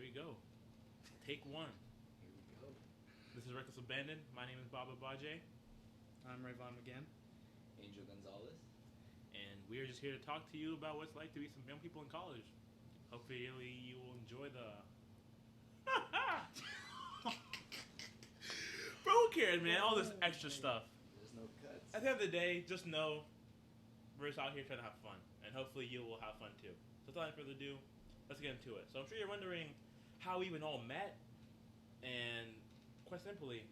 we go. Take one. Here we go. This is Reckless Abandon. My name is Baba Bajay, I'm Rayvon McGann. Angel Gonzalez. and we are just here to talk to you about what it's like to be some young people in college. Hopefully, you will enjoy the. Bro, who cares, man? All this extra stuff. There's no cuts. At the end of the day, just know we're just out here trying to have fun, and hopefully you will have fun too. So, without further ado, let's get into it. So, I'm sure you're wondering how we even all met, and quite simply,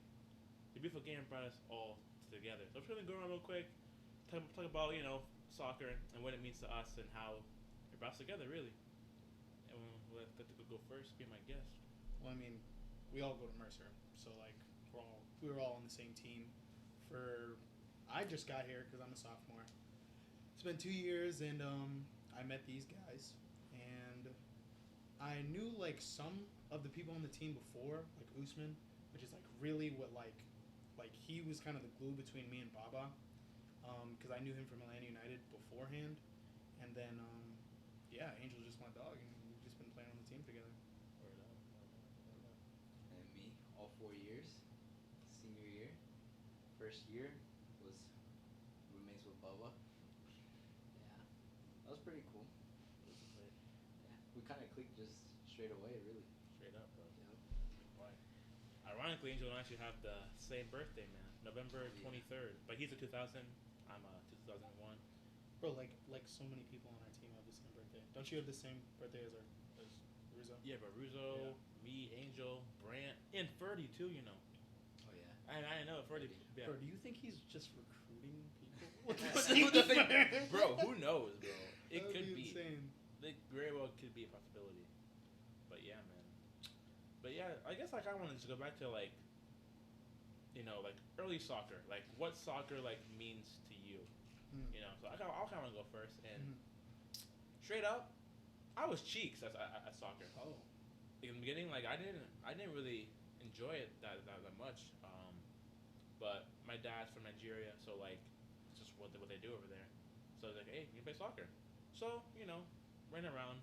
the beautiful game brought us all together. So, I'm just gonna go around real quick, talk about soccer and what it means to us and how it brought us together, really. And we'll let the go first. Be my guest. Well, I mean, we all go to Mercer, so like we were all on the same team. I just got here because I'm a sophomore. It's been 2 years, and I met these guys, and I knew like some of the people on the team before, like Usman, which is like really what like he was kind of the glue between me and Baba, because I knew him from Atlanta United beforehand, and then yeah, Angel's just my dog, and we've just been playing on the team together. And me, all 4 years. Senior year. First year was roommates with Bubba. Yeah. That was pretty cool. Yeah. We kind of clicked just straight away, really. Straight up, bro. Yep. Why? Ironically, Angel and I actually have the same birthday, man. November Oh, yeah. 23rd. But he's a 2000. I'm a 2001. Bro, like so many people on our team have the same birthday. Don't you have the same birthday as Rizzo? Yeah, but Russo, me, Angel, Brant, and Ferdy too. Oh, yeah. I know Ferdy. Yeah. Bro, do you think he's just recruiting people? Bro, who knows, bro? It That would could be. insane. It very well could be a possibility. But yeah, man. But yeah, I guess like I want to just go back to like early soccer. Like what soccer like means to you. Mm. So I'll kind of go first. And Mhm. straight up, I was cheeks at soccer. Oh. In the beginning, like I didn't really enjoy it that much. But my dad's from Nigeria, so like it's just what they do over there. So it's like, hey, you can play soccer. So ran around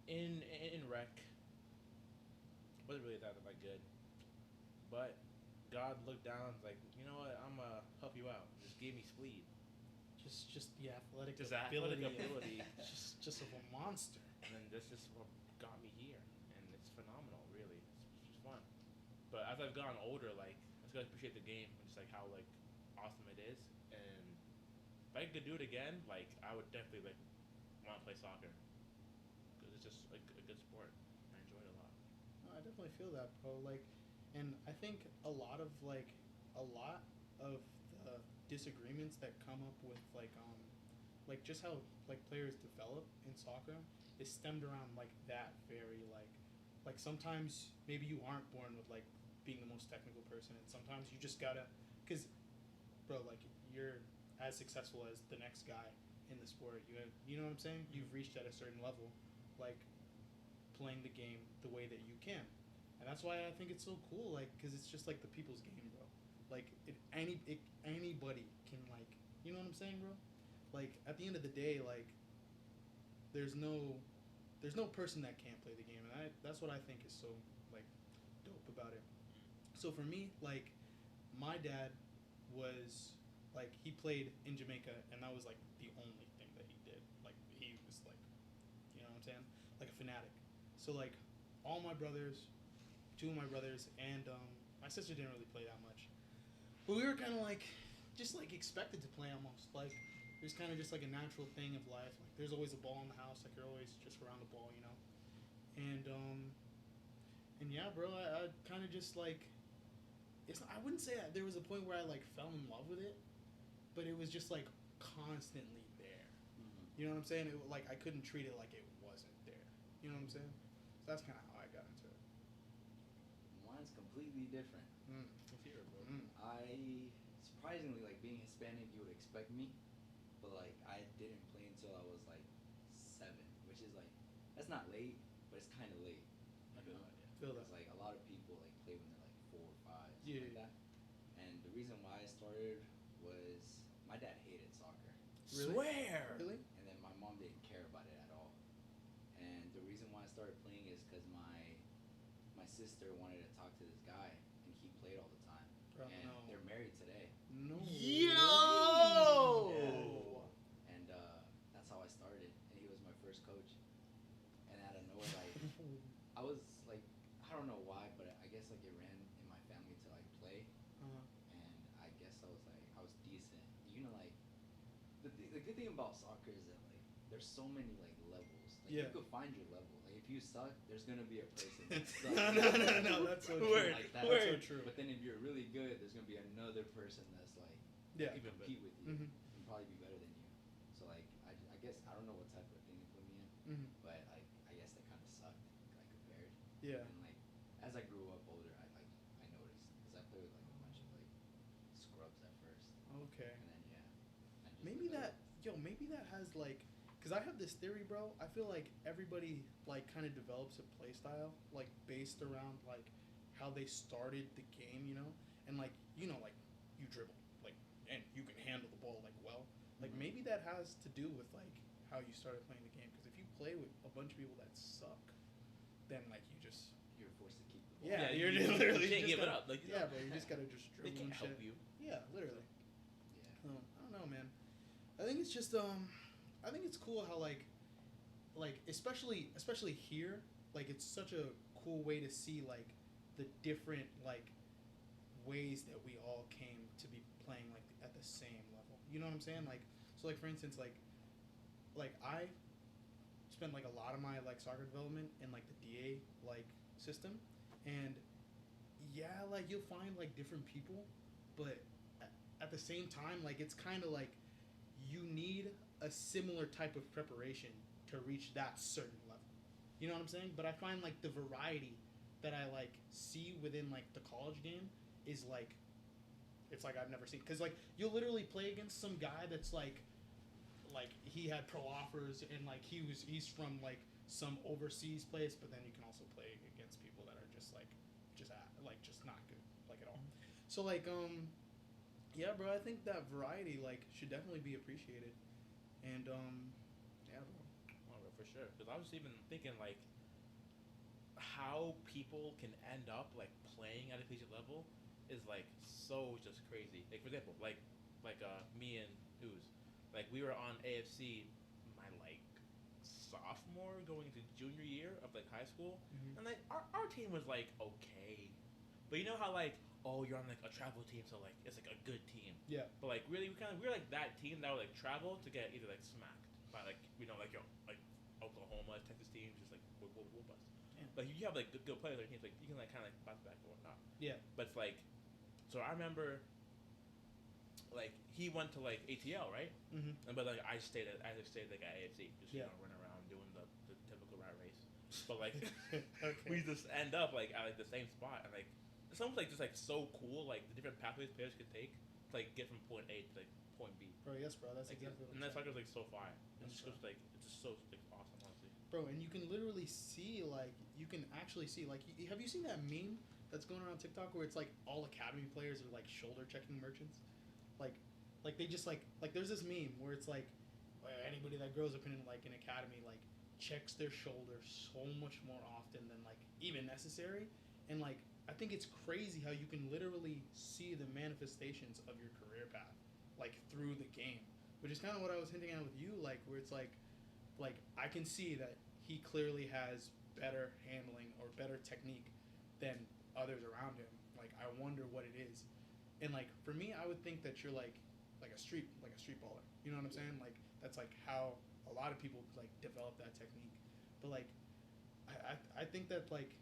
in rec. Wasn't really that good. But God looked down, and was like, you know what? I'm gonna help you out. Just gave me speed. Just the athletic Just ability. athletic ability. just of a monster. And then this just what got me here, and it's phenomenal, really. It's just fun. But as I've gotten older, like I just gotta appreciate the game, and just like how like awesome it is. And if I could do it again, like I would definitely like want to play soccer because it's just like a good sport. I enjoy it a lot. No, I definitely feel that, bro. Like, and I think a lot of the disagreements that come up with like just how like players develop in soccer is stemmed around like that very like sometimes maybe you aren't born with like being the most technical person, and sometimes you just gotta, because bro, like you're as successful as the next guy in the sport. You know what I'm saying? You've reached at a certain level, like playing the game the way that you can, and that's why I think it's so cool. Like, because it's just like the people's game, bro. Like anybody can, like, you know what I'm saying, bro? Like at the end of the day, like there's no person that can't play the game, and that's what I think is so like dope about it. So for me, like my dad was like he played in Jamaica, and that was like the only thing that he did. Like he was like, you know what I'm saying, like a fanatic. So like all my brothers, two of my brothers, and my sister didn't really play that much, but we were kind of like just like expected to play almost. Like it was kind of just like a natural thing of life. Like there's always a ball in the house. Like you're always just around the ball, and yeah, bro, I kind of just like I wouldn't say there was a point where I like fell in love with it, but it was just like constantly there. Mm-hmm. You know what I'm saying? Like I couldn't treat it like it wasn't there. You know what I'm saying? So that's kind of how I got into it. Mine's completely different. Let's hear it, bro. I surprisingly, like being Hispanic, you would expect me, but like I didn't play until I was like 7, which is like that's not late, but it's kind of late. I feel that, yeah. Feel Because that. like a lot of people like play when they're like 4 or 5, something Yeah. like that. And the reason why I started was my dad hated soccer, Really? Swear. Really? and then my mom didn't care about it at all. And the reason why I started playing is because my my sister wanted to talk to this guy, and he played all the time. Bro, And no. they're married today. No. Yo! Yeah. And that's how I started. And he was my first coach. And out of nowhere, like, I was like, I don't know why, but I guess like it ran in my family to like play. And I guess I was decent. You know, like the good thing about soccer is that like there's so many like levels. Like Yeah. you could find your level. Like if you suck, there's gonna be a person that sucks. no, that's so true. Word, Like that. That's so true. But then if you're really good, there's gonna be another person that's like Yeah. can compete with you Mhm. and probably be better than you. So like I guess I don't know what type of thing they put me in, Mhm. but like I guess that kind of sucked. Like compared. Yeah. And like as I grew up older, I noticed because I played with like a bunch of like scrubs at first, Okay. and then yeah. I just Maybe developed. maybe that has like, cause I have this theory, bro. I feel like everybody like kind of develops a play style like based around like how they started the game, you know, and like like you dribble like and you can handle the ball like well. Like Mhm. maybe that has to do with like how you started playing the game. Because if you play with a bunch of people that suck, then like you just You're forced to keep the ball. yeah, you, you're you literally can't just give it gotta- up. Like, yeah, bro, you just gotta just they dribble can't and help shit. you. Yeah, literally. Yeah. I don't know, man. I think it's just I think it's cool how like especially here, like it's such a cool way to see like the different like ways that we all came to be playing like at the same level. You know what I'm saying? Like so like for instance like I spent like a lot of my like soccer development in like the DA like system, and yeah, like you'll find like different people, but at the same time, like it's kind of like you need a similar type of preparation to reach that certain level. You know what I'm saying? But I find like the variety that I like see within like the college game is like it's like I've never seen, because like you'll literally play against some guy that's like he had pro offers and like he's from like some overseas place, but then you can also play against people that are just just not good like at all. So like yeah, bro, I think that variety like should definitely be appreciated. And yeah, bro. Oh, bro, for sure. Because I was even thinking like how people can end up like playing at a collegiate level is like so just crazy. Like for example, like me and Ooze, like we were on AFC my like sophomore going into junior year of like high school, Mhm. and like our team was like okay, but you know how like oh you're on like a travel team, so like it's like a good team. Yeah. But like really we were like that team that would like travel to get either like smacked by like like like Oklahoma, Texas teams just like whoop us. Yeah. Like you have like good players on your teams, like you can like kind of like bounce back and whatnot. Yeah. But it's like, so I remember, like he went to like ATL, right? Mm-hmm. But like I stayed like at AFC, just Yeah. running around doing the typical rat race. But like Okay. we just end up like at like the same spot, and like it's almost like just like so cool, like the different pathways players could take to like get from point A to like point B. Bro, yes, bro. That's Like, exactly what and I'm that's saying. like like so fire. Yes, It's bro. just like it's just so like awesome, honestly. Bro, and you can literally see like you can actually see like have you seen that meme that's going around TikTok where it's like all academy players are like shoulder checking merchants, like they just like there's this meme where it's like anybody that grows up in like an academy like checks their shoulder so much more often than like even necessary, and like I think it's crazy how you can literally see the manifestations of your career path like through the game, which is kind of what I was hinting at with you, like where it's like I can see that he clearly has better handling or better technique than others around him. Like I wonder what it is. And like for me, I would think that you're like a street baller. You know what I'm saying? Like that's like how a lot of people like develop that technique. But like I think that like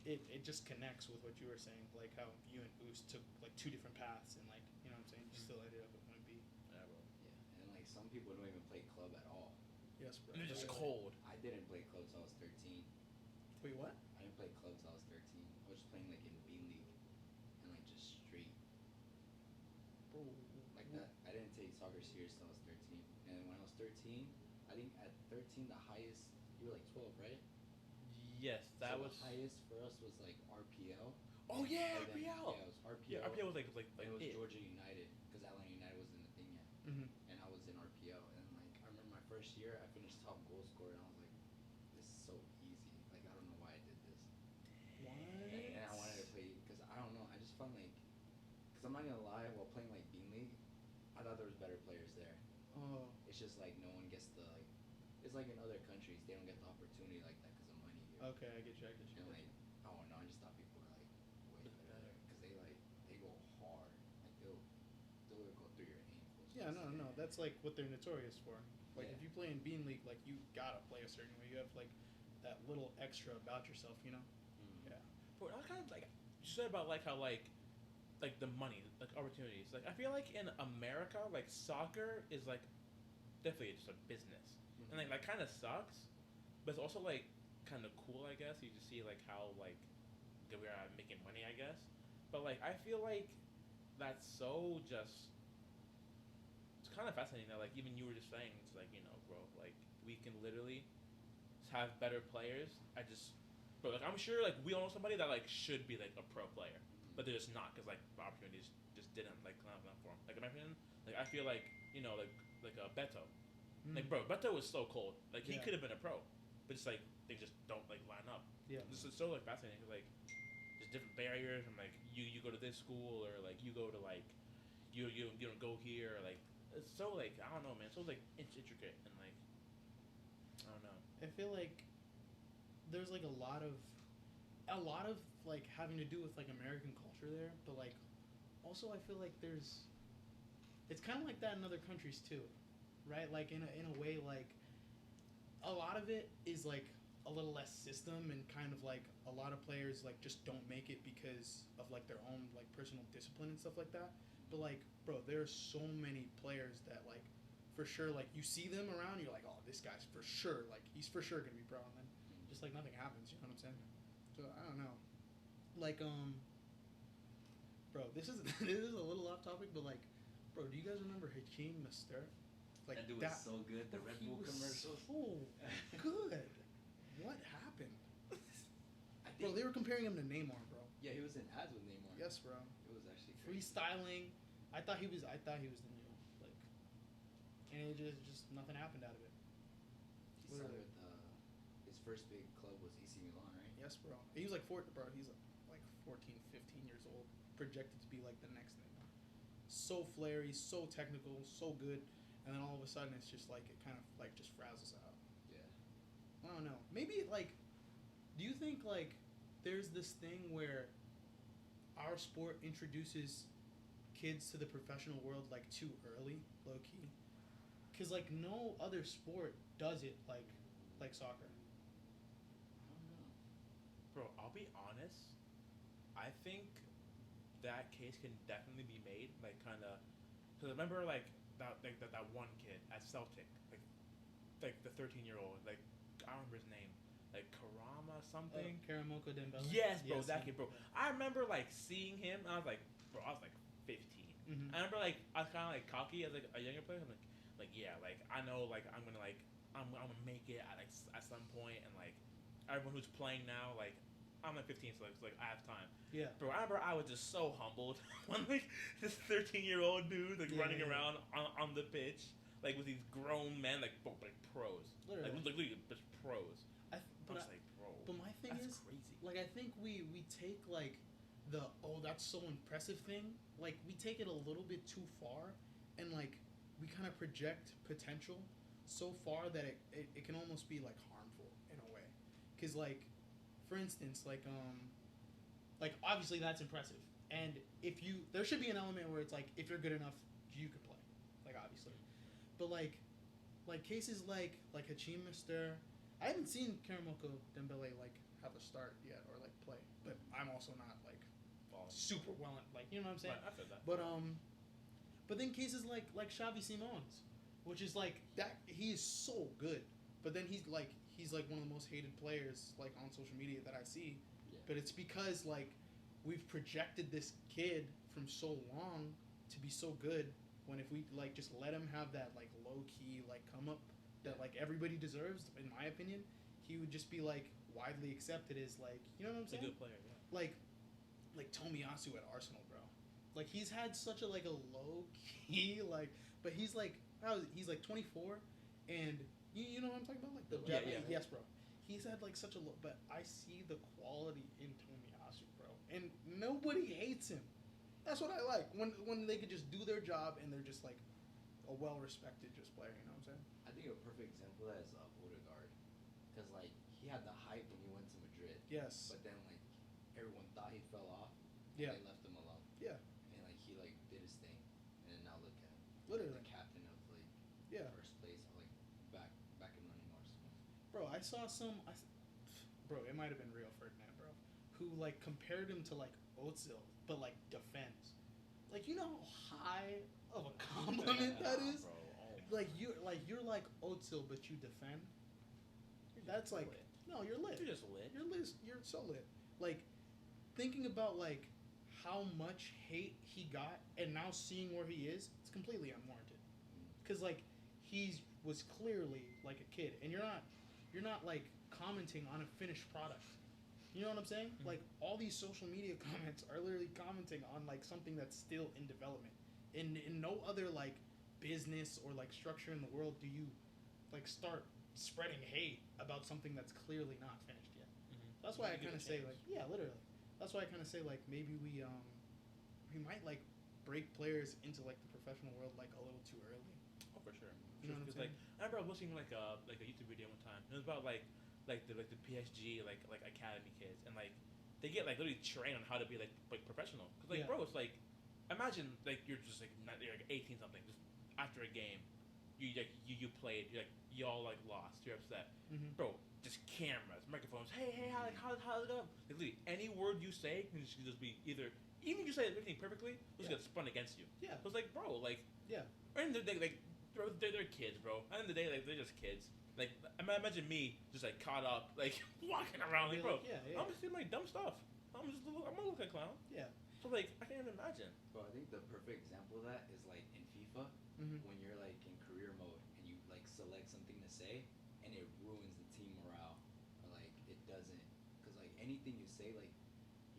it just connects with what you were saying, like how you and Oos took like two different paths, and like you know what I'm saying, you still ended up at point B. Yeah, bro. Yeah. And like some people don't even play club at all. Yes, bro. And it's just Really. cold. I didn't play club till I was 13. Wait, what? I didn't play club till I was 13. I was just playing like in B League and like just straight Bro, like that. I didn't take soccer serious till I was 13. And when I was 13, I think at 13 the highest you were like 12, right? Yes, that So was. the highest for us was like RPL. Oh yeah, And then- RPL. Yeah, it was RPL. Yeah, RPL was like And it was it. Georgia United because Atlanta United wasn't a thing yet. Mm-hmm. And I was in RPL, and like I remember my first year, I finished top goal scorer, and I was like, "This is so easy. Like I don't know why I did this." What? not gonna lie. While playing like Bean League, I thought there was better players there. Oh. It's just like no one gets the like. It's like in other countries, they don't get the opportunity like that because of money here. Okay, I get you. I get you. And like, I don't know. I just thought people were like way better there because they go hard. Like they'll go through your ankles. Yeah, no, no. That's like what they're notorious for. Like Yeah. if you play in Bean League, like you gotta play a certain way. You have like that little extra about yourself, you know? Mm. Yeah. But I kind of like you said about like how like the money, like opportunities. Like I feel like in America, like soccer is like definitely just a business, Mm-hmm. and like that kind of sucks, but it's also like kind of cool, I guess. You just see like how like good we are at making money, I guess. But like I feel like that's so just it's kind of fascinating that like even you were just saying it's like bro, like we can literally have better players. Bro, like I'm sure like we all know somebody that like should be like a pro player, but they're just not because like the opportunities just didn't like come up for them. Like in my opinion, like I feel like like Beto, like bro, Beto was so cold. Like he Yeah. could have been a pro, but it's like they just don't like line up. Yeah. This is so like fascinating. 'Cause, like there's different barriers from like you go to this school or like you go to like you don't go here or, like it's so like I don't know, man. It's so like intricate and like I don't know. I feel like there's like a lot of like having to do with like American culture there, but like also I feel like it's kind of like that in other countries too, right? Like in a way like a lot of it is like a little less system and kind of like a lot of players like just don't make it because of like their own like personal discipline and stuff like that. But like bro, there are so many players that like for sure like you see them around, you're like, oh, this guy's for sure like he's for sure gonna be pro, and then just like nothing happens. You know what I'm saying? So I don't know. Like bro, this is this is a little off topic, but like, bro, do you guys remember Hakeem Mostert? Like that dude was so good. The Red Bull commercials. So good. What happened? I Bro, think, they were comparing him to Neymar, bro. yeah, he was in ads with Neymar. Yes, bro. It was actually crazy. Freestyling. I thought he was the new like, and it just nothing happened out of it. He signed Literally. with his first big club was AC Milan, right? Yes, bro. He was like He's like 14, 15 years old, projected to be like the next Neymar. So flary, so technical, so good, and then all of a sudden it's just like it kind of like just frazzles out. Yeah. I don't know. Maybe like, do you think like there's this thing where our sport introduces kids to the professional world like too early, low key? Cause like no other sport does it like soccer. I don't know. Bro, I'll be honest. I think that case can definitely be made. Like, kind of, because remember, like that one kid at Celtic, like the 13-year-old, like I don't remember his name, like Karama something. Karamoko Dembele. Yes, bro, Yes, that he- kid, bro. I remember like seeing him, and I was like, bro, I was like 15. Mhm. I remember like I was kind of like cocky as like a younger player. I'm like yeah, like I know like I'm gonna make it at like at some point, and like everyone who's playing now, like I'm like 15, so like I have time. Yeah. Bro, I remember I was just so humbled when like this 13-year-old dude like Yeah, running yeah. around on the pitch like with these grown men like pros, Literally. like literally just pros. I But but, I was like, bro, but my thing that's is crazy. like I think we take like the that's so impressive thing, like we take it a little bit too far, and like we kind of project potential so far that it can almost be like harmful in a way, because like for instance like obviously that's impressive, and if you there should be an element where it's like if you're good enough you could play, like obviously, but like cases like Hakeem Mostert. I haven't seen Karamoko Dembele like have a start yet or like play, but I'm also not like super well like you know what I'm saying. Right, I feel that. But then cases like Xavi Simons, which is like that he is so good, but then he's like one of the most hated players like on social media that I see. Yeah. But it's because like we've projected this kid from so long to be so good, when if we like just let him have that like low key like come up that like everybody deserves, in my opinion, he would just be like widely accepted as like, you know what I'm He's a saying? good player, yeah. Like Tomiyasu at Arsenal, bro. Like he's had such a like a low key like, but he's like he's like 24, and you know what I'm talking about, like the Yeah, Japanese, yeah. yes, bro. He's had like such a low, but I see the quality in Tomiyasu, bro, and nobody hates him. That's what I like. When they could just do their job and they're just like a well-respected just player. You know what I'm saying? I think a perfect example of that is Odegaard, because like he had the hype when he went to Madrid, Yes. but then like everyone thought he fell off. Yeah. They left him alone. Yeah. And like he like did his thing, and then now look at him. Literally. Like, the captain of like Yeah. first place, like back and running Arsenal. Bro, I saw some. Bro, it might have been Rio Ferdinand, bro, who like compared him to like Ozil, but like defends. Like you know how high of a compliment that is. Bro. Oh Like you're like Ozil, but you defend. That's like lit. no, you're lit. You're just lit. You're lit. You're so lit. Like thinking about like how much hate he got, and now seeing where he is, it's completely unwarranted. Cause like he was clearly like a kid, and you're not like commenting on a finished product. You know what I'm saying? Mhm. Like all these social media comments are literally commenting on like something that's still in development. In no other like business or like structure in the world do you like start spreading hate about something that's clearly not finished yet. Mhm. That's why I You give kind of it a say chance. like yeah, literally. That's why I kind of say like maybe we might like break players into like the professional world like a little too early. Oh, for sure. You know what I'm Because like I remember I was watching like a YouTube video one time. It was about like the PSG like academy kids, and like they get like literally trained on how to be like professional. Cause like Yeah. bro, it's like imagine like you're just like not, you're like 18 something, just after a game, you played, you all like lost, you're upset, Mm-hmm. bro. Just cameras, microphones. Hey, how's it going? Like literally any word you say can just be either even if you say everything perfectly, it's Yeah. gonna spun against you. Yeah. So it's like bro, like Yeah. and they're kids, bro. At the end of the day, like they're just kids. Like imagine me just like caught up, like walking around, like Be bro. yeah, I'm just doing like dumb stuff. I'm gonna look like a clown. Yeah. So like I can't even imagine. Bro, I think the perfect example of that is like in FIFA Mm-hmm. when you're like in career mode and you like select something to say and it ruins the team morale, or like it doesn't, because like anything you say, like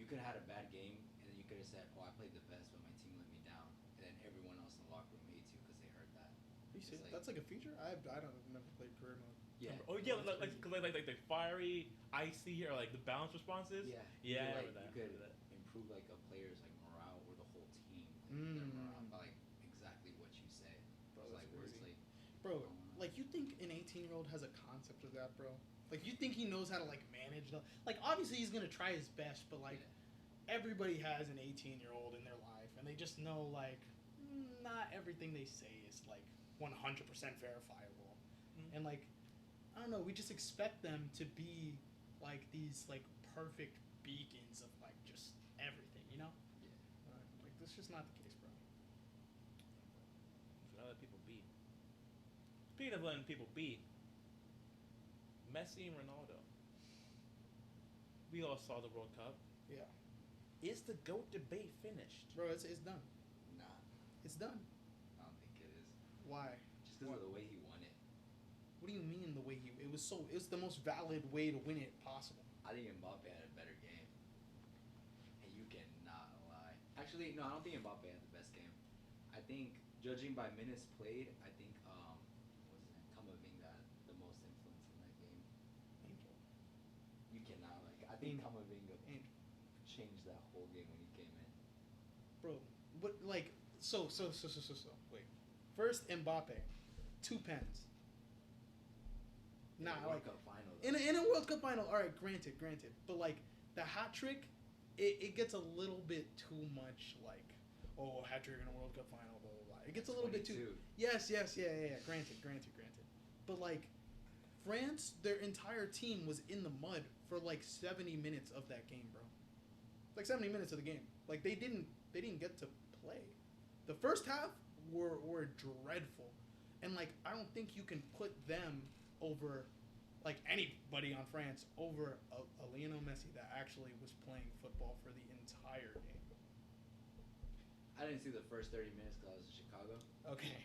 you could have had a bad game and then you could have said, oh, I played the best but my team let me down, and then everyone else in the locker room hates you because they heard that. You see, It's like- that's like a feature. I don't I've never played career mode. Yeah. Oh yeah, That's like cause like the fiery, icy, or like the balance responses. Yeah. Yeah, I like, remember that. you could I remember that. improve like a player's like morale or the whole team, like, Mm. their morale by like exactly what you say. Bro, It's that's like words crazy. like Bro, like you think an 18-year-old has a concept of that, bro? Like you think he knows how to like manage the like obviously he's gonna try his best, but like everybody has an 18-year-old in their life, and they just know like not everything they say is like 100% verifiable, Mm. and like I don't know, we just expect them to be like these like perfect beacons of like just everything, you know? Yeah. Like that's just not the case, bro. So gotta let people be. Speaking of letting people be, Messi and Ronaldo. We all saw the World Cup. Yeah, Is the GOAT debate finished? bro, it's done. Nah, It's done. I don't think it is. Why? Just because of the way he won it. What do you mean the way he? It was the most valid way to win it possible. I think Mbappe had a better game. And you cannot lie. Actually, no, I don't think Mbappe had the best game. I think, judging by minutes played, I think, what's his name? Kamavinga had the most influence in that game. Angel. You cannot, like, I think Angel. Kamavinga Angel. changed that whole game when he came in. Bro, but like so. Wait, first Mbappe, 2 pens. Nah, In the like World Cup final, in a World Cup final. All right, granted, but like the hat trick, it gets a little bit too much. Like, oh, hat trick in a World Cup final, blah blah blah. It gets a little bit too. 22. Yes, yeah. Granted. But like, France, their entire team was in the mud for like 70 minutes of that game, bro. Like 70 minutes of the game. Like they didn't get to play. The first half were dreadful, and like I don't think you can put them over like anybody on France over a Lionel Messi that actually was playing football for the entire game. I didn't see the first 30 minutes because I was in Chicago. Okay.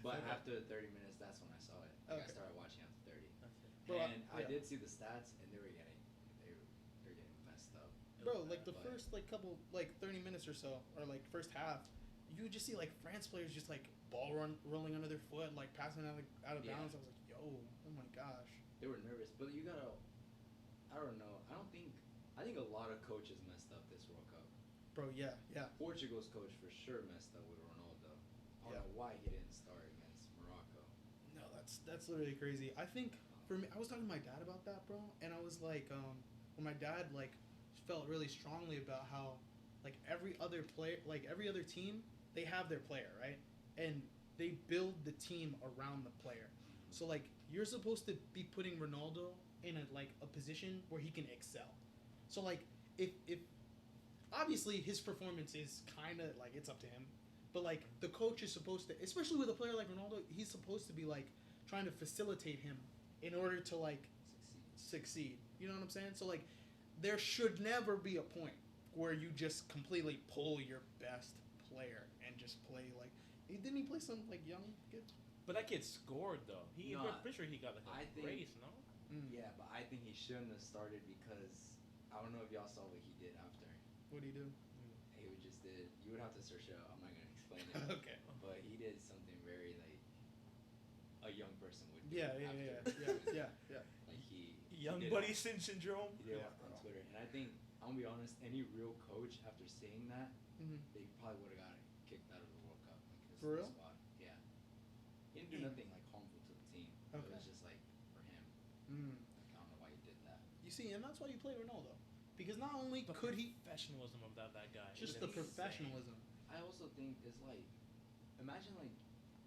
But Okay. after the 30 minutes, that's when I saw it. Like, Okay. I started watching after 30. Bro, And I yeah. did see the stats, and they were getting messed up. Bro, like the But- first like couple like 30 minutes or so, or like first half, you would just see like France players just like rolling under their foot, like passing out of Yeah. bounds. I was like, yo, oh my gosh. They were nervous, but you gotta. I don't know. I think a lot of coaches messed up this World Cup. Bro, yeah. Portugal's coach for sure messed up with Ronaldo. I don't know why he didn't start against Morocco. No, that's literally crazy. I think for me, I was talking to my dad about that, bro, and I was like, when my dad like felt really strongly about how like every other player, like every other team, they have their player, right, and they build the team around the player. So like you're supposed to be putting Ronaldo in a position where he can excel. So like if obviously his performance is kind of like it's up to him, but like the coach is supposed to, especially with a player like Ronaldo, he's supposed to be like trying to facilitate him in order to like succeed. You know what I'm saying? So like there should never be a point where you just completely pull your best player and just play like didn't he play some like young kid? But that kid scored though. No, I'm pretty sure he got like a brace, no? Yeah, but I think he shouldn't have started because I don't know if y'all saw what he did after. What do you do? He would just did. You would have to search it out. I'm not gonna explain it. Okay. But he did something very like a young person would do. Yeah. Like he Young did buddy on- syndrome. He did on Twitter, and I think I'm gonna be honest. Any real coach after saying that, Mm-hmm. they probably would have got kicked out of the World Cup. Like his For real? squad. Yeah. He didn't do nothing like harmful to the team. It Okay. was just like for him. Mm. Like, I don't know why he did that. You see, and that's why you play Ronaldo, because not only The could he professionalism of that guy. just is the insane. professionalism. I also think it's like, imagine like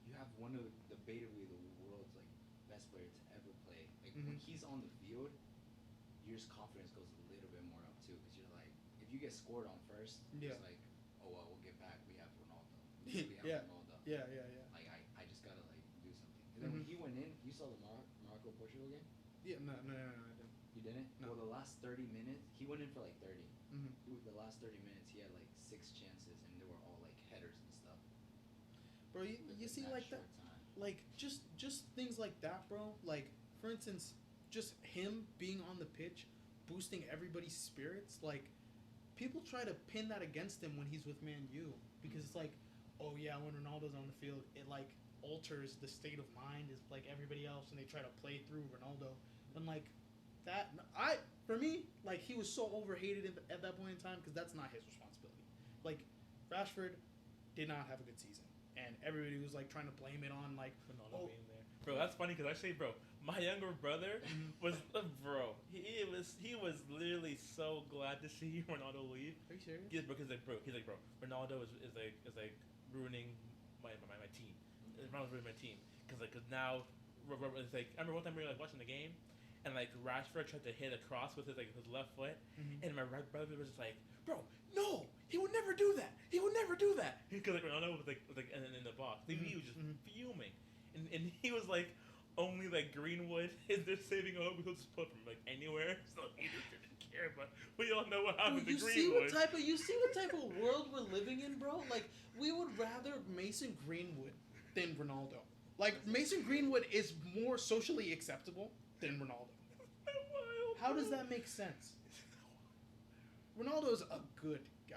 you have one of debatably the world's like best player to ever play. Like when Mhm. he's on the field, your confidence goes a little bit more up too, because you're like, if you get scored on first, Yeah. it's like, oh well, we'll get back. We have Ronaldo. Yeah. Ronaldo. Yeah. Like I just gotta like do something. And then when he went in, you saw the Morocco Portugal game. Yeah. No, I didn't. You didn't? No. Well, the last 30 minutes, he went in for like 30. Mm-hmm. The last 30 minutes, he had like 6 chances, and they were all like headers and stuff. Bro, you within see like that, short time. like just things like that, bro. Like for instance, just him being on the pitch, boosting everybody's spirits. Like people try to pin that against him when he's with Man U because it's like, oh yeah, when Ronaldo's on the field, it like alters the state of mind is like everybody else, and they try to play through Ronaldo, and like that. For me, like he was so overhated at that point in time because that's not his responsibility. Like Rashford did not have a good season, and everybody was like trying to blame it on like Ronaldo being there. Bro, that's funny because actually, bro, my younger brother was, bro, he was literally so glad to see Ronaldo leave. Are you serious? He's like, bro, Ronaldo is like ruining my team. Ronaldo's ruining my team because now, it's like I remember one time we were like watching the game, and like Rashford tried to hit a cross with his left foot, and my right brother was just like, bro, no, he would never do that. He would never do that because like Ronaldo was like in the box. Like, he was just fuming, and he was like, only like Greenwood is there saving a hope. He'll just put from like anywhere, so he just didn't care. But we all know what happened to Greenwood. You see what type of world we're living in, bro? Like we would rather Mason Greenwood than Ronaldo. Like Mason Greenwood is more socially acceptable than Ronaldo. How does that make sense? Ronaldo's a good guy.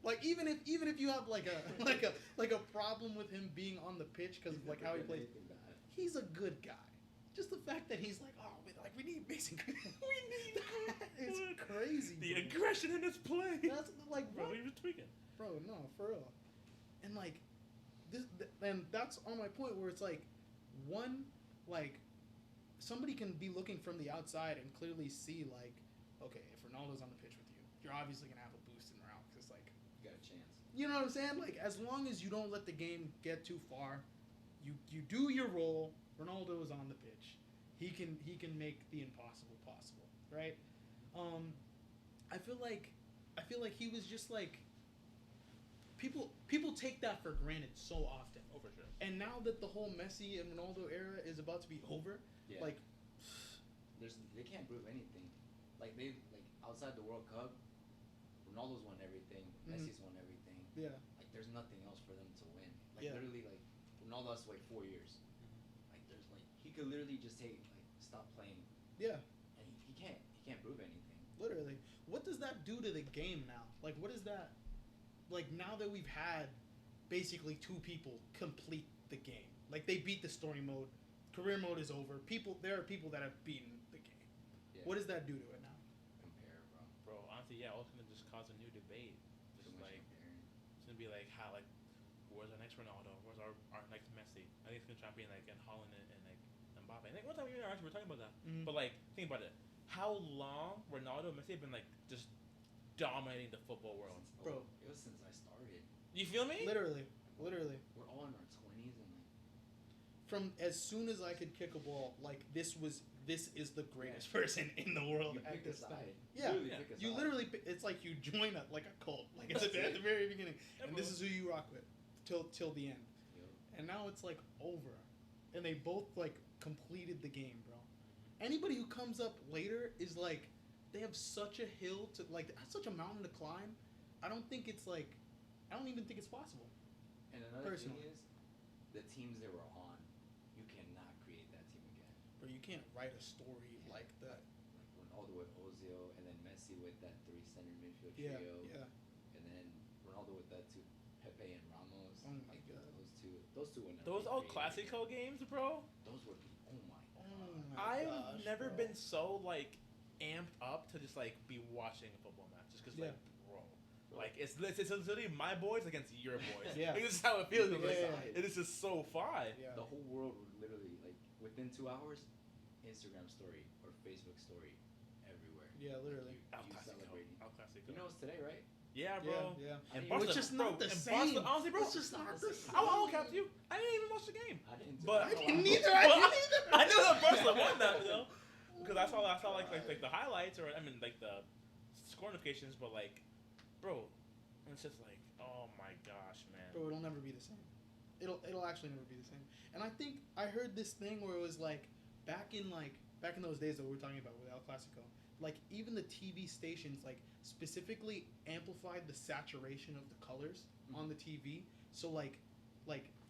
Like even if you have like a problem with him being on the pitch because of like how he plays, he's a good guy. Just the fact that he's like, oh, we need Mason Greenwood. We need It's crazy. the bro. aggression in his play. That's like, Bro, what? he was tweaking. Bro, no, for real. And like and that's on my point where it's like like somebody can be looking from the outside and clearly see like, okay, if Ronaldo's on the pitch with you, you're obviously gonna have a boost in morale because like You got a chance. you know what I'm saying? Like as long as you don't let the game get too far, you do your role. Ronaldo is on the pitch. He can make the impossible possible, right? I feel like he was just like people take that for granted so often. Oh, for sure. And now that the whole Messi and Ronaldo era is about to be over, Yeah. like they can't prove anything. Like outside the World Cup, Ronaldo's won everything. Messi's won everything. yeah, Like there's nothing else for them to win. Like Yeah. literally, like Ronaldo has to wait 4 years. Like there's like he could literally just stop playing, yeah, and he can't prove anything. literally. What does that do to the game now? Like what is that? Like now that we've had basically two people complete the game, like they beat the story mode, career mode is over. There are people that have beaten the game. Yeah. What does that do to it now? Compare, bro? Bro, honestly, yeah, all it's gonna just cause a new debate. Too too much like comparing. it's gonna be like how like where's our next Ronaldo? Where's our next Messi? I think it's gonna try to be like in Holland and like Mbappe. I think one time we were talking about that. Mm. But like think about it. How long Ronaldo and Messi have been like just dominating the football world? Bro. It was since I started. You feel me? Literally. We're all in our 20s and like. From as soon as I could kick a ball, like this is the greatest person in the world You at pick a this time. side. Yeah. Literally Yeah. pick a You side. literally, it's like you join like a cult, like it's at That's the it. very beginning, Yeah, and bro. this is who you rock with till the end. Yo. And now it's like over, and they both like completed the game, bro. Anybody who comes up later is like, they have such a hill to like, that's such a mountain to climb. I don't think it's like, I don't even think it's possible. And another Personally. thing is, the teams they were on, you cannot create that team again. Bro, you can't write a story like that. Like Ronaldo with Ozil, and then Messi with that three center midfield Yeah, trio, yeah. and then Ronaldo with that two Pepe and Ramos. Oh my like God. those two would never. Those be old created Classico again. games, bro. Those would be. Oh my god. Oh my I've gosh, never bro. been so like amped up to just like be watching a football match, just because Yeah. like, bro, like it's literally my boys against your boys. Yeah. Like, this is how it feels. It's like, Yeah. it is just so fun. Yeah. The whole world would literally like within 2 hours, Instagram story or Facebook story, everywhere. Yeah, literally. El You Clasico. celebrating. El Clasico. You know it's today, right? Yeah, bro. Yeah, yeah. And I Barca, mean, It's just bro, not the and same. Barca, honestly, bro, It's just not the same. I won't cap to you. I didn't even watch the game. I didn't. But- I didn't either. Well, I didn't either. I knew that Barca won that though, because I saw like the highlights or I mean like the score notifications, but like, bro, it's just like, oh my gosh, man. Bro, it'll never be the same. It'll actually never be the same. And I think I heard this thing where it was like back in those days that we were talking about with El Clasico, like even the TV stations like specifically amplified the saturation of the colors on the TV. So like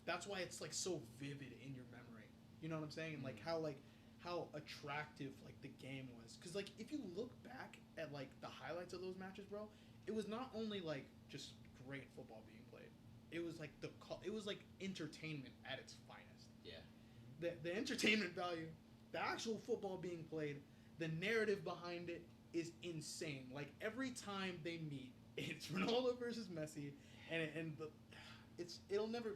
that's why it's like so vivid in your memory. You know what I'm saying? And like how attractive like the game was. Cuz like if you look back at like the highlights of those matches, bro, it was not only like just great football being played. It was like it was like entertainment at its finest. Yeah. The entertainment value, the actual football being played, the narrative behind it is insane. Like every time they meet, it's Ronaldo versus Messi, and it'll never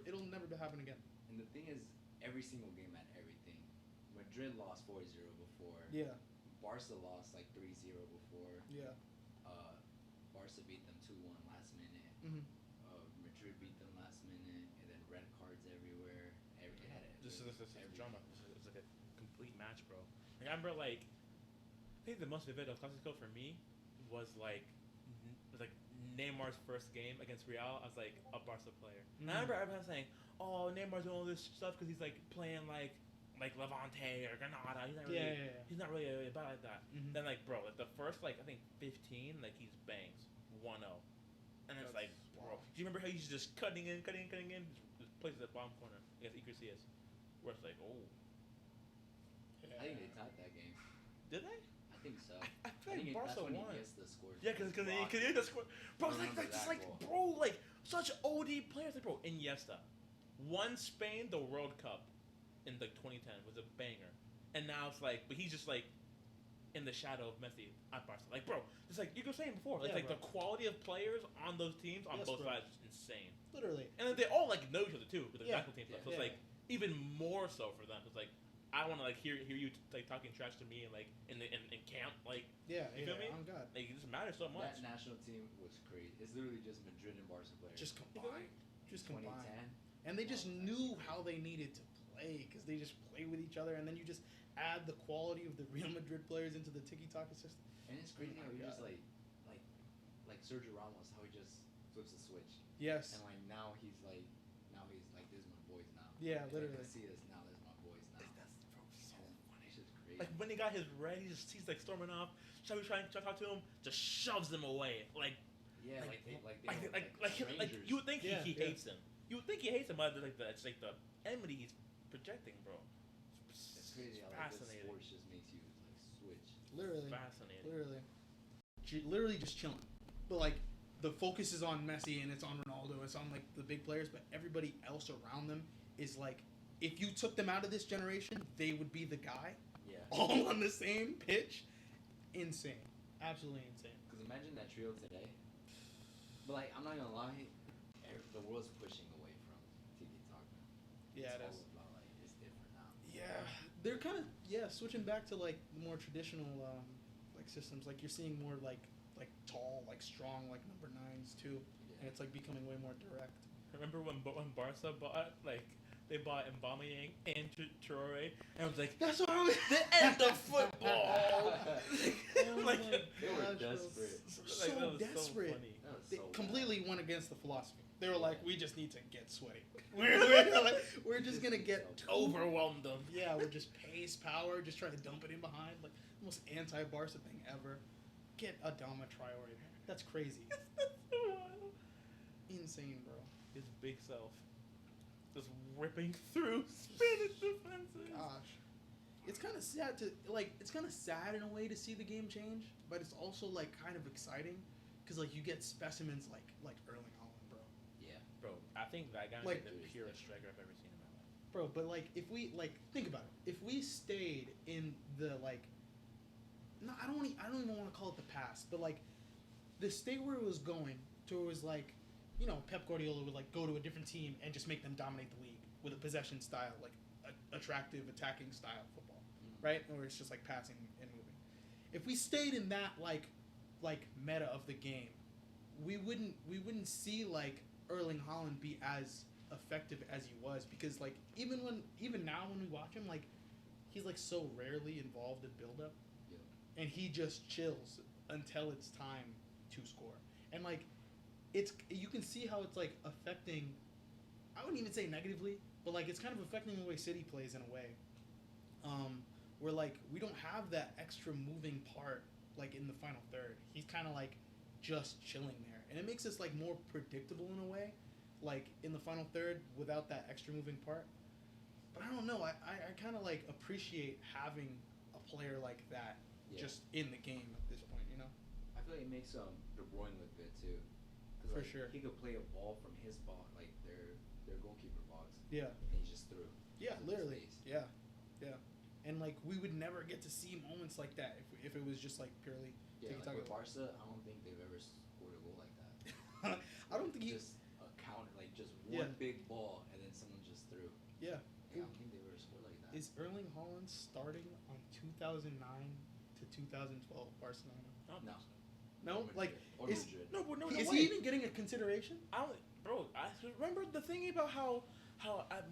happen again. And the thing is, every single game had everything. Madrid lost 4-0 before. Yeah, Barca lost like 3-0 before. yeah. Barca beat them 2-1 last minute. Mhm. Madrid beat them last minute, and then red cards everywhere. It had This is everything. drama. It's like a complete match, bro. Like, I remember like I think the most vivid of Clasico for me was like Neymar's first game against Real as like a Barca player. And I remember everyone saying, "Oh, Neymar's doing all this stuff because he's like playing like Levante or Granada. He's not really Yeah. he's not really about like that." Mhm. Then like bro, like the first like I think 15 like he's bangs 1-0, and it's like bro, Wow. do you remember how he's just cutting in, just places at the bottom corner against Iglesias, where it's like oh I think they tied that game. did they? I think so. I feel like think Barca that's when won. Iniesta scored. Yeah, because Blocked he it. just scored. Bro, I it's like remember just that like goal. bro, like such OD players. Like bro, Iniesta won Spain the World Cup in like 2010 was a banger, and now it's like, but he's just like in the shadow of Messi at Barca. Like bro, just like you were saying before, like Yeah, like bro. the quality of players on those teams on Yes, both bro. sides is insane, Literally. and then they all like know each other too with the Yeah. national team stuff. So Yeah. it's like even more so for them. It's like I want to like hear you like talking trash to me and like in camp like. Yeah, You feel me? On God. Like, it just matters so much. That national team was crazy. It's literally just Madrid and Barca players. Just combined. Just combined. 2010. And they just Oh, that's knew crazy. how they needed to play because they just play with each other, and then you just add the quality of the Real Madrid players into the tiki-taka system. And it's crazy Oh how my he just God. like Sergio Ramos, how he just flips the switch. Yes. And like now he's like this is my boys now. Yeah, Like, literally. Casillas now is my boys now. That's bro, so And funny. it's just crazy. Like when he got his red, he's like storming off. Xavi trying to talk to him, just shoves him away. Like yeah, like they like you would think Yeah, he yeah. hates him. You would think he hates him, but it's like the enmity he's projecting, bro. It's crazy how like, this fascinating. sports just makes you like switch. Literally. Fascinating. Literally just chilling. But like the focus is on Messi and it's on Ronaldo, it's on like the big players, but everybody else around them is like, if you took them out of this generation, they would be the guy, Yeah. all on the same pitch. Insane. Absolutely insane. Because imagine that trio today. But like, I'm not gonna lie, the world's pushing away from TV talk now. Yeah, it It's is. all about like it's different now. Yeah, they're kind of switching back to like more traditional like systems. Like you're seeing more like tall, like strong, like number nines too, and it's like becoming way more direct. Remember when Barca bought they bought Aubameyang and Traore, and I was like, That's what I was. the end of football. Oh like, my They were gosh, bro. desperate. So like, that was desperate. So funny. That was They so bad. completely went against the philosophy. They were like, we just need to get sweaty. We're just gonna get Overwhelmed them. Yeah, we're just pace power, just trying to dump it in behind, like the most anti-Barca thing ever. Get Adama Traore. That's crazy. Insane, bro. His big self just ripping through Spanish defenses. Gosh, it's kind of sad to like. It's kind of sad in a way to see the game change, but it's also like kind of exciting because like you get specimens like Erling Haaland, bro. Yeah. Bro, I think that guy Like- is the purest striker I've ever seen in my life. Bro, but like if we like think about it, if we stayed in the like, no, I don't even want to call it the past, but like the state where it was going to was like, you know, Pep Guardiola would like go to a different team and just make them dominate the league with a possession style, like attractive attacking style football, right? Or it's just like passing and moving. If we stayed in that like meta of the game, we wouldn't see like Erling Haaland be as effective as he was, because like even now when we watch him, like he's like so rarely involved in build up, Yeah. and he just chills until it's time to score. And like you can see how it's like affecting, I wouldn't even say negatively, but like it's kind of affecting the way City plays in a way, where like we don't have that extra moving part like in the final third. He's kind of like just chilling there, and it makes us like more predictable in a way, like in the final third without that extra moving part. But I don't know, I kind of like appreciate having a player like that Yeah. just in the game at this point, you know. I feel like it makes De Bruyne look good too. 'Cause, For like, sure. He could play a ball from his box, like their goalkeeper box, Yeah. and he just threw. Yeah, Into literally. space. Yeah, yeah. And like we would never get to see moments like that if it was just like purely. Yeah, like tiki-taka. with Barca, I don't think they've ever scored a goal like that. I don't think he. Just a counter, like just Yeah. one big ball, and then someone just threw. Yeah. Yeah, I don't think they've ever scored like that. Is Erling Haaland starting on 2009 to 2012 Barcelona? I don't No. think so. No, Or like Madrid. Or is- Madrid. No, but no, is no he way. even getting a consideration? I don't, bro. I remember the thing about how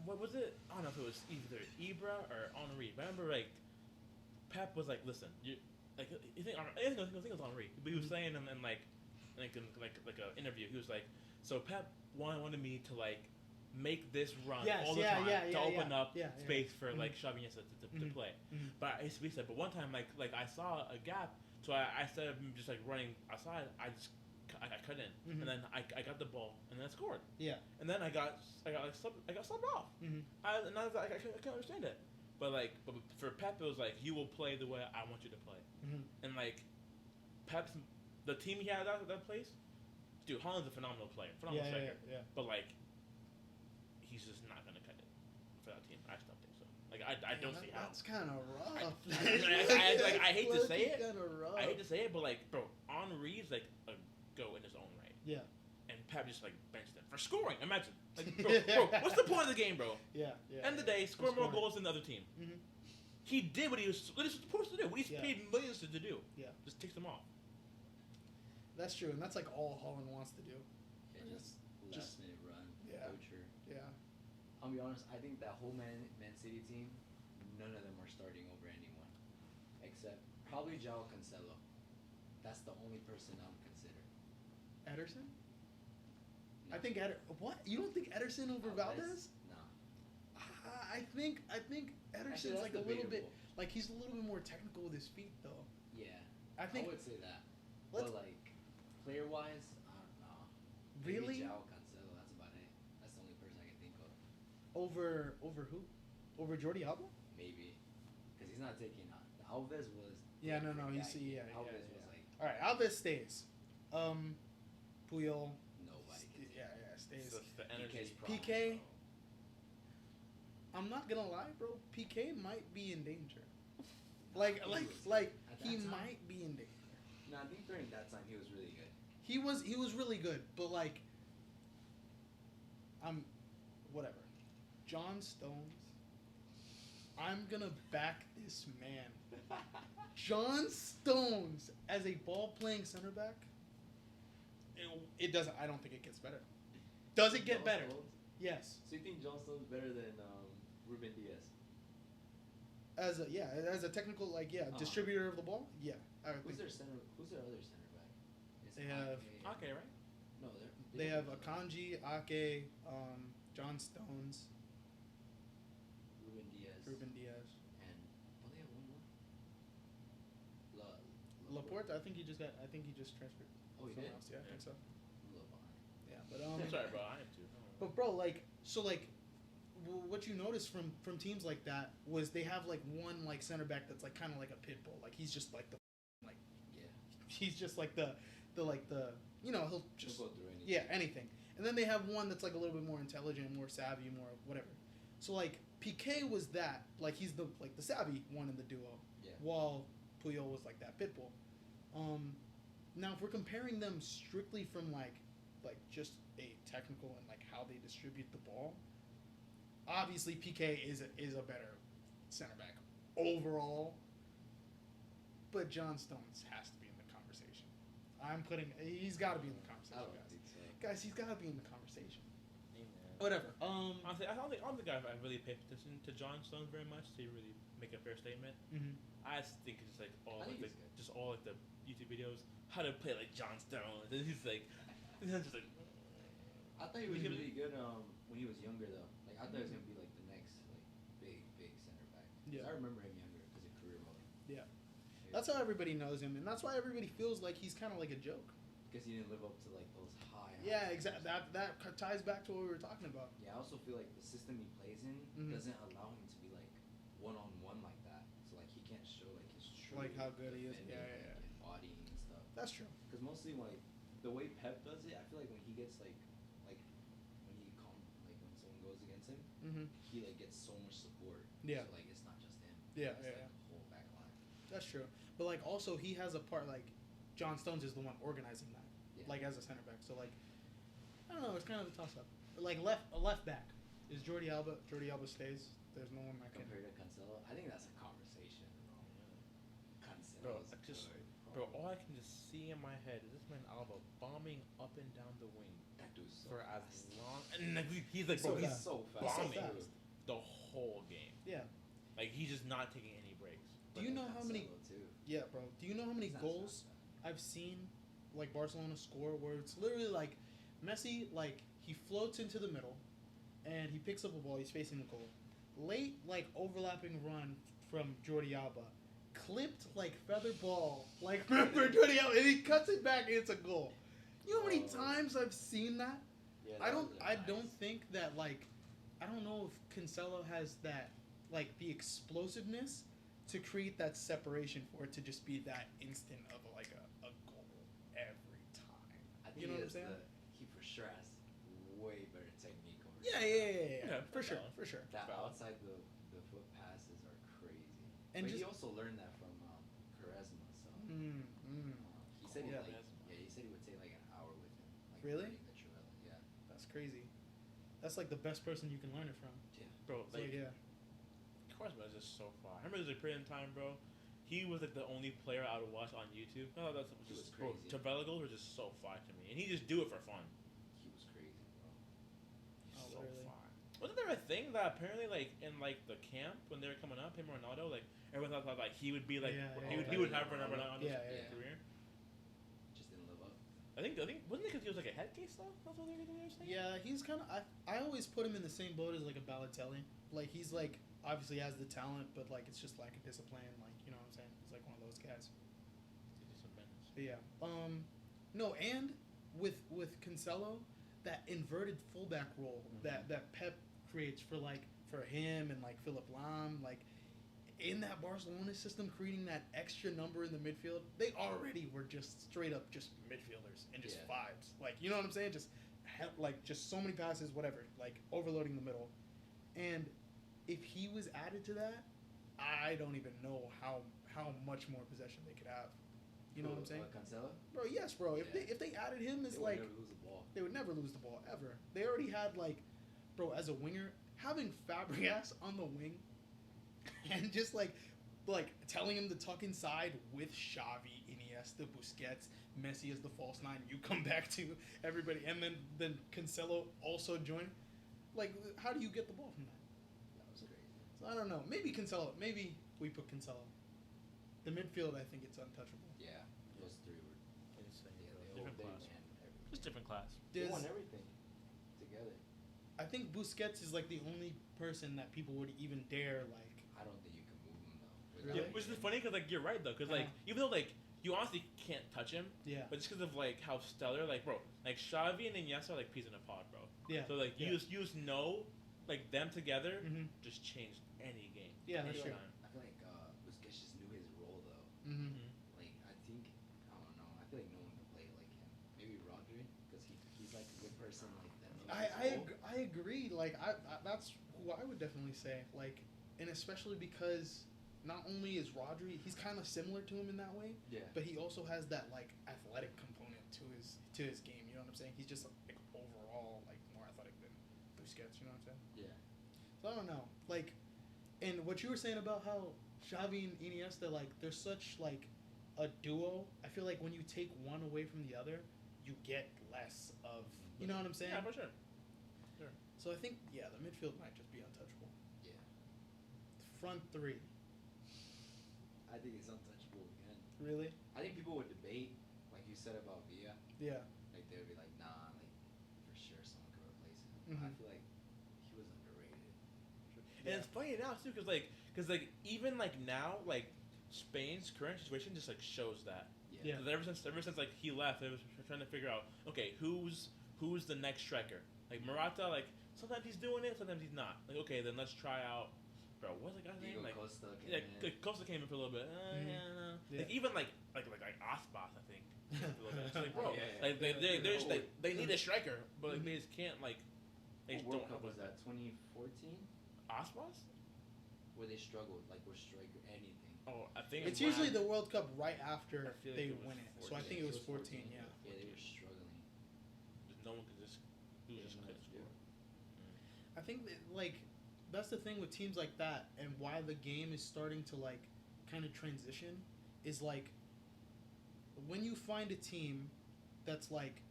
what was it? I don't know if it was either Ibra or Henri. But I remember like Pep was like, listen, you like you think I think it was Henri, but he was saying in like a interview, he was like, so Pep wanted me to like make this run Yes, all the yeah, time yeah, to yeah, open yeah, up yeah, space for Mhm. like Xavi Iniesta to Mhm. play. Mhm. But he said, but one time like I saw a gap, so I instead of just like running outside, I just I cut in, Mhm. and then I got the ball, and then I scored. Yeah. And then I got subbed off. Mm-hmm. And I was like, I can't understand it. But for Pep, it was like, you will play the way I want you to play. Mm-hmm. And like Pep's the team he had that place, dude, Holland's a phenomenal player, phenomenal Yeah, striker. yeah. But like, he's just not gonna cut it for that team. I just don't think so. Like I don't see how. That's kind of rough. I hate to say it. Kind of rough. I hate to say it, but like, bro, Henri's like a go in his own right. Yeah. And Pep just like benched him for scoring. Imagine, like, bro, what's the point of the game, bro? Yeah. Yeah. End of the day, score more scoring. goals than the other team. Mm-hmm. He did what he was supposed to do. What he's Yeah. paid millions to do. Yeah. Just takes them off. That's true, and that's like all Holland wants to do. Yeah, just Just- last minute run, Yeah. poacher. Yeah. I'll be honest. I think that whole Man City team, none of them are starting over anyone, except probably João Cancelo. That's the only person I would consider. Ederson? No. I think what? You don't think Ederson over Valdez? No. I think Ederson's that's like a little bit debatable. like he's a little bit more technical with his feet though. Yeah. I think I would say that. let's But like, player wise, I don't know. Really? Maybe João Cancelo. That's about it. That's the only person I can think of. over who? Over Jordi Alba? Maybe, because he's not taking on. Alves was. Yeah, no, different he's that game. yeah. Alves was like All right, Alves stays. Puyol. nobody. Can take Yeah, him. stays. It's the energy. PK's prime, PK? bro. I'm not gonna lie, bro. PK might be in danger. Like He was- like at he that time- might be in danger. No, I think during that time he was really good. He was really good, but like, I'm, whatever. John Stones. I'm gonna back this man. John Stones as a ball playing center back. It doesn't. I don't think it gets better. Does it get John better? Stones? Yes. So you think John Stone's better than Ruben Diaz? As a technical distributor of the ball. Yeah. I would Who's think. their center? Who's their other center back? It's They have- Okay, right? No, They have Akanji, Ake, John Stones, Ruben Diaz. Ruben Diaz, And don't they have one more? Laporte. I think he just transferred. Oh, he somewhere did? else. Yeah, I think so. I'm a little behind. Yeah, but I'm sorry, bro. I am too. But bro, what you notice from teams like that was they have like one like center back that's like kind of like a pit bull. Like he's just like the like Yeah. he's just like the he'll just Just go through anything. yeah anything. And then they have one that's like a little bit more intelligent, more savvy, more whatever. So like Piqué was that like he's the savvy one in the duo. Yeah. While Puyol was like that pit bull. Now if we're comparing them strictly from like just a technical and like how they distribute the ball, obviously Piqué is a better center back overall. But John Stones has to be in the conversation. He's got to be in the I conversation, don't guys. think so. Guys, he's got to be in the conversation. Amen. Whatever. Honestly, I don't think I've really paid attention to John Stones very much to really make a fair statement. Mhm. I just think it's like all I like think he's good. just all like the YouTube videos how to play like John Stones, and he's like, just like. I thought he was He could- really good when he was younger though. Like I thought he was gonna be like the next like big center back. 'Cause Yeah. I remember him younger because of career mode. Yeah. That's how everybody knows him, and that's why everybody feels like he's kind of like a joke. Because he didn't live up to like those high. Yeah, highs. exactly. That ties back to what we were talking about. Yeah, I also feel like the system he plays in Mhm. doesn't allow him to be like one-on-one like that. So like he can't show like his true Like how good he is. defending, Yeah, yeah, like, and bodying and stuff. That's true. Because mostly like the way Pep does it, I feel like when he gets like when he like when someone goes against him, Mm-hmm. he like gets so much support. Yeah. So like it's not just him. Yeah, it's yeah, like yeah. the whole back line. That's true. But like also he has a part like John Stones is the one organizing that. Yeah. Like as a center back. So like I don't know, it's kind of a toss up. Like a left back. Is Jordi Alba stays. There's no one that can Compared to Cancelo, I think that's a conversation, bro. Bro, Cancelo's I just, good, bro, all I can just see in my head is this man Alba bombing up and down the wing That dude's so for as fast. long, and like, he's like, So bro, He's he's fast. so fast. bombing fast. the whole game. Yeah. Like he's just not taking any breaks. Do you know how many Cancelo, too. Yeah, bro. Do you know how many He's not goals fast. I've seen like Barcelona score where it's literally like Messi like he floats into the middle and he picks up a ball, he's facing the goal. Late like overlapping run from Jordi Alba. Clipped like feather ball like for Jordi Alba and he cuts it back and it's a goal. You know how many Oh. times I've seen that? Yeah, I those are don't nice. think that like I don't know if Cancelo has that like the explosiveness to create that separation for it to just be that instant of like a goal every time. I think You know he what I'm has saying? He for sure has way better technique over. Yeah, Yeah, for sure, valid. for sure. That Valid. outside the foot passes are crazy. And but he just also learned that from Quaresma. So he said Yeah. he said he would take like an hour with him. Like Really? learning the Trivela. Yeah. That's crazy. That's like the best person you can learn it from. Yeah. Bro, It's like, yeah. Quaresma is just so far. I remember there's a period in time, bro. He was like the only player I would watch on YouTube. No, that's He just was bro. crazy. Tavella goals were just so fire to me, and he just do it for fun. He was crazy, bro. He's Oh, so really? fire. Wasn't there a thing that apparently like in like the camp when they were coming up, him and Ronaldo, like everyone thought like he would be like Yeah, he yeah, would he yeah. would have Ronaldo's Yeah, yeah. career. Just didn't live up. I think wasn't it because he was like a head case though? That's what they were saying. Yeah, he's kind of. I always put him in the same boat as like a Balotelli. Like he's like obviously has the talent, but like it's just lack of discipline. Like you know what I'm saying? He's like one of those guys. He's just a menace. But yeah. No, and with Cancelo, that inverted fullback role that Pep creates for him and like Philip Lahm, like in that Barcelona system, creating that extra number in the midfield, they already were just straight up just midfielders and just Yeah. vibes. Like you know what I'm saying? Just just so many passes, whatever, like overloading the middle. And if he was added to that, I don't even know how much more possession they could have. You know what I'm saying? Cancelo? Bro, yes, bro. If Yeah. they added him as They like, would never lose the ball. they would never lose the ball ever. They already had like, bro, as a winger, having Fabregas on the wing, and just like telling him to tuck inside with Xavi, Iniesta, Busquets, Messi as the false nine. You come back to everybody, and then Cancelo also join. Like, how do you get the ball from that? That was crazy. So I don't know. Maybe Cancelo. Maybe we put Cancelo. The midfield, I think it's untouchable. Yeah, those three were. Insane, Yeah, bro. they Different all class. man everything. Just different class. They There's- won everything together. I think Busquets is like the only person that people would even dare like. I don't think you can move him though. Really? Yeah, which is funny because like you're right though, because like Uh-huh. even though like you honestly can't touch him, Yeah. but just because of like how stellar, like bro, like Xavi and Iniesta are like peas in a pod, bro. Yeah. So like Yeah. you just know, like them together Mm-hmm. just changed any game. Yeah, any that's true. time. I feel like Busquets just knew his role though. Mm-hmm. Like I think I don't know. I feel like no one can play it like him. Maybe Rodri because he's like a good person like that. I agree. Like I that's who I would definitely say. Like, and especially because not only is Rodri, he's kind of similar to him in that way, Yeah. but he also has that like athletic component to his game. You know what I'm saying? He's just like overall like more athletic than Busquets. You know what I'm saying? Yeah. So I don't know. Like, and what you were saying about how Xavi and Iniesta, like, they're such like a duo. I feel like when you take one away from the other, you get less of. You know what I'm saying? Yeah, for sure. So I think the midfield might just be untouchable. Yeah. Front three, I think it's untouchable again. really? I think people would debate, like you said about Villa. Yeah. Like they would be like, nah, like for sure someone could replace him. But I Mhm. feel like he was underrated. And it's funny now too, because like even like now, like Spain's current situation just like shows that. Yeah. 'Cause ever since like he left, they was trying to figure out, okay, who's the next striker? Like Morata, like sometimes he's doing it, sometimes he's not. Like okay, then let's try out, bro. What's the guy's Diego name? Like Costa came yeah, in. Costa came in for a little bit. Mhm. Yeah, no. Yeah. Like even like Aspas, I think. For a little bit. It's like, bro, Yeah, yeah, like they're just, yeah. they need a striker, but like, they just can't like. They What just World don't Cup know was that? 2014, Aspas? where they struggled, like with striker anything. Oh, I think It's when- usually the World Cup right after I feel like they it was win it. So I 14. think it was 14. Yeah. Yeah, they were struggling. no one could just couldn't score. I think that, like, that's the thing with teams like that, and why the game is starting to like kind of transition is like when you find a team that's like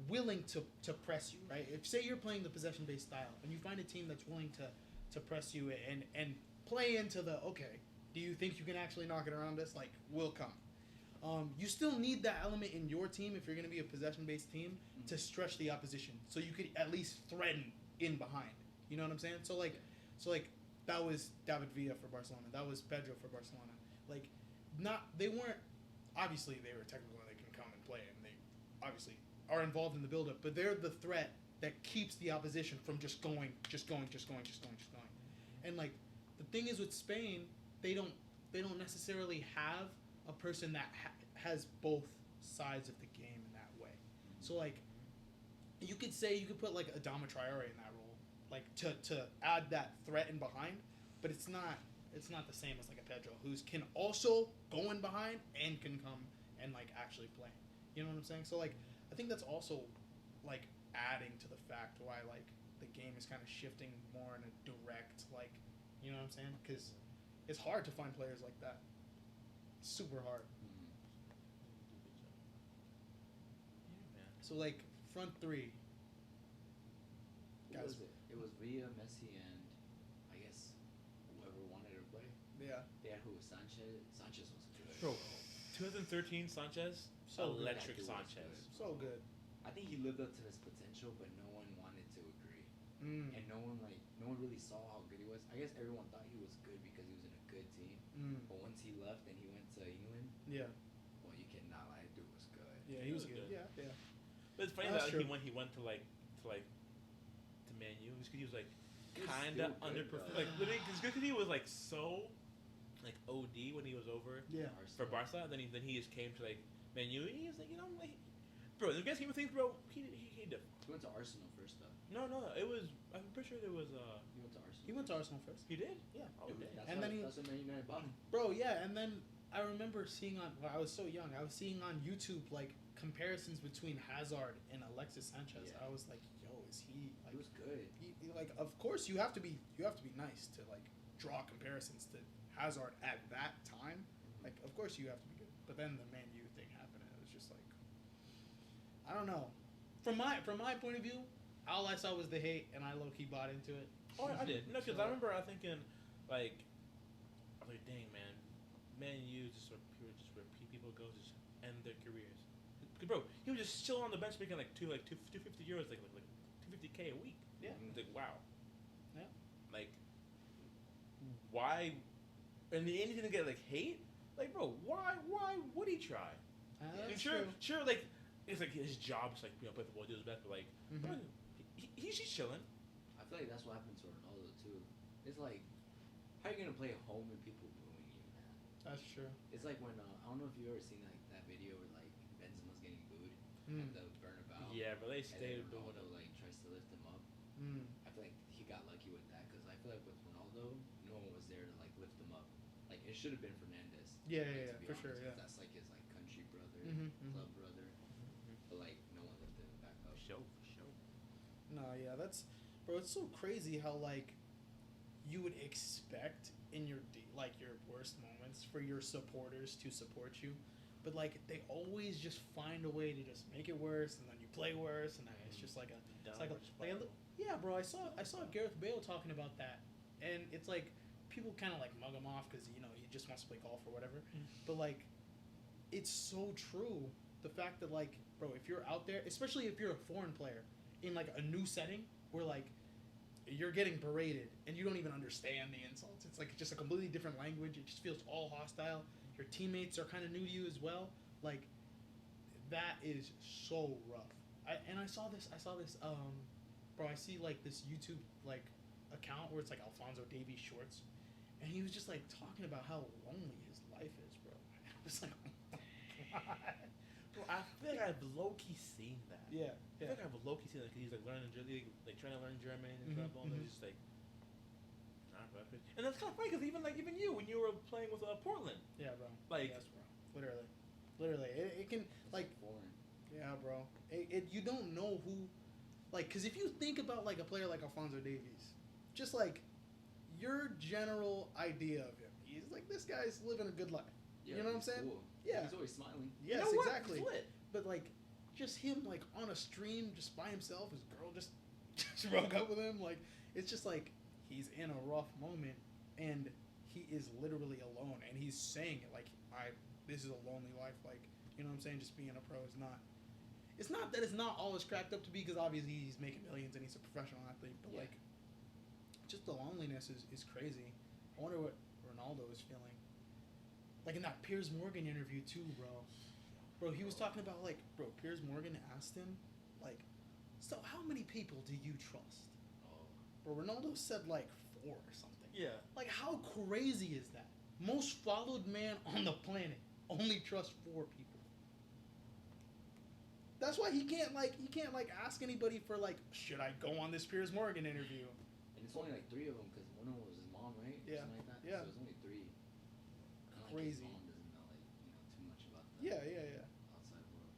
willing to press you, right? If say you're playing the possession based style and you find a team that's willing to press you and play into the okay, do you think you can actually knock it around us? Like, we'll come. You still need that element in your team if you're going to be a possession based team to stretch the opposition, so you could at least threaten in behind. You know what I'm saying? So like that was David Villa for Barcelona. That was Pedro for Barcelona. Like, they weren't obviously they were technical and they can come and play and they obviously are involved in the build up, but they're the threat that keeps the opposition from just going. And like the thing is with Spain, they don't necessarily have a person that has both sides of the game in that way. So like you could put like Adama Traore in that role, like to add that threat in behind, but it's not the same as like a Pedro who's can also go in behind and can come and like actually play. You know what I'm saying? So like I think that's also like adding to the fact why like the game is kind of shifting more in a direct like, you know what I'm saying? Because it's hard to find players like that. It's super hard. Yeah, man. So like front three. Who Guys. was it? It was Villa, Messi, and I guess whoever wanted to play. Yeah. They had who? Sanchez. Sanchez was good. Bro, 2013 Sanchez, So good. electric That dude was Sanchez. good. So good. I think he lived up to his potential, but no one wanted to agree, Mm. and no one really saw how good he was. I guess everyone thought he was good because he was in a good team, Mm. but once he left and he went to England, Yeah. well, you cannot lie, that dude was good. Yeah, he was He was good. good. Yeah. But it's funny That's that true. when he went to Man U, it's because he was like He was kind still of good, underperformed. though. Like literally, it's good because he was like so like OD when he was over Yeah. for Barca. Then he just came to like Man U. And he was like, you know, like, bro, the guys came with things, bro. He did. He went to Arsenal first, though. No, it was. I'm pretty sure there was. He went to Arsenal. He went to Arsenal first. He did. Yeah. Oh, Dude, damn. that's And why, then he- that's what Man United bought him. Bro, yeah, and then I remember seeing on. Well, I was so young. I was seeing on YouTube like comparisons between Hazard and Alexis Sanchez. Yeah. I was like, yo, is he like? He was good. Like, of course, you have to be nice to like draw comparisons to Hazard at that time. Like, of course, you have to be good. But then the Man U thing happened, and it was just like, I don't know. From my point of view, all I saw was the hate, and I low key bought into it. Oh, I did. No, because So- I remember I thinking, like, I was like, dang, Man U just where people go to just end their careers. 'Cause, bro, he was just chilling on the bench making like 250 euros, like 250K a week. Yeah. It's like, wow. Yeah. Like, why? And the end, he didn't get like hate. Like, bro, why would he try? I mean, That's sure, true. sure. Like, it's like his job is like play football, do his best, but like, Mhm. bro, he's just chilling. I feel like that's what happened to Ronaldo too. It's like, how are you gonna play at home and people booing you, man? That's true. It's like when I don't know if you ever seen like that video where like Benzema's getting booed Mm. at the Bernabeu. Yeah, but they And stayed then doing Ronaldo it. like tries to lift him up. Mm. I feel like he got lucky with that because I feel like with Ronaldo, no one was there to like lift him up. Like it should have been Fernandez. Yeah, like, yeah, to be for sure, 'cause yeah. That's like his like country brother, Mhm, mhm. club brother, but like no one lifted him back up. Show. No, yeah, that's, bro. It's so crazy how like you would expect in your like your worst moments for your supporters to support you, but like they always just find a way to just make it worse, and then you play worse, and then it's just like a it's like a, yeah, bro. I saw Gareth Bale talking about that, and it's like people kind of like mug him off because you know he just wants to play golf or whatever, but like it's so true. The fact that like, bro, if you're out there, especially if you're a foreign player in like a new setting where like you're getting berated and you don't even understand the insults. It's like just a completely different language. It just feels all hostile. Your teammates are kind of new to you as well. Like that is so rough. I saw this bro, I see like this YouTube like account where it's like Alfonso Davies Shorts, and he was just like talking about how lonely his life is, bro. I was like, oh my God. Bro, I feel like I've low key seen that. Yeah, I feel like I've low key seen that because he's like learning, like trying to learn German and Mhm, stuff. And mhm. he's just like, nah, bro. And that's kind of funny because even you when you were playing with Portland, Yeah, bro. like, Yes, bro. Literally, it can It's like, foreign. yeah, bro. You don't know who, like, because if you think about like a player like Alfonso Davies, just like your general idea of him, he's like this guy's living a good life. Yeah, You know what I'm he's saying? Cool. Yeah. He's always smiling. Yes, you know what? exactly. It's lit. But like, just him like on a stream, just by himself, his girl just just broke up with him. Like, it's just like he's in a rough moment, and he is literally alone, and he's saying it like, this is a lonely life. Like, you know what I'm saying? Just being a pro is not. It's not that it's not all it's cracked up to be, because obviously he's making millions and he's a professional athlete. But Yeah. like, just the loneliness is crazy. I wonder what Ronaldo is feeling. Like in that Piers Morgan interview too, bro. Bro, he was talking about like, bro, Piers Morgan asked him, like, so how many people do you trust? Oh. Bro, Ronaldo said like 4 or something. Yeah. Like, how crazy is that? Most followed man on the planet only trusts 4 people. That's why he can't ask anybody for like, should I go on this Piers Morgan interview? And it's only like 3 of them because one of them was his mom, right? Or Yeah. something like that. Yeah. So it's only 3. And, Crazy. Like, his mom doesn't know like too much about the Yeah. outside world.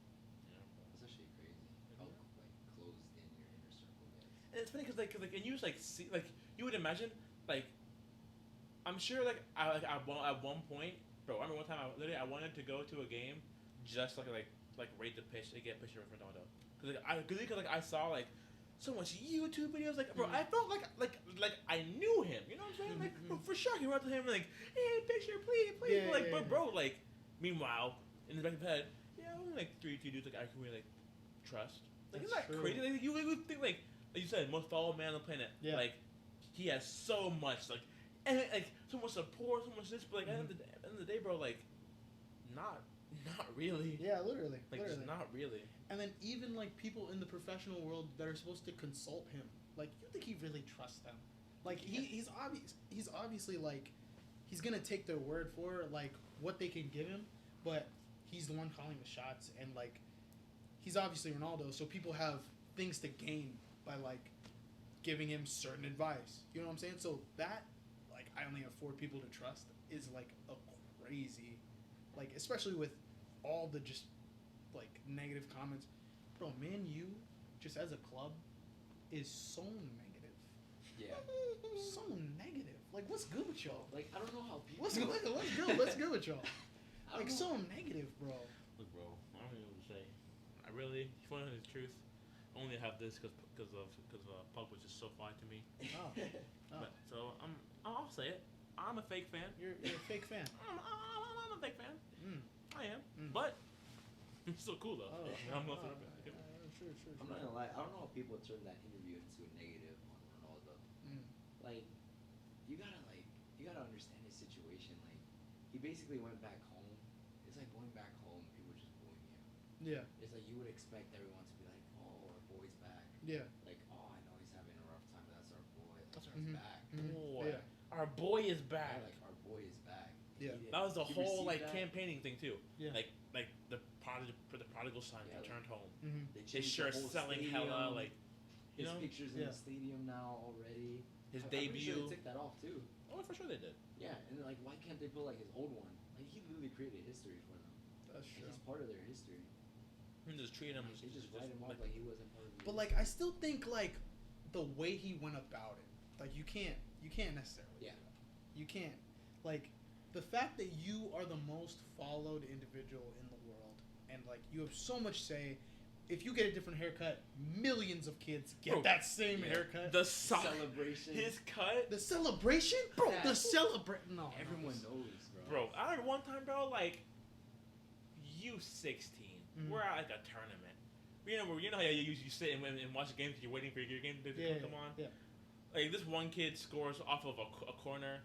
Yeah, bro. That's actually crazy. How Yeah. like closed in your inner circle gets. And it's funny because and you just like see like you would imagine like I'm sure like at one point, bro. I remember one time I wanted to go to a game just like rate the pitch to get a picture of Ronaldo because I saw like so much YouTube videos like bro I felt like I knew him, you know what I'm saying, like bro, for sure he went to him like, hey, picture please Yeah, like yeah, but yeah. bro like meanwhile in the back of his head, yeah, only like 3 dudes like I can really like trust. Like, isn't That's that true. crazy? Like, you would think like you said, most followed man on the planet. Yeah. Like he has so much like and like so much support, so much this, but like at the end of the day, bro, like not really. Yeah, literally. Like literally. just not really. And then even like people in the professional world that are supposed to consult him, like you think he really trusts them? Like he's obviously like he's gonna take their word for like what they can give him, but he's the one calling the shots, and like he's obviously Ronaldo, so people have things to gain by like giving him certain advice. You know what I'm saying? So that like I only have 4 people to trust is like a crazy like especially with all the just like negative comments, bro. Man, U just as a club is so negative. Yeah. So negative. Like, what's good with y'all? Like, I don't know how people. What's good? What's good with y'all? I don't Like, know. so negative, bro. Look, bro, I don't even know what to say. I really, if you want to know the truth, I only have this because Pug was just so fine to me. Oh. Oh. But, so I'll say it. I'm a fake fan. You're a fake fan. I'm a fake fan. Mm. I am. Mm. But it's still cool though. Oh, I'm not oh, gonna- sure. I'm not gonna lie. I don't know how people turn that interview into a negative on Ronaldo. Mm. Like, you gotta understand his situation. Like, he basically went back home. It's like going back home. People just booing you. Yeah. It's like you would expect everyone to be like, "Oh, our boy's back." Yeah. Like, "Oh, I know he's having a rough time, but that's our boy. Like, That's he's Mhm. back." Mhm. Boy, Yeah. our boy is back. Yeah, like our boy is back. Yeah. He- That was the he whole received like that. campaigning thing too. Yeah. Like the prodigal son Yeah, returned home. Mm-hmm. They His changed the shirt's whole selling stadium. hella like you His know pictures in Yeah. the stadium now already. his I'm pretty sure debut. they took that off too. Oh, for sure they did. Yeah, and like, why can't they put like his old one? Like, he literally created history for them. That's Like, true. he's part of their history. And just treat him. They just write him off like he wasn't part of the But like, I still think like the way he went about it, like you can't necessarily. Yeah. do that. You can't. Like, the fact that you are the most followed individual in the world, and like you have so much say. If you get a different haircut, millions of kids get Bro, that same yeah. haircut. The sock, celebration. his cut, The celebration, bro. Yeah. The celebrate. No, Everyone no. knows, bro. bro. I remember one time, bro. Like, U16, Mhm. we're at like a tournament. You know how you sit and watch a game because you're waiting for your game to Yeah, come on. yeah. Like this one kid scores off of a corner,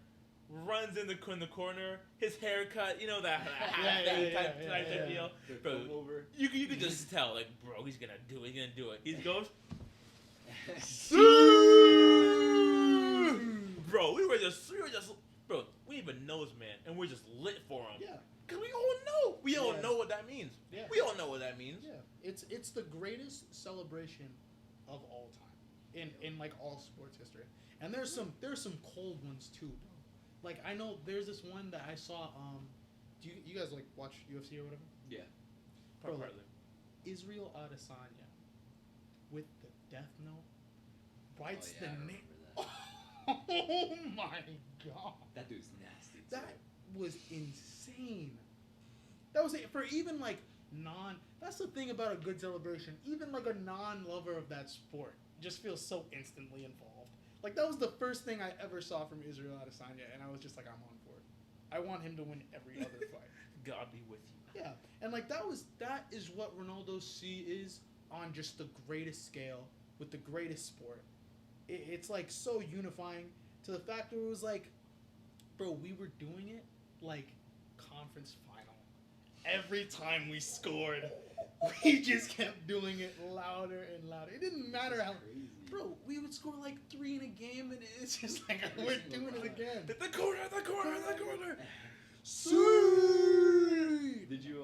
runs in the corner. His haircut, you know that half fade type deal. The Bro, comb over. You could just tell, like, bro, he's gonna do it. He's gonna do it. He goes, bro. We were just, bro. We even knows, man, and we're just lit for him. Yeah, Cause we all know. We all Yeah. know what that means. yeah. We all know what that means. Yeah, it's the greatest celebration of all time in like all sports history. And there's some cold ones too, bro. Like I know there's this one that I saw. Do you guys like watch UFC or whatever? Yeah. Bro, like, Partly. Israel Adesanya with the Death Note writes Oh, yeah, I the remember name. that. Oh my god, That dude's nasty. Too. that was insane. That was it for even like non. That's the thing about a good celebration. Even like a non-lover of that sport just feels so instantly involved. Like that was the first thing I ever saw from Israel Adesanya, and I was just like, I'm on for it. I want him to win every other fight. God be with you. Yeah, and like that is what Ronaldo C is on just the greatest scale with the greatest sport. It's like so unifying to the fact that it was like, bro, we were doing it like conference final. Every time we scored, we just kept doing it louder and louder. It didn't matter how, Crazy. bro. We would score like 3 in a game, and it's just like we're doing it again. The corner. Sweet. Did you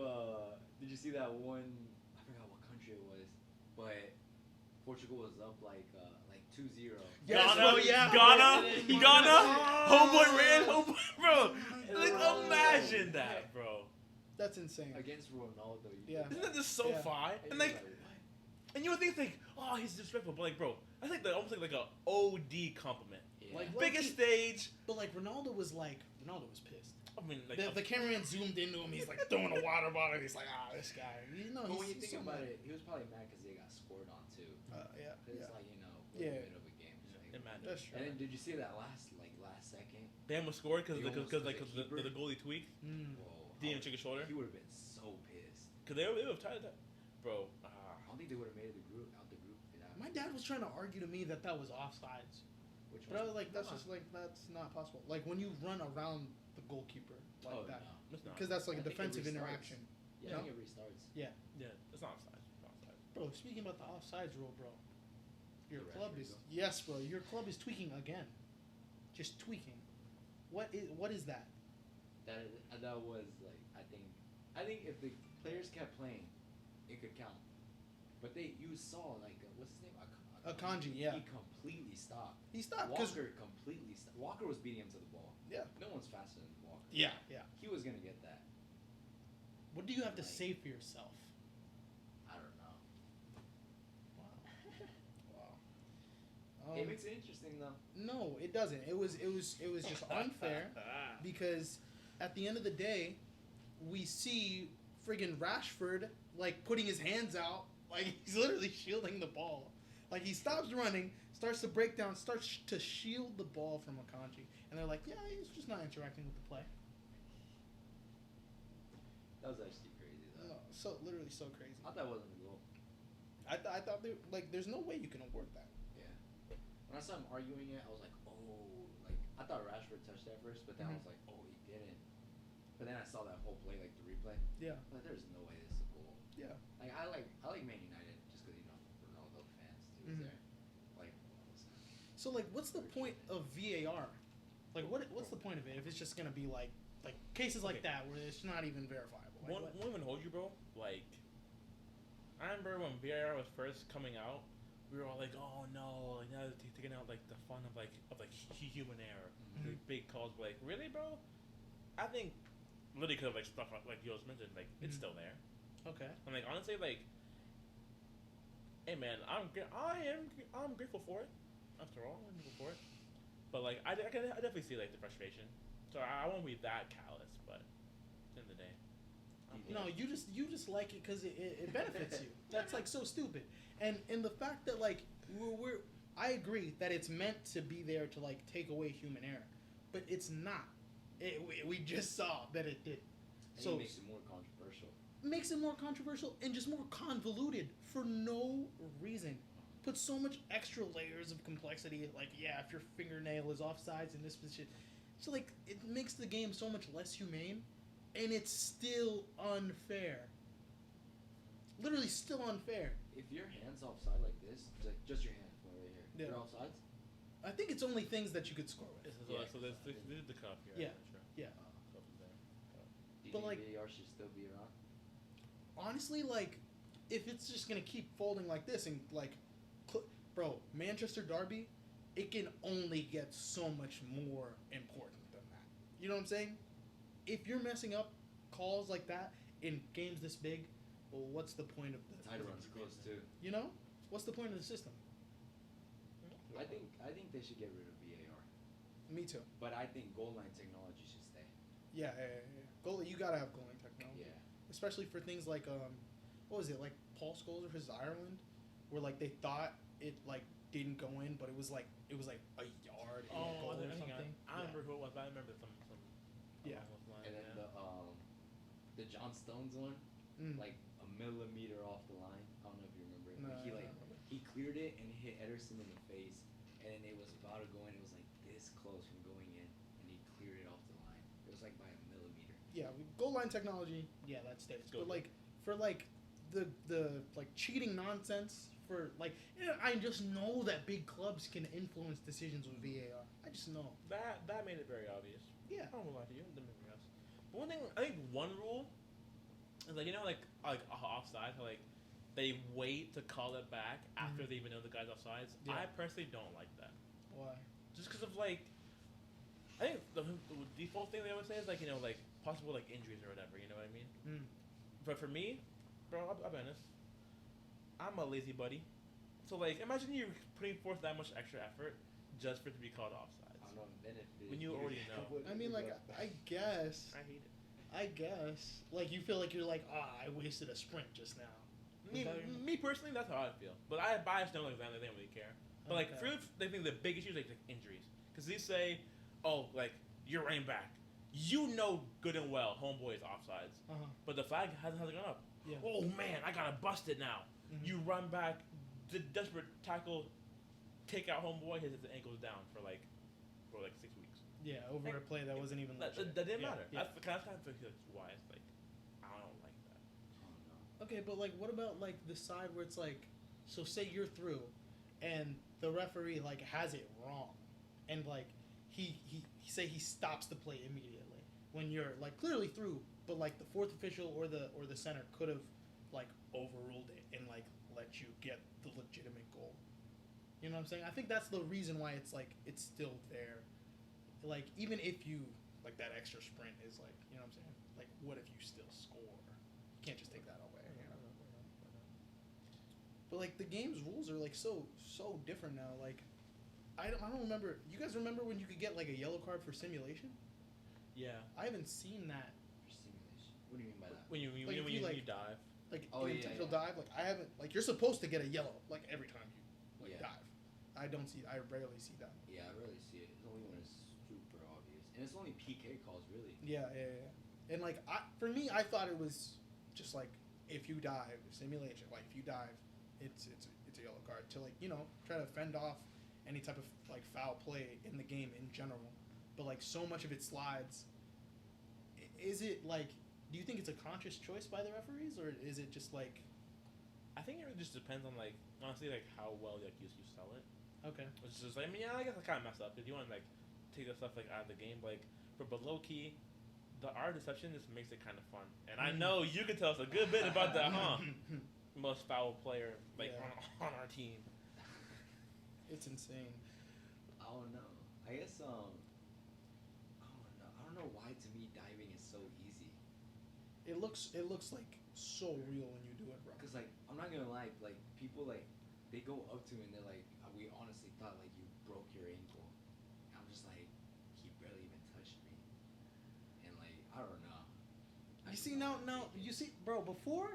see that one? I forgot what country it was, but Portugal was up like 2-0. Yes, Ghana, bro, yeah. Ghana, And then- Ghana, homeboy ran, bro. And Like, then Ronaldo- imagine that, bro. That's insane. Against Ronaldo. You Yeah. did Isn't that. that just so Yeah. fire? And And you're like, what? and you would think, oh, he's disrespectful, but like, bro, I think that almost like a OD compliment. Yeah. Like, Biggest stage. But like Ronaldo was pissed. I mean, like, The cameraman zoomed into him. He's like throwing a water bottle. He's like, this guy. You know, But when you he's think so about mad. it, he was probably mad because they got scored on too. Yeah, Cause yeah. it's like we're in Yeah. the middle of a game. It's like- imagine. That's true. and then did you see that last second? They almost scored because He almost the was a keeper. goalie tweaked. Mm. Whoa. Didn't even check his shoulder. He would have been so pissed. Because they would have tied it. Bro, I don't think they would have made the group out the group. If it happened. My dad was trying to argue to me that was offsides, Which but I one? was like, that's Come just on. like that's not possible. Like when you run around the goalkeeper like Oh that, no. it's not. because that's like a I think it defensive restarts. interaction. Yeah, No? I think it restarts. Yeah, it's not offside. It's not offside. Bro, speaking about the offsides rule, bro, your The club referee is go. yes, bro. Your club is tweaking again, just tweaking. What is that? That was like I think if the players kept playing, it could count. But you saw like what's his name? Akanji, yeah. He completely stopped. He stopped because Walker completely stopped. Walker was beating him to the ball. Yeah. No one's faster than Walker. yeah. He was gonna get that. What do you have to Like- say for yourself? I don't know. Wow. It makes it interesting though. No, it doesn't. It was just unfair because at the end of the day, we see friggin' Rashford like putting his hands out, like he's literally shielding the ball. Like he stops running, starts to break down, starts to shield the ball from Akanji, and they're like, yeah, he's just not interacting with the play. That was actually crazy though. No, so literally so crazy. I thought it wasn't a goal. I thought they, like there's no way you can award that. Yeah. When I saw him arguing it, I was like, oh, like I thought Rashford touched that first, but then I was like, oh, he didn't. But then I saw that whole play, like the replay. Yeah. I was like, there's no way this is a goal. Yeah. Like I like Man United just because Ronaldo fans too Mhm. there. Like So like, what's the point of VAR? Like, what's the point of it if it's just gonna be like cases like Okay. that where it's not even verifiable? Like, Won't what? even hold you, bro. Like, I remember when VAR was first coming out, we were all like, "Oh no!" Like now they're taking out like the fun of human error, Mhm. big calls. But, like, really, bro? I think literally because of like stuff like Yo's mentioned, like it's Mhm. still there. Okay. And like honestly, like, hey man, I'm grateful for it. After all, I'm grateful for it. But like, I definitely see like the frustration. So I won't be that callous, but at the end of the day, I'm No, you just like it because it benefits you. That's like so stupid. And the fact that like I agree that it's meant to be there to like take away human error, but it's not. We just saw that it did. and So it makes it more controversial. makes it more controversial and just more convoluted for no reason. Puts so much extra layers of complexity. Like, yeah, if your fingernail is offsides in this position, so like it makes the game so much less humane, and it's still unfair. Literally, still unfair. If your hand's offside like this, like just your hand from right here, Yeah. you're offsides. I think it's only things that you could score with. This is Yeah, so this is the cup here. Yeah. Sure. Yeah. Cup is there. Do you But, think like- VAR should still be around? Honestly, like, if it's just gonna keep folding like this and like, bro, Manchester Derby, it can only get so much more important than that. You know what I'm saying? If you're messing up calls like that in games this big, well, what's the point of the Title runs close too. You know, what's the point of the system? I think they should get rid of VAR, Me too. but I think goal line technology should stay. Yeah. Goal, you gotta have goal line technology. Yeah. Especially for things like what was it, like Paul Scholes versus Ireland, where like they thought it like didn't go in, but it was like a yard in the goal or hang on. something. I remember who it was, but I remember some Yeah. along those lines, And then yeah. the John Stones one, Mm. like a millimeter off the line. I don't know if you remember it. No, Like, I don't remember. he cleared it and hit Ederson in the face, and then it was about to go in. It was like this close from going in, and he cleared it off the line. It was like by a millimeter. Yeah, goal line technology. Yeah, that stays. Go But like for like the like cheating nonsense for like I just know that big clubs can influence decisions with VAR. I just know. That made it very obvious. Yeah. I don't gonna lie to you. It didn't make me obvious. But one thing, I think one rule is like like offside, how like they wait to call it back after Mhm. they even know the guy's offsides. Yeah. I personally don't like that. Why? Just because of like, I think the default thing they always say is like like possible like injuries or whatever. You know what I mean? Mm. But for me, bro, I'll be honest. I'm a lazy buddy. So like, imagine you putting forth that much extra effort just for it to be called offsides. I don't know. Benefit. When you already know. I mean, like I guess. I hate it. I guess. Like you feel like you're like, I wasted a sprint just now. Me, Is that- me personally, that's how I feel. But I bias no exam, they don't really care. But like, Okay. they think the big issue is like injuries. Because they say, oh, like, you're running back. You know good and well, homeboy is offsides. Uh-huh. But the flag hasn't gone up. Yeah. Oh man, I gotta bust it now. Mhm. You run back, the desperate tackle, take out homeboy, his ankles down for like 6 weeks. Yeah, over a play that wasn't even That legit. didn't Yeah, matter. yeah. That's kind of why it's like, I don't like that. I don't know. Okay, but like, what about like the side where it's like, so say you're through, and the referee like has it wrong, and like he say he stops the play immediately when you're like clearly through, but like the fourth official or the center could have like overruled it and like let you get the legitimate goal. You know what I'm saying? I think that's the reason why it's like it's still there. Like even if you like that extra sprint is like, you know what I'm saying? Like what if you still score? You can't just take that away. You know? But like the game's rules are like so different now. Like I don't remember. You guys remember when you could get like a yellow card for simulation? Yeah. I haven't seen that. For simulation. What do you mean by that? When you Like, if you, like- dive. Like Oh, in yeah, intentional yeah. dive, like I haven't. Like you're supposed to get a yellow like every time you like Yeah. dive. I don't see. I rarely see that. Yeah, I rarely see it. It's only when it's super obvious, and it's only PK calls really. Yeah. And like for me, I thought it was just like if you dive simulation, like if you dive, it's a yellow card to like try to fend off any type of like foul play in the game in general. But like so much of it slides. Is it like? Do you think it's a conscious choice by the referees, or is it just like? I think it really just depends on like honestly like how well like you sell it. Okay. Which is like, I mean, yeah, I guess I kind of messed up because you want to like take the stuff like out of the game, like but low key, the art of deception just makes it kind of fun. And I know you can tell us a good bit about that, huh? Most foul player like Yeah. on our team. It's insane. I don't know. I guess I don't know why to me diving is so easy. It looks like so real when you do it, bro. Cause like I'm not gonna lie, like people like they go up to me and they're like, we honestly thought like you broke your ankle. And I'm just like, he barely even touched me. And like I don't know. You see now you see, bro. Before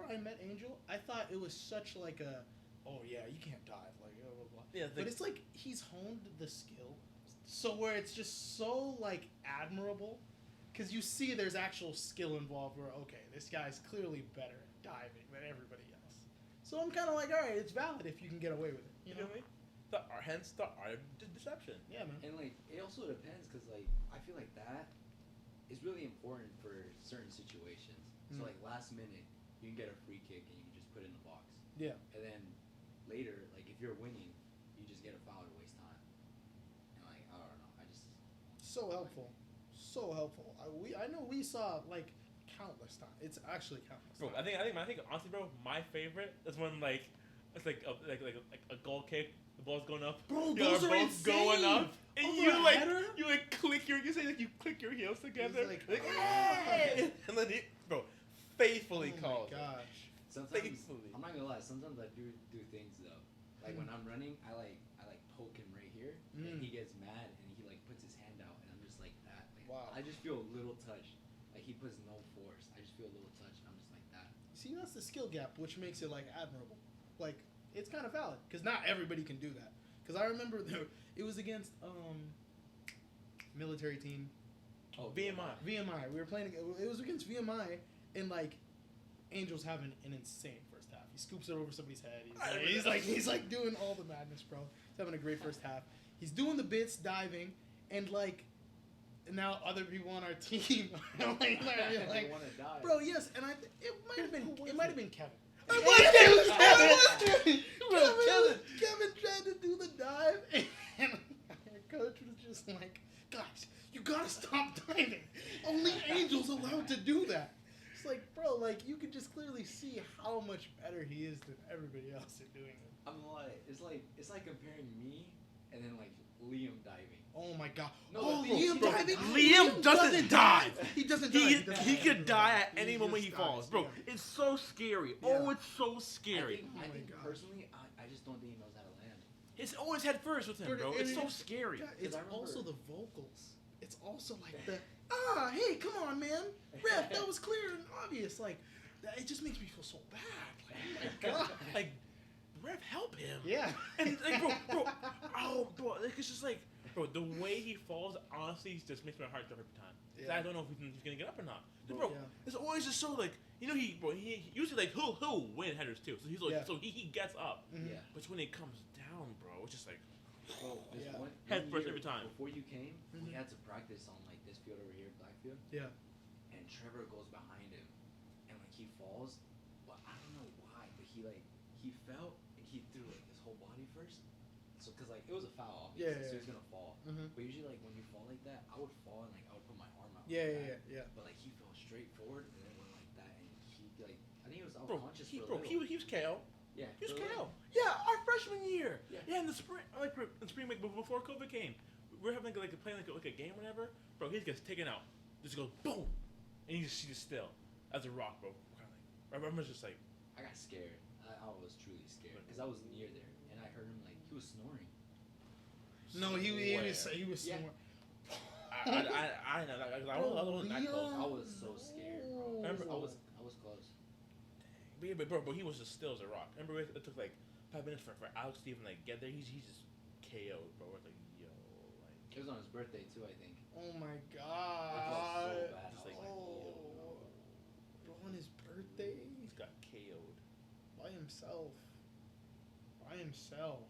I met Angel, I thought it was such like a, oh yeah, you can't dive like blah blah blah. Yeah, But it's like he's honed the skill, so where it's just so like admirable, because you see there's actual skill involved. Where okay, this guy's clearly better at diving than everybody else. So I'm kind of like, all right, it's valid if you can get away with it. You You know? know what I mean? Hence the art of deception. Yeah, man. And like it also depends, cause like I feel like that is really important for certain situations. So like last minute, you can get a free kick and you can just put it in the box. Yeah. And then later, like if you're winning, you just get a foul to waste time. And like I don't know, I just So helpful. So helpful. I know we saw like countless times. It's actually countless. Bro, I think honestly, bro, my favorite is when like it's like a goal kick, the ball's going up. Bro, you those are are both insane. going up, and Over you a like header? you like click your you click your heels together, like, "Hey!" and then he, bro, faithfully Oh calls. my gosh. sometimes Faithfully. I'm not gonna lie. Sometimes I do things though. Like when I'm running, I like poke him right here, and he gets mad and he like puts his hand out, and I'm just like that. Like, Wow. I just feel a little touch. Like he puts no force. I just feel a little touch, and I'm just like that. See, that's the skill gap, which makes it like admirable. Like it's kind of valid because not everybody can do that. Because I remember it was against military team Oh, VMI. VMI. We were playing. It was against VMI, and like Angel's having an insane first half. He scoops it over somebody's head. He's like doing all the madness, bro. He's having a great first half. He's doing the bits, diving, and like now other people on our team are like, They like want to die. bro, yes, and it might have been Kevin. Kevin. Kevin tried to do the dive, and our coach was just like, guys, you gotta stop diving. Only Angel's allowed to do that. It's like, bro, like you can just clearly see how much better he is than everybody else at doing it. I'm gonna lie. It's like comparing me and then like Liam diving. Oh my god. No, oh, the thing Liam is, bro, diving. Liam doesn't dive. He doesn't dive. He doesn't could die at He any moment he just falls, dies, bro. yeah. It's so scary. Yeah. Oh, it's so scary. Oh I my think gosh. personally, I just don't think he knows how to land. It's always head first with him, Dude, bro. and It's so it's- scary. Yeah, it's I remember- also the vocals. It's also like the hey, come on, man, ref, that was clear and obvious. Like, it just makes me feel so bad. Like, oh my god. Like, ref, help him. Yeah. And like, bro, like it's just like, bro, the way he falls, honestly, just makes my heart drop every time. 'Cause Yeah. I don't know if he's gonna get up or not. Bro, Bro, yeah. it's always just so like, he usually like he'll win headers too. So he's like, Yeah. so he gets up. Mhm. Yeah. But when it comes down, bro, it's just like, Bro, this Yeah. Head first year every time. Before you came, Mhm. we had to practice on like this field over here, Blackfield. Yeah. And Trevor goes behind him, and like he falls, but I don't know why, but he fell and he threw like his whole body first. So cause like it was a foul, obviously, Yeah, so yeah, he's gonna fall. Mhm. But usually like when you fall like that, I would fall and like I would put my arm out. Yeah, like yeah, that. yeah. But like he fell straight forward and then went like that, and he like I think it was bro, unconscious for a little. he was KO. Yeah, He was for a little. KO. Yeah, our freshman year. Yeah. In the spring, week before COVID came, we were having like playing like a game or whatever. Bro, he just gets taken out. Just goes boom, and he's just still as a rock, bro. I remember just like, I got scared. I was truly scared because I was near there and I heard him like he was snoring. No, he was Yeah. somewhere. I know that. I wasn't that close. I was so scared, bro. Remember- I was close. But, yeah, but he was just still as a rock. Remember, it took like 5 minutes for Alex to even like get there. He's just KO'd, bro. It's like, yo, like. It was on his birthday too, I think. Oh my I felt god. so bad. Just I was like, Oh. Bro, on his birthday? He's got KO'd. By himself. By himself.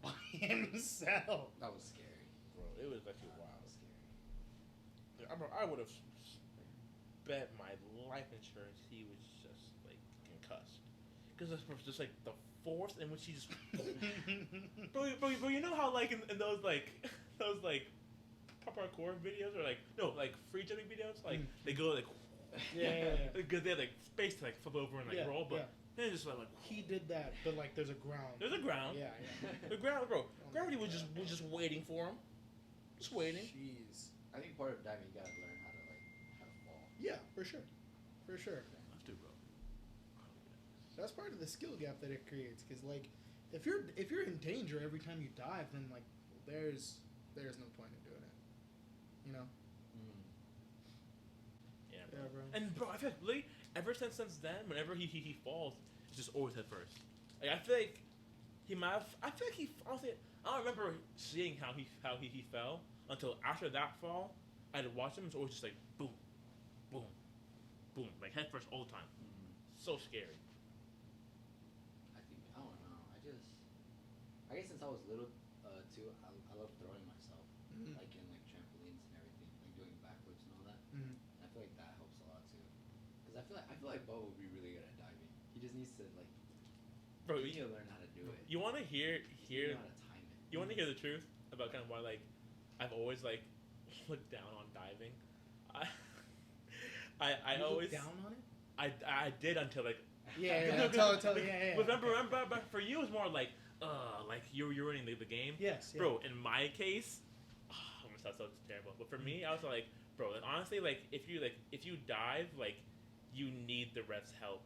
By himself. That was scary. Bro, it was actually That wild. was scary. I would have bet my life insurance he was just like concussed. Because that's just like the force in which he just. bro, you know how like in those like parkour videos or like no like free jumping videos like they go like Yeah. because they have like space to like flip over and like Yeah, roll, but yeah. then just like He did that, but like there's a ground. there's a ground. Yeah, The ground, bro. Oh my Gravity was God. just waiting for him. Just waiting. Jeez. I think part of diving you gotta learn how to fall. Yeah, for sure. For sure. Have to, bro. That's part of the skill gap that it creates. Cause like, if you're in danger every time you dive, then like, there's no point in doing it. You know? Yeah, Yeah, bro. And bro, I feel like really ever since then, whenever he falls, it's just always head first. Like I feel like he might have. I feel like he honestly. I don't remember seeing how he fell until after that fall. I'd watch him. It's always just like boom, boom, boom, like head first all the time. So scary. I think I don't know. I guess since I was little too, I love throwing myself, Mhm. like in like trampolines and everything, like doing backflips and all that. Mhm. I feel like that helps a lot too. Cause I feel like Bo would be really good at diving. He just needs to like. Bro, He need to learn how to do it. you want to hear He know how to time it. You want to hear the truth about kind of why like I've always like looked down on diving. I You look always down on it. I did until like Yeah, tell it. Yeah. But remember, but for you it's more like you're running the game. Yes, yeah. Bro, in my case, I'm gonna sound so terrible. But for me, I was like, bro, like, honestly, like if you dive, like you need the ref's help.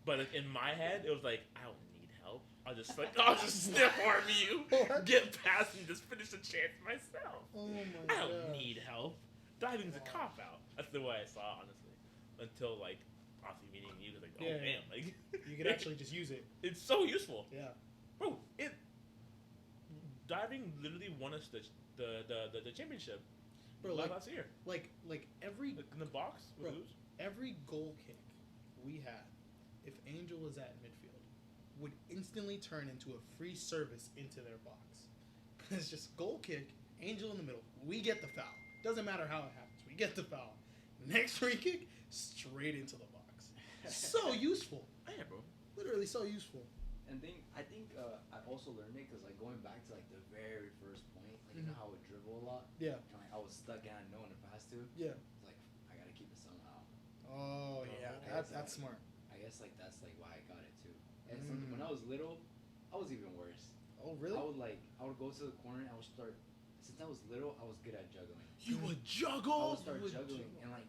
But like, in my head, it was like I don't need help. I'll just stiff arm you, What? get past and just finish the chance myself. Oh my I don't gosh. need help. Diving's a cop out. That's the way I saw it, honestly. Until like obviously meeting you, was like, oh Yeah, damn, like You could actually just use it. it's so useful. Yeah. Bro, diving literally won us the championship. Bro, like last year. like every Like, in the box with Bro. Luz. every goal kick we had, if Angel was at midfield, would instantly turn into a free service into their box. It's just goal kick, Angel in the middle. We get the foul. Doesn't matter how it happens. We get the foul. Next free kick, straight into the box. So useful. Yeah, bro. Literally so useful. And I think I also learned it because like going back to like the very first point, like you know how I would dribble a lot, Yeah. and like I was stuck and I had no one to pass to. Yeah. It's like I gotta keep it somehow. Oh yeah, that's smart. I guess like that's like why I got it too. And Mm. when I was little, I was even worse. Oh really? I would go to the corner and I would start. Since I was little, I was good at juggling. You would I juggle. would start would juggling juggle. and like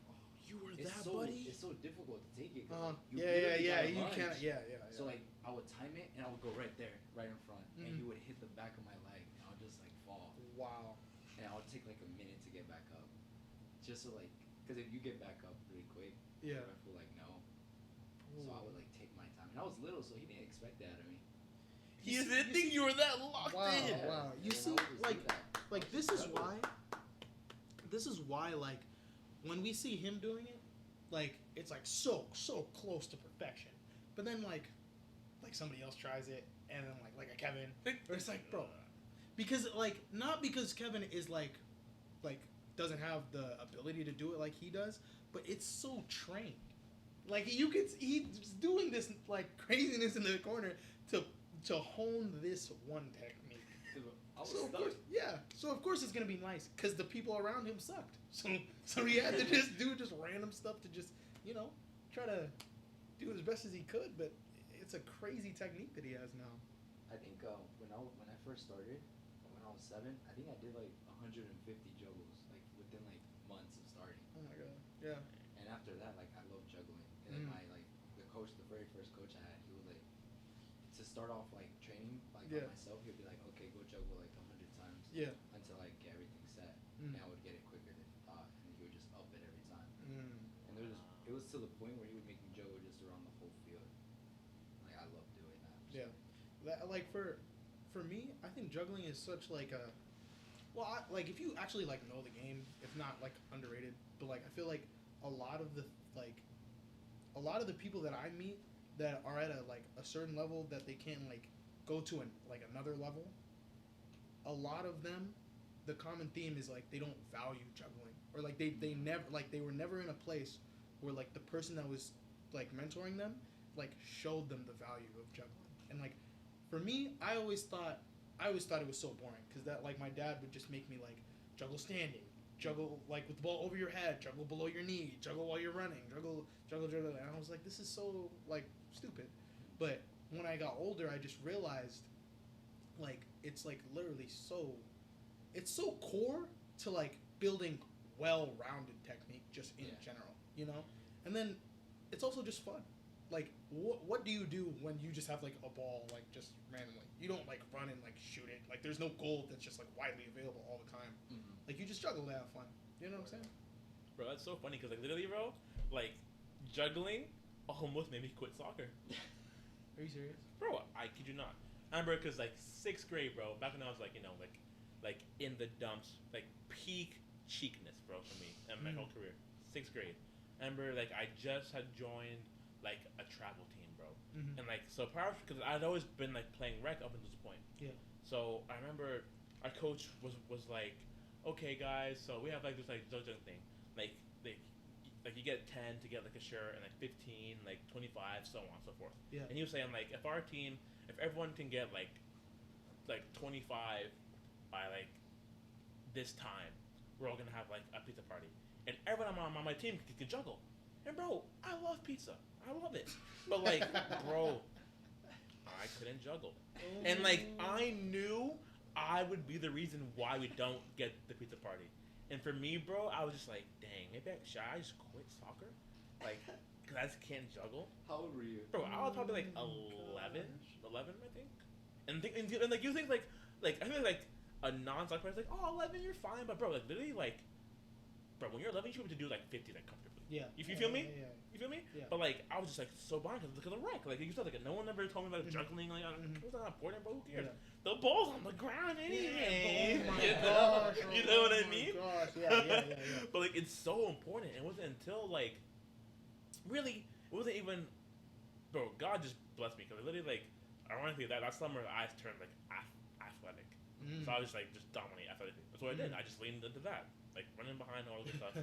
You were it's that so buddy. it's so difficult to take it. 'Cause, like, you Yeah. literally gotta You lunge. can't. Yeah. So like I would time it and I would go right there, right in front, and Mhm. he would hit the back of my leg and I would just like fall, Wow. and I would take like a minute to get back up, just so like because if you get back up really quick, Yeah. the ref will like no. So I would like take my time, and I was little, so he didn't expect that of me. He You see- didn't you think see- you were that locked Wow. in. Yeah. Wow. You And I see, would just do like- that. I Like would this just is juggle. why. This is why, like, when we see him doing it, like it's like so close to perfection. But then like somebody else tries it, and then like a Kevin, or it's like, bro, because like not because Kevin is like doesn't have the ability to do it like he does, but it's so trained. Like you could he's doing this like craziness in the corner to hone this one technique. I was So of stuck. course, yeah. So of course it's gonna be nice because the people around him sucked. So he had to just do just random stuff to just try to do as best as he could. But it's a crazy technique that he has now. I think when I first started, when I was 7, I think I did like 150 juggles like within like months of starting. Oh my god. Yeah. And after that, like I love juggling. And then Mm. my like coach, the very first coach I had, he would like to start off like training like Yeah. by myself. He'd be like, okay, go juggle like 100 times Yeah. until I get everything set, Mm. and I would get it quicker than he thought, and he would just up it every time. Mm. And it was to the point where he would make me juggle just around the whole field. Like I love doing that. Yeah. That, like for me, I think juggling is such like a well, like if you actually like know the game, it's not like underrated. But like I feel like a lot of the people that I meet that are at a certain level that they can't like go to another level. A lot of them, the common theme is like they don't value juggling, or like they never like they were never in a place where like the person that was like mentoring them like showed them the value of juggling. And like for me, I always thought it was so boring because that like my dad would just make me like juggle standing, juggle like with the ball over your head, juggle below your knee, juggle while you're running, juggle, and I was like, this is so like stupid. But when I got older, I just realized like it's like literally it's so core to like building well-rounded technique just in general, you know. And then it's also just fun. Like what do you do when you just have like a ball like just randomly? You don't like run and like shoot it. Like there's no goal that's just like widely available all the time. Mm-hmm. Like you just juggle to have fun. You know what I'm saying? Bro, that's so funny because like literally, bro, like juggling almost made me quit soccer. Are you serious? Bro, I kid you not. I remember because like 6th grade, bro, back when I was like like in the dumps, like peak cheekness, bro, for me and my whole career. 6th grade. I remember like I just had joined like a travel team, bro, and like so prior because I'd always been like playing rec up until this point. Yeah. So I remember our coach was like, okay guys, so we have like this like juggling thing, like you get 10 to get like a shirt and like 15, like 25, so on and so forth. Yeah. And he was saying like if everyone can get like 25 by like this time, we're all gonna have like a pizza party, and everyone on my team can juggle. And bro, I love pizza, I love it, but like bro, I couldn't juggle, and like I knew I would be the reason why we don't get the pizza party. And for me, bro, I was just like, dang, maybe should I just quit soccer? Like, because I just can't juggle. How old were you? Bro, I was probably like 11, I think. And like, you think like I feel like a non-soccer player is like, oh, 11, you're fine. But bro, like literally like, bro, when you're 11, you should be able to do like 50 like comfortably. Yeah. You feel me? Yeah. You feel me? Yeah. But like, I was just like so bored because of rec. Like you said, like no one ever told me about juggling. Like it was not important, bro. Who cares? Yeah. The ball's on the ground anyway. Oh my you know? gosh, You know what I mean? Gosh. Yeah. But like, it's so important. It wasn't until like, really, it wasn't even, bro. God just blessed me because literally, like, ironically, that summer I turned like athletic. So I was like just dominate athletically. That's what I did. I just leaned into that, like running behind all the good stuff,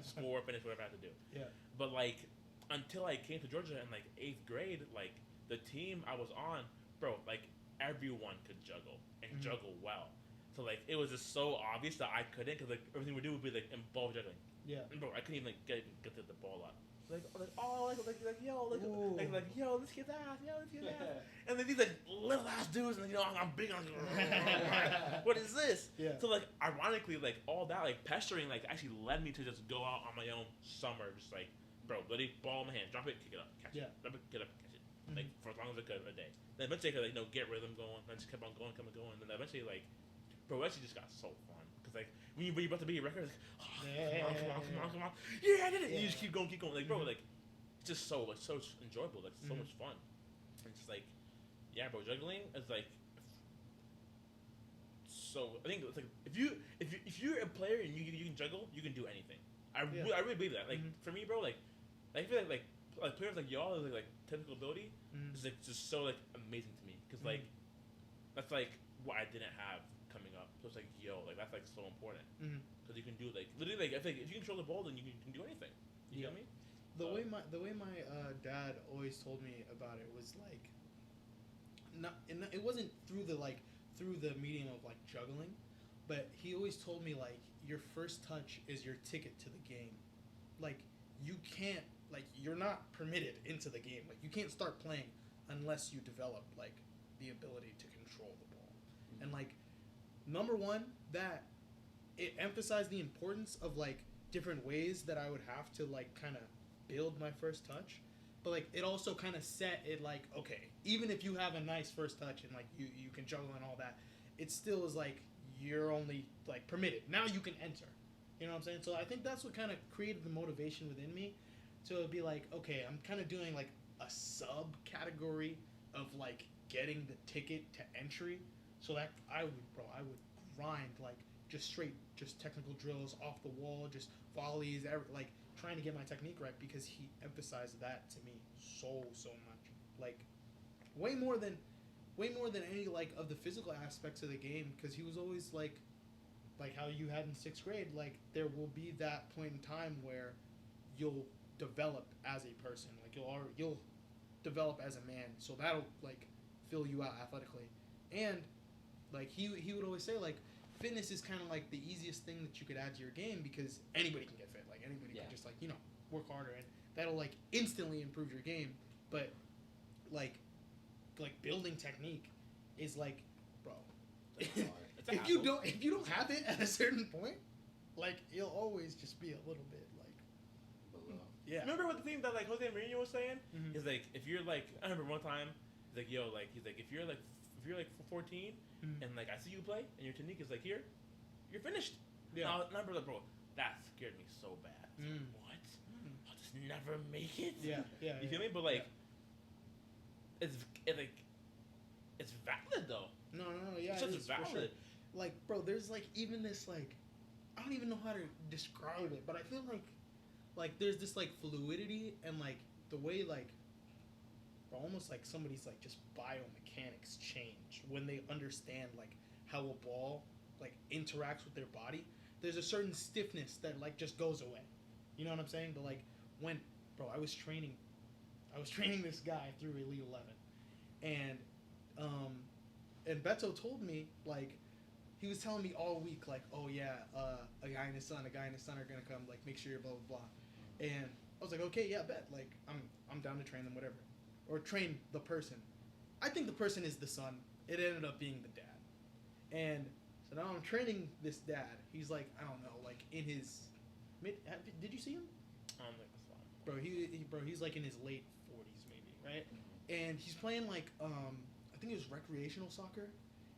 score, finish, whatever I had to do. Yeah. But like, until I came to Georgia in like 8th grade, like the team I was on, bro, like everyone could juggle and juggle well. So like it was just so obvious that I couldn't because like everything we do would be like involved juggling. Yeah. And bro, I couldn't even get the ball up. Like yo, let's get that, let's get that. And then these like little ass dudes, and I'm big on. What is this? Yeah. So like ironically, like all that like pestering like actually led me to just go out on my own summer, just like bro, let it ball in my hand, drop it, kick it up, catch it, drop it, get up, catch it, like for as long as I could a day. Then eventually I could like get rhythm going, and I just kept on going, and then eventually like, bro, it actually just got so fun because like when you're about to be a record, like, come on, yeah, I did it. And you just keep going, like bro, like it's just so enjoyable, like so much fun. And it's like, yeah, bro, juggling is like. So I think it's like if you're a player and you can juggle, you can do anything. I really believe that. Like for me, bro, like I feel like players like y'all is like technical ability is like just so like amazing to me because like that's like what I didn't have coming up. So it's like like that's like so important because you can do like literally like I think if you control the ball, then you can do anything. You know what I mean? The way my dad always told me about it was like, it wasn't through the medium of like juggling, but he always told me like your first touch is your ticket to the game. Like you can't like you're not permitted into the game. Like you can't start playing unless you develop like the ability to control the ball. And like number one, that it emphasized the importance of like different ways that I would have to like kind of build my first touch. but like it also kind of set it like, okay, even if you have a nice first touch and like you can juggle and all that, it still is like you're only like permitted. Now you can enter. You know what I'm saying? So I think that's what kind of created the motivation within me to be like, okay, I'm kind of doing like a subcategory of like getting the ticket to entry, so that I would grind like just straight just technical drills off the wall, just volleys, like trying to get my technique right because he emphasized that to me so much, like way more than any like of the physical aspects of the game, because he was always like how you had in sixth grade, like there will be that point in time where you'll develop as a person, like you'll develop as a man, so that'll like fill you out athletically. And like he would always say like fitness is kind of like the easiest thing that you could add to your game because anybody can get fit, like anybody can just like work harder, and that'll like instantly improve your game. But like building technique is like, bro, if you don't have it at a certain point, like you'll always just be a little bit like below. Yeah. Remember what the thing that like Jose Mourinho was saying? Mhm. Is like if you're like, I remember one time he's like, yo, like he's like if you're like 14 and like I see you play and your technique is like here, you're finished. Yeah. And I remember like, bro, that scared me so bad. Like, what? I'll just never make it. Yeah. You feel me? But like, it's valid though. No, yeah, It's it just is, for valid. sure. Like, bro, there's like even this like, I don't even know how to describe it, but I feel like there's this like fluidity and like the way like, bro, almost like somebody's like just biomechanics change when they understand like how a ball like interacts with their body. There's a certain stiffness that like just goes away. You know what I'm saying? But like when, bro, I was training this guy through Elite 11, and Beto told me like. He was telling me all week, like, oh yeah, a guy and his son are gonna come, like, make sure you're blah blah blah, and I was like, okay, yeah, bet, like, I'm down to train them, whatever, or train the person. I think the person is the son. It ended up being the dad, and so now I'm training this dad. He's like, I don't know, like in his mid. Did you see him? Bro, he's like in his late 40s maybe, right? And he's playing like I think it was recreational soccer,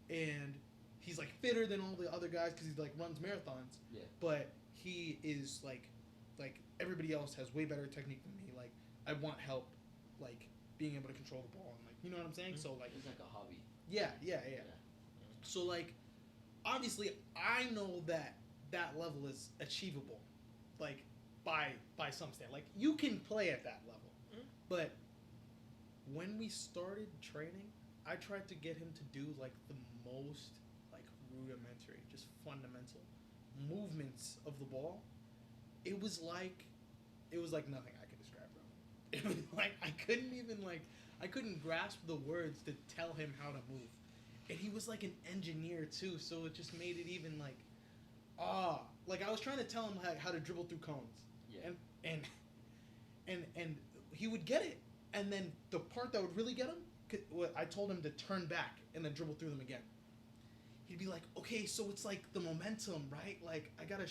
and he's like fitter than all the other guys because he like runs marathons. Yeah. But he is like everybody else has way better technique than me. Like I want help, like being able to control the ball and like you know what I'm saying. Mm-hmm. So like It's like a hobby. yeah. So like obviously I know that level is achievable, like by some standard. Like you can play at that level, but when we started training, I tried to get him to do like the most rudimentary, just fundamental movements of the ball. It was like nothing I could describe, bro. It was like I couldn't grasp the words to tell him how to move. And he was like an engineer too, so it just made it even like like I was trying to tell him how to dribble through cones. Yeah. And he would get it. And then the part that would really get him, I told him to turn back and then dribble through them again. He'd be like, okay, so it's like the momentum, right? Like I gotta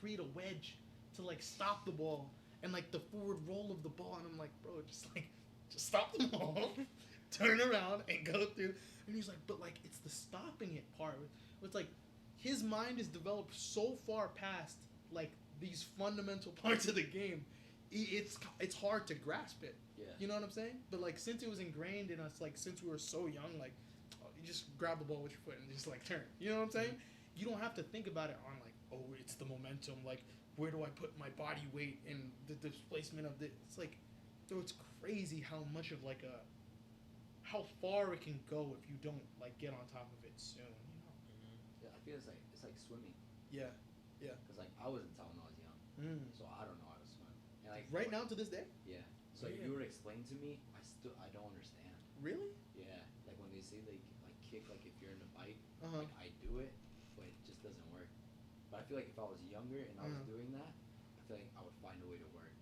create a wedge to like stop the ball and like the forward roll of the ball, and I'm like, bro, just stop the ball, turn around and go through. And he's like, but like it's the stopping it part. It's like his mind is developed so far past like these fundamental parts of the game. It's hard to grasp it. Yeah. You know what I'm saying? But like since it was ingrained in us, like since we were so young, like. You just grab the ball with your foot and just like turn. You know what I'm saying? You don't have to think about it on like, oh, it's the momentum. Like, where do I put my body weight and the displacement of the? It's like, though it's crazy how much of like how far it can go if you don't like get on top of it soon. You know? Yeah, I feel it's like swimming. Yeah. Cause like I was in town when I was young, so I don't know how to swim. And like right now to this day. Yeah. So if you were to explain to me, I don't understand. Really? Yeah. Like when they say like kick, like if you're in a bite, Uh-huh. like I do it, but it just doesn't work. But I feel like if I was younger and I was doing that, I feel like I would find a way to work.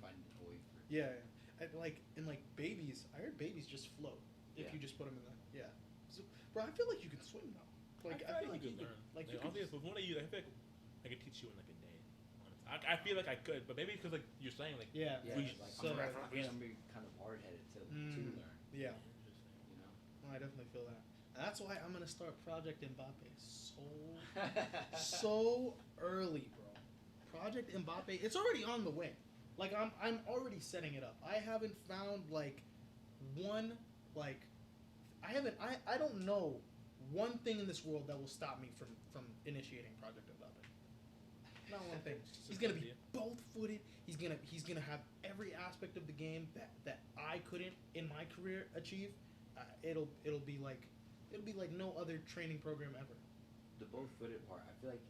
Find a way for. Yeah. And like babies, I heard babies just float if you just put them in that. Yeah. So, bro, I feel like you can swim though. Like I feel like you you could could learn. like Like, you could honestly, with one of you, I feel like I could teach you in like a day. Honestly. I feel like I could, but maybe because like you're saying like Yeah. Yeah, We- like so- I'm gonna be kind of hard headed to Mm. learn. Yeah. Interesting. You know. No, I definitely feel that. And that's why I'm gonna start Project Mbappe so early, bro. Project Mbappe, it's already on the way. Like I'm already setting it up. I haven't found like one like I don't know one thing in this world that will stop me from initiating Project Mbappe. Not one thing. It's He's a gonna good be idea. both footed. He's gonna have every aspect of the game that I couldn't in my career achieve. It'll be like no other training program ever, The both footed part, I feel like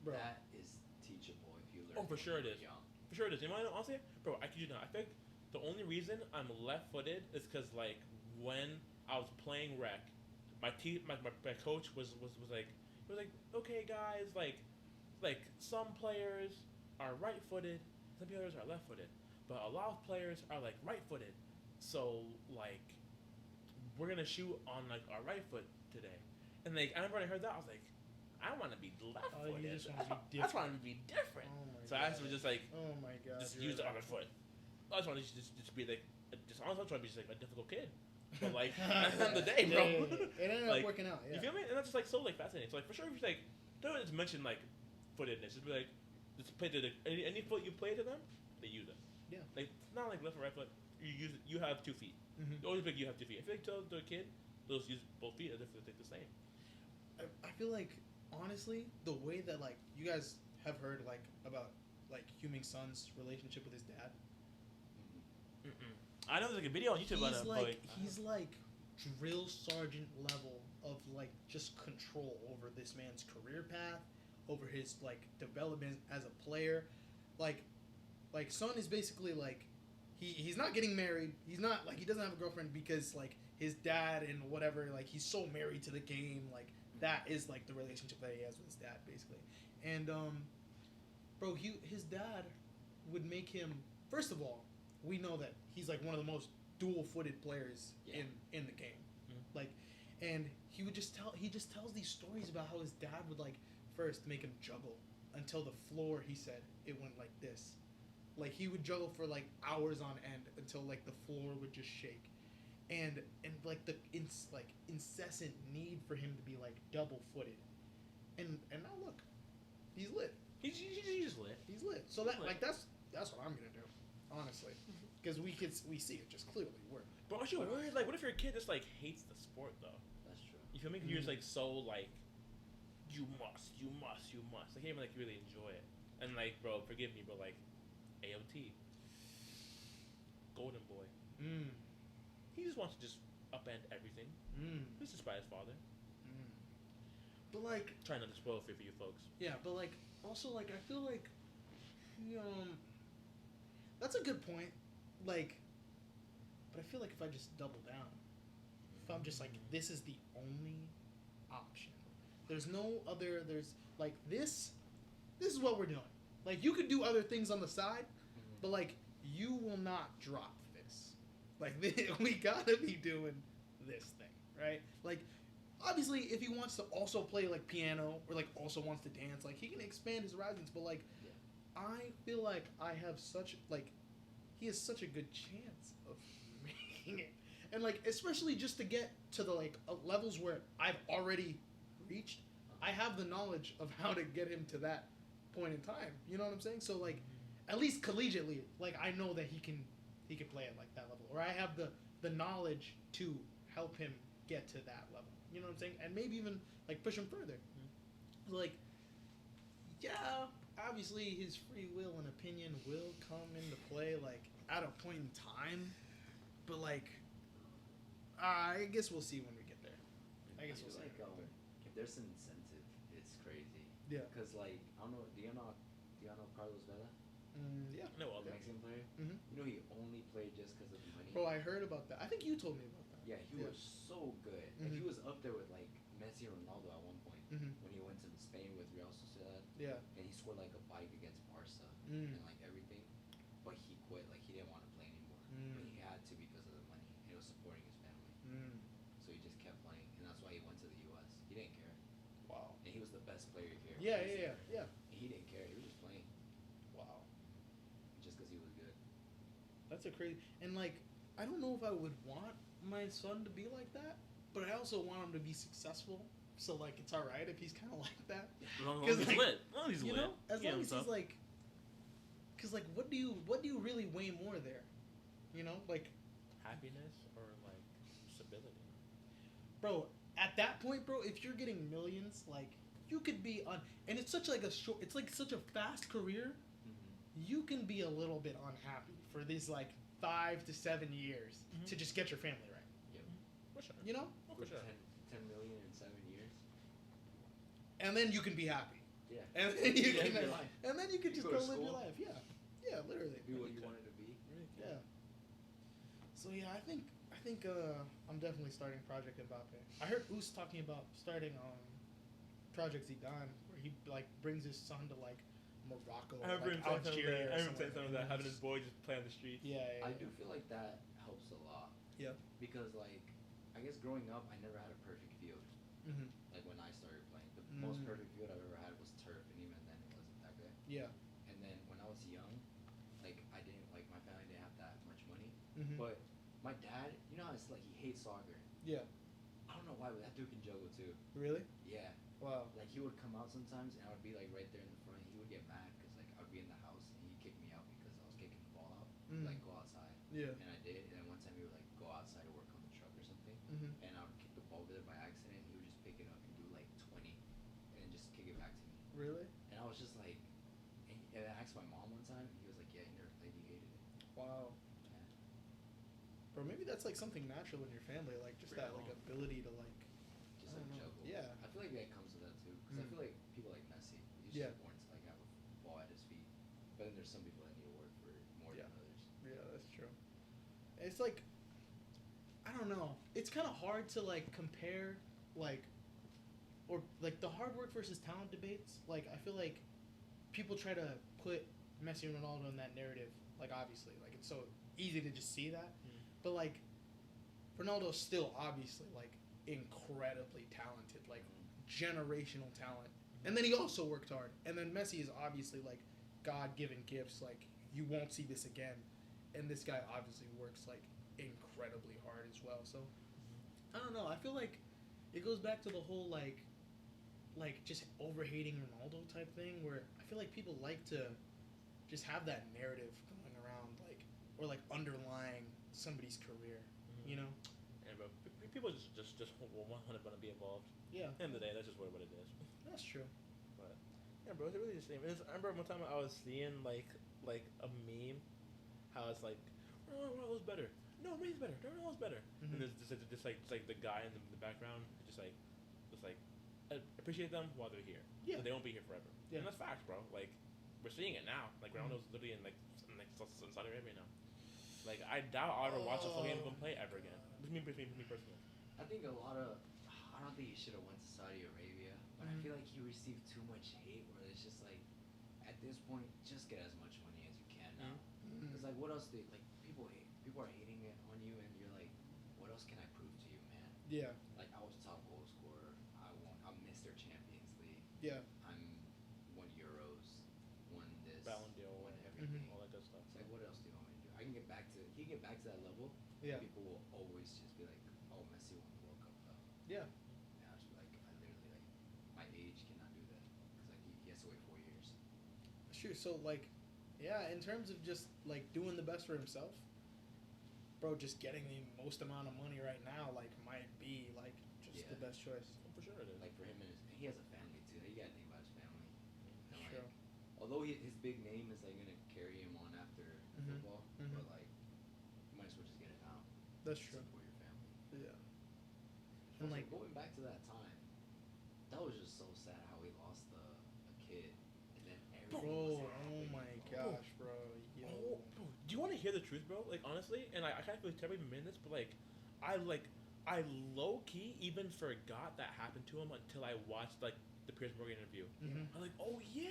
bro. that is teachable if you learn. Oh, for when sure it you're is. Young. For sure it is. You know, honestly, bro, I kid you not. I think the only reason I'm left-footed is because like when I was playing rec, my coach was like he was like, okay guys, like some players are right-footed, some players are left-footed, but a lot of players are like right-footed, so like we're gonna shoot on like our right foot today, and like I remember when I heard that I was like, I want to be left-footed. you just wanna be That's why I want to be different. Oh my So I was just like. Oh my god. Just you're use the right. other foot. I just want to just be like, just honestly, I'm trying to be just like a difficult kid. But like, at the end of the day, bro. Yeah. It ended Like, up working out. Yeah. You feel me? And that's just like so like fascinating. So like for sure, if you like, don't just mention like footedness. Just be like, just play to the any foot you play to them, they use it. Yeah. Like it's not like left or right foot. You use it. You have 2 feet. Mhm. You always think you have 2 feet. I feel like to a kid, they'll just use both feet as if they think the same. I feel like honestly, the way that like you guys have heard like about like Heung-min Son's relationship with his dad. Mhm. I know there's like a video on YouTube about He's it, like but he's like drill sergeant level of like just control over this man's career path, over his like development as a player. Like Son is basically like he's not getting married. He's not like he doesn't have a girlfriend because like his dad and whatever, like he's so married to the game, like that is like the relationship that he has with his dad basically. And bro, his dad would make him, first of all, we know that he's like one of the most dual-footed players Yeah. in the game. Mhm. Like, and he just tells these stories about how his dad would like first make him juggle until the floor, he said, it went like this. Like he would juggle for like hours on end until like the floor would just shake. And like the incessant need for him to be like double-footed. And now look, he's lit. he's just lit. He's lit. So that Lit. like that's what I'm gonna do, honestly, because we see it just clearly work. But aren't you worried? Like, what if your kid just like hates the sport though? That's true. You feel me? 'Cause you're just like so like, you must. Like, can't even like really enjoy it. And like, bro, forgive me, but like, AOT, Golden Boy, he just wants to just upend everything. He's just by his father. But like, Trying not to spoil it for you folks. yeah, but like also like I feel like, that's a good point. Like, but I feel like if I just double down, if I'm just like this is the only option. There's no other. There's like this. This is what we're doing. Like you could do other things on the side, but like you will not drop this. Like we gotta be doing this thing, right? Like obviously, if he wants to also play like piano or like also wants to dance, like he can expand his horizons. But like, Yeah. I feel like I have such like he has such a good chance of making it, and like especially just to get to the like levels where I've already reached. I have the knowledge of how to get him to that point in time. You know what I'm saying? So like, at least collegiately, like I know that he can play at like that level, or I have the knowledge to help him get to that level. You know what I'm saying? And maybe even like push him further. Like, yeah, obviously his free will and opinion will come into play like at a point in time, but like, I guess we'll see when we get there. I guess feel we'll see. like when we get if there's an incentive, it's crazy. Yeah. Cause like I don't know. Do you know Carlos Vela, there. Yeah. No, the okay. Mexican player? Mhm. You know he only played just because of the money. Bro, I heard about that. I think you told me about that. Yeah, he was so good. Like, he Mhm. was up there with like Messi and Ronaldo at one point Mhm. when he went to Spain with Real Sociedad, Yeah. and he scored like a bike against Barca Mm. and like everything. But he quit. Like he didn't want to play anymore. Mm. But he had to because of the money. And he was supporting his family, so he just kept playing, and that's why he went to the U.S. He didn't care, Wow. and he was the best player here. Yeah, He was yeah, there. yeah, yeah. And he didn't care. He was just playing. That's a crazy. And like, I don't know if I would want my son to be like that, but I also want him to be successful. So like, it's all right if he's kind of like that. As long as 'Cause, he's like, lit. As long as he's You lit. know, as Yeah, long as so- he's like, because like, what do you really weigh more there? You know, like, Happiness or like stability. bro, at that point, bro, if you're getting millions, like, you could be on, and it's such like a short, it's like such a fast career. Mm-hmm. You can be a little bit unhappy for these like 5 to 7 years Mhm. to just get your family right. For sure. You know, Oh, for sure. 10 million in 7 years. and then you can be happy, Yeah. and then you Yeah, can, your life. and then you can You just go go to live your school. life. Yeah, yeah, literally. Be what you Okay. wanted to be. Really cool. Yeah. So yeah, I think I'm definitely starting Project Mbappe. I heard Oos talking about starting Project Zidane, where he like brings his son to like Morocco, I remember like him saying some of Algeria. that. or I remember somewhere. saying some of that. Having his boy just play on the streets. Yeah, yeah, I yeah. do feel like that helps a lot. Yeah. Because like, I guess growing up, I never had a perfect field. Mhm. Like when I started playing, the most Mm. perfect field I've ever had was turf, and even then it wasn't that good. Yeah. And then when I was young, like I didn't like my family didn't have that much money, Mhm. but my dad, you know how it's like he hates soccer. Yeah. I don't know why, but that dude can juggle too. Really? Yeah. Wow. Like he would come out sometimes, and I would be like right there in the front. He would get mad because like I'd be in the house and he'd kick me out because I was kicking the ball out. Mm. Like go outside, Yeah. and I did. And then one time he would like go outside to work on the truck or something, Mhm. and I would kick the ball over there by accident. He would just pick it up and do like 20, and just kick it back to me. Really? And I was just like, and I asked my mom one time, and he was like, yeah, he never played. He hated it. Wow. Yeah. Bro, maybe that's like something natural in your family, like just that like Real. ability to like. Just I like don't know. juggle. Yeah. I feel like that comes with that too, because I Mm. feel like people like Messi, he's Yeah. just born to like have a ball at his feet. But then there's some people that need to work for it more Yeah. than others. Yeah, that's true. It's like, I don't know. It's kind of hard to like compare, like, or like the hard work versus talent debates. Like, I feel like people try to put Messi and Ronaldo in that narrative. Like, obviously, like it's so easy to just see that. Mm. But like, Ronaldo's still obviously like incredibly talented, like generational talent. And then he also worked hard. And then Messi is obviously like God-given gifts. Like you won't see this again. And this guy obviously works like incredibly hard as well. So I don't know. I feel like it goes back to the whole like just over hating Ronaldo type thing, where I feel like people like to just have that narrative going around, like or like underlying somebody's career. You know? Yeah, bro. People just want to be involved. Yeah, At the end of the day, that's just what it is. that's true. But yeah, bro, it's really the same. I remember one time I was seeing like a meme, how it's like Ronaldo's better. No, Messi's better. No, Ronaldo's better. Mhm. And there's just like the guy in the background, just like appreciate them while they're here. Yeah. So they won't be here forever. Yeah. And that's facts, bro. Like we're seeing it now. Like Ronaldo's literally in Saudi Arabia now. Like I doubt I'll ever watch a full game of him play ever again. Just me personally. I think a lot of, I don't think he should have went to Saudi Arabia, but I Mhm. feel like he received too much hate where it's just like, at this point, just get as much money as you can now. Mm. It's like, what else people are hating it on you, and you're like, what else can I prove to you, man? Yeah, Like, I was top goal scorer, I'm Mr. Champions League, yeah. I'm won Euros, won this, Ballon d'Or, won everything. all that good stuff. It's like, what else do you want me to do? I can get back to, he can get back to that level. Yeah. People will always just be like, oh, Messi won the World Cup though. Yeah. And I was like, I literally like, my age cannot do that because like he has to wait 4 years. Sure. So like, yeah, in terms of just like doing the best for himself, bro, just getting the most amount of money right now like might be like just Yeah. the best choice. For sure it is. Like for him and he has a family too. You gotta think about his family. And like, True. although his big name is like gonna carry him on after Mhm. football, Mhm. but like, you might as well just get it now. That's true. Support your family. Yeah. And And, like- going back to that time, that was just so sad how he lost a kid, and then everything Bro, was oh happening, my bro. gosh, bro. Yo. Oh, bro, do you want to hear the truth, bro? Like honestly, and I can't feel terribly admitting this, but I low key even forgot that happened to him until I watched like the Piers Morgan interview. Mhm. I'm like, oh yeah,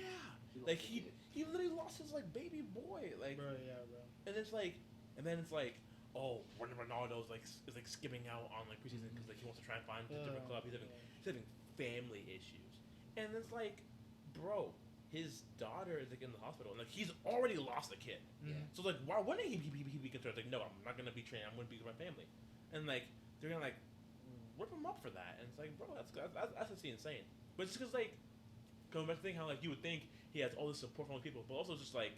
He like lost a he kid. he literally lost his like baby boy, like, Bro, yeah, bro. and it's like, and then it's like, oh, when Ronaldo's like is like skipping out on like preseason because like he wants to try and find a different club. He's having family issues, and it's like, bro, his daughter is like in the hospital, and like he's already lost a kid. Yeah. So like, why wouldn't he be concerned? Like, no, I'm not gonna betray him. I'm gonna be with my family, and like they're gonna like rip him up for that. And it's like, bro, that's actually insane. But it's because like, going back to think how like you would think he has all this support from all the people, but also just like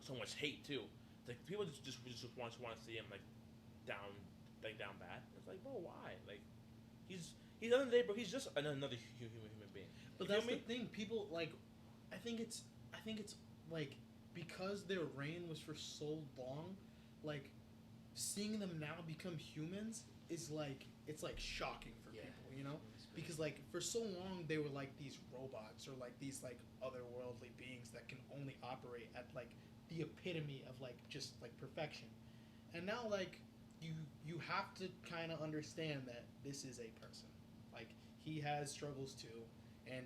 so much hate too. Like people just want to see him like down bad. It's like, bro, why? Like he's other day, bro. He's just another human being. But You that's feel the me? thing. People like, I think it's like because their reign was for so long, like seeing them now become humans is like it's like shocking for Yeah. people, you know? It's crazy. Because like for so long they were like these robots or like these like otherworldly beings that can only operate at like the epitome of like just like perfection. And now like you have to kind of understand that this is a person. Like he has struggles too, and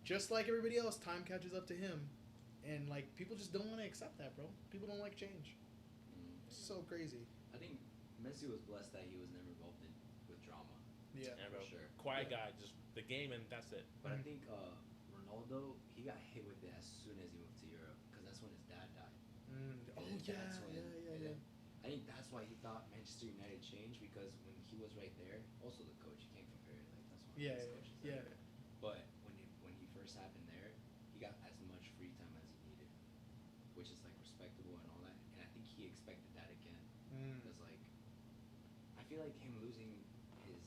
just like everybody else, time catches up to him, and like people just don't want to accept that, bro. People don't like change. It's so crazy. I think Messi was blessed that he was never involved with drama. Yeah. Yeah, for bro. sure. Quiet Yeah. guy, just the game and that's it. But I Mhm. think Ronaldo, he got hit with it as soon as he moved to Europe because that's when his dad died. Oh And yeah, that's when- yeah. I think that's why he thought Manchester United changed because when he was right there, also the coach, you can't compare it. Like that's one of Yeah, the best coaches yeah. ever. But when he first happened there, he got as much free time as he needed, which is like respectable and all that. And I think he expected that again Mm. because like I feel like him losing his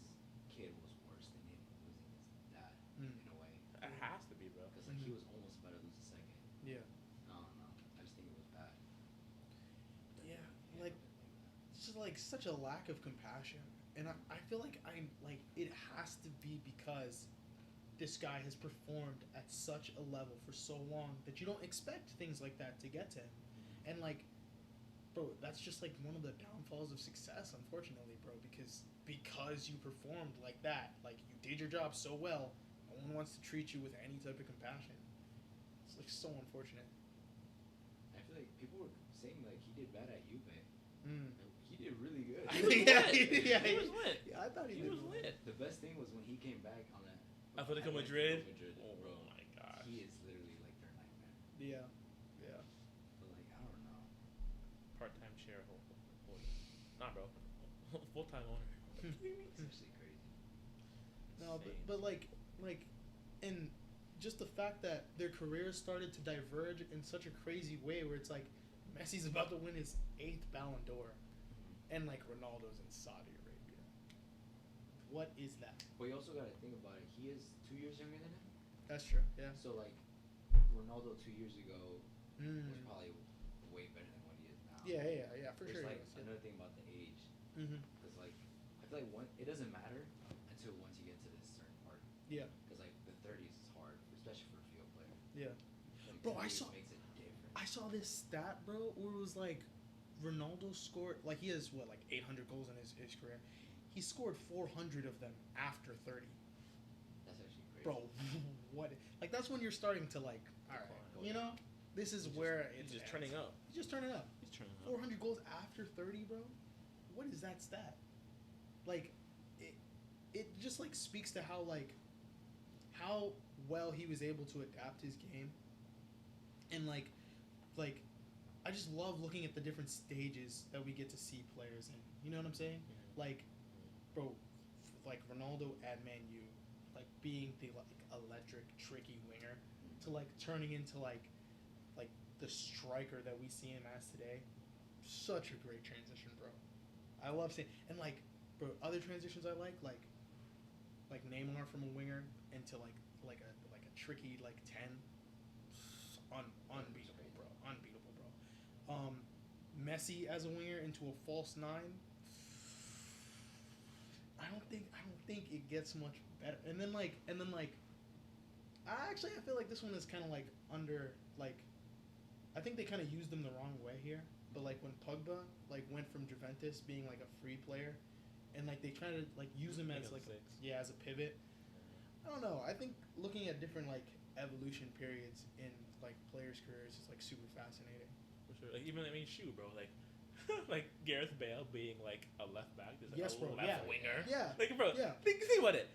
kid was worse than him losing his dad Mm. in a way It has to be, bro. because like he Mhm. was almost about to lose a second. Yeah. I don't know. I just think it was bad. Yeah, He like handled it that. it's just like such a lack of compassion, and I feel like I'm like it has to be because this guy has performed at such a level for so long that you don't expect things like that to get to him, and like, bro, that's just like one of the downfalls of success, unfortunately, bro, because you performed like that, like you did your job so well, no one wants to treat you with any type of compassion. It's like so unfortunate. I feel like people were saying like he did bad at Juve. Mm. He did really good. He was Yeah, lit. yeah, He was lit. Yeah, I thought he, He did was well. lit. The best thing was when he came back on that. Atletico Atletico Madrid. Oh bro. my gosh. He is literally like their nightmare. Yeah, yeah. But like I don't know. Part-time shareholder. Nah, bro. Full-time owner. It's actually crazy. No, Insane. but like, and just the fact that their careers started to diverge in such a crazy way, where it's like Messi's about to win his 8th Ballon d'Or, and like Ronaldo's in Saudi Arabia. What is that? But you also got to think about it. He is 2 years younger than him. That's true. Yeah. So like Ronaldo 2 years ago Mm. was probably way better than what he is now. Yeah, for There's sure. like another thing about the age, Mm-hmm. because like I feel like it doesn't matter until once you get to this certain part. Yeah. Because like the 30s is hard, especially for a field player. Yeah. Like, Bro, 30 I saw- makes it different. I saw this stat, bro, where it was like Ronaldo scored like he has what like 800 goals in his career. He scored 400 of them after 30. That's actually crazy. Bro, what? Like that's when you're starting to like, all right, you know, this is where He's it's just at. turning up. He's just turning up. He's turning up. 400 goals after 30, bro. What is that stat? Like, it just like speaks to how how well he was able to adapt his game, and like I just love looking at the different stages that we get to see players in. You know what I'm saying? Like, bro, like Ronaldo at Man U, like being the like electric, tricky winger, to like turning into like the striker that we see him as today. Such a great transition, bro. I love seeing and like, bro, other transitions I like Neymar from a winger into like a tricky like 10. Unbeatable, bro. Unbeatable, bro. Messi as a winger into a false 9. I don't think it gets much better. And then I feel like this one is kind of like under like I think they kind of used him the wrong way here. But like when Pogba like went from Juventus being like a free player, and like they try to like use him as like as a pivot. I don't know. I think looking at different like evolution periods in like players' careers is like super fascinating. For sure. Like even shoot, bro. Like like Gareth Bale being like a left back, just like Yes, a bro, left yeah. winger. Yeah. Like bro, Yeah. think about it.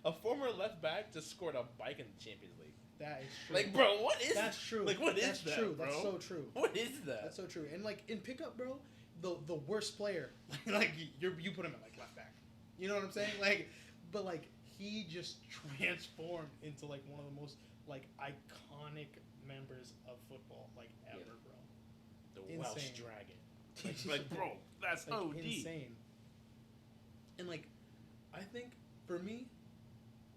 A former left back just scored a bike in the Champions League. That is true. Like, bro, what is That's true. Like, what is That's that, true. bro? That's so true. What is that? That's so true. And like in pickup, bro, the worst player, like you put him at like left back. You know what I'm saying? Like, but like he just transformed into like one of the most like iconic members of football like ever, bro. The Welsh Insane. Dragon. Like, bro, that's Like OD. insane. And like, I think for me,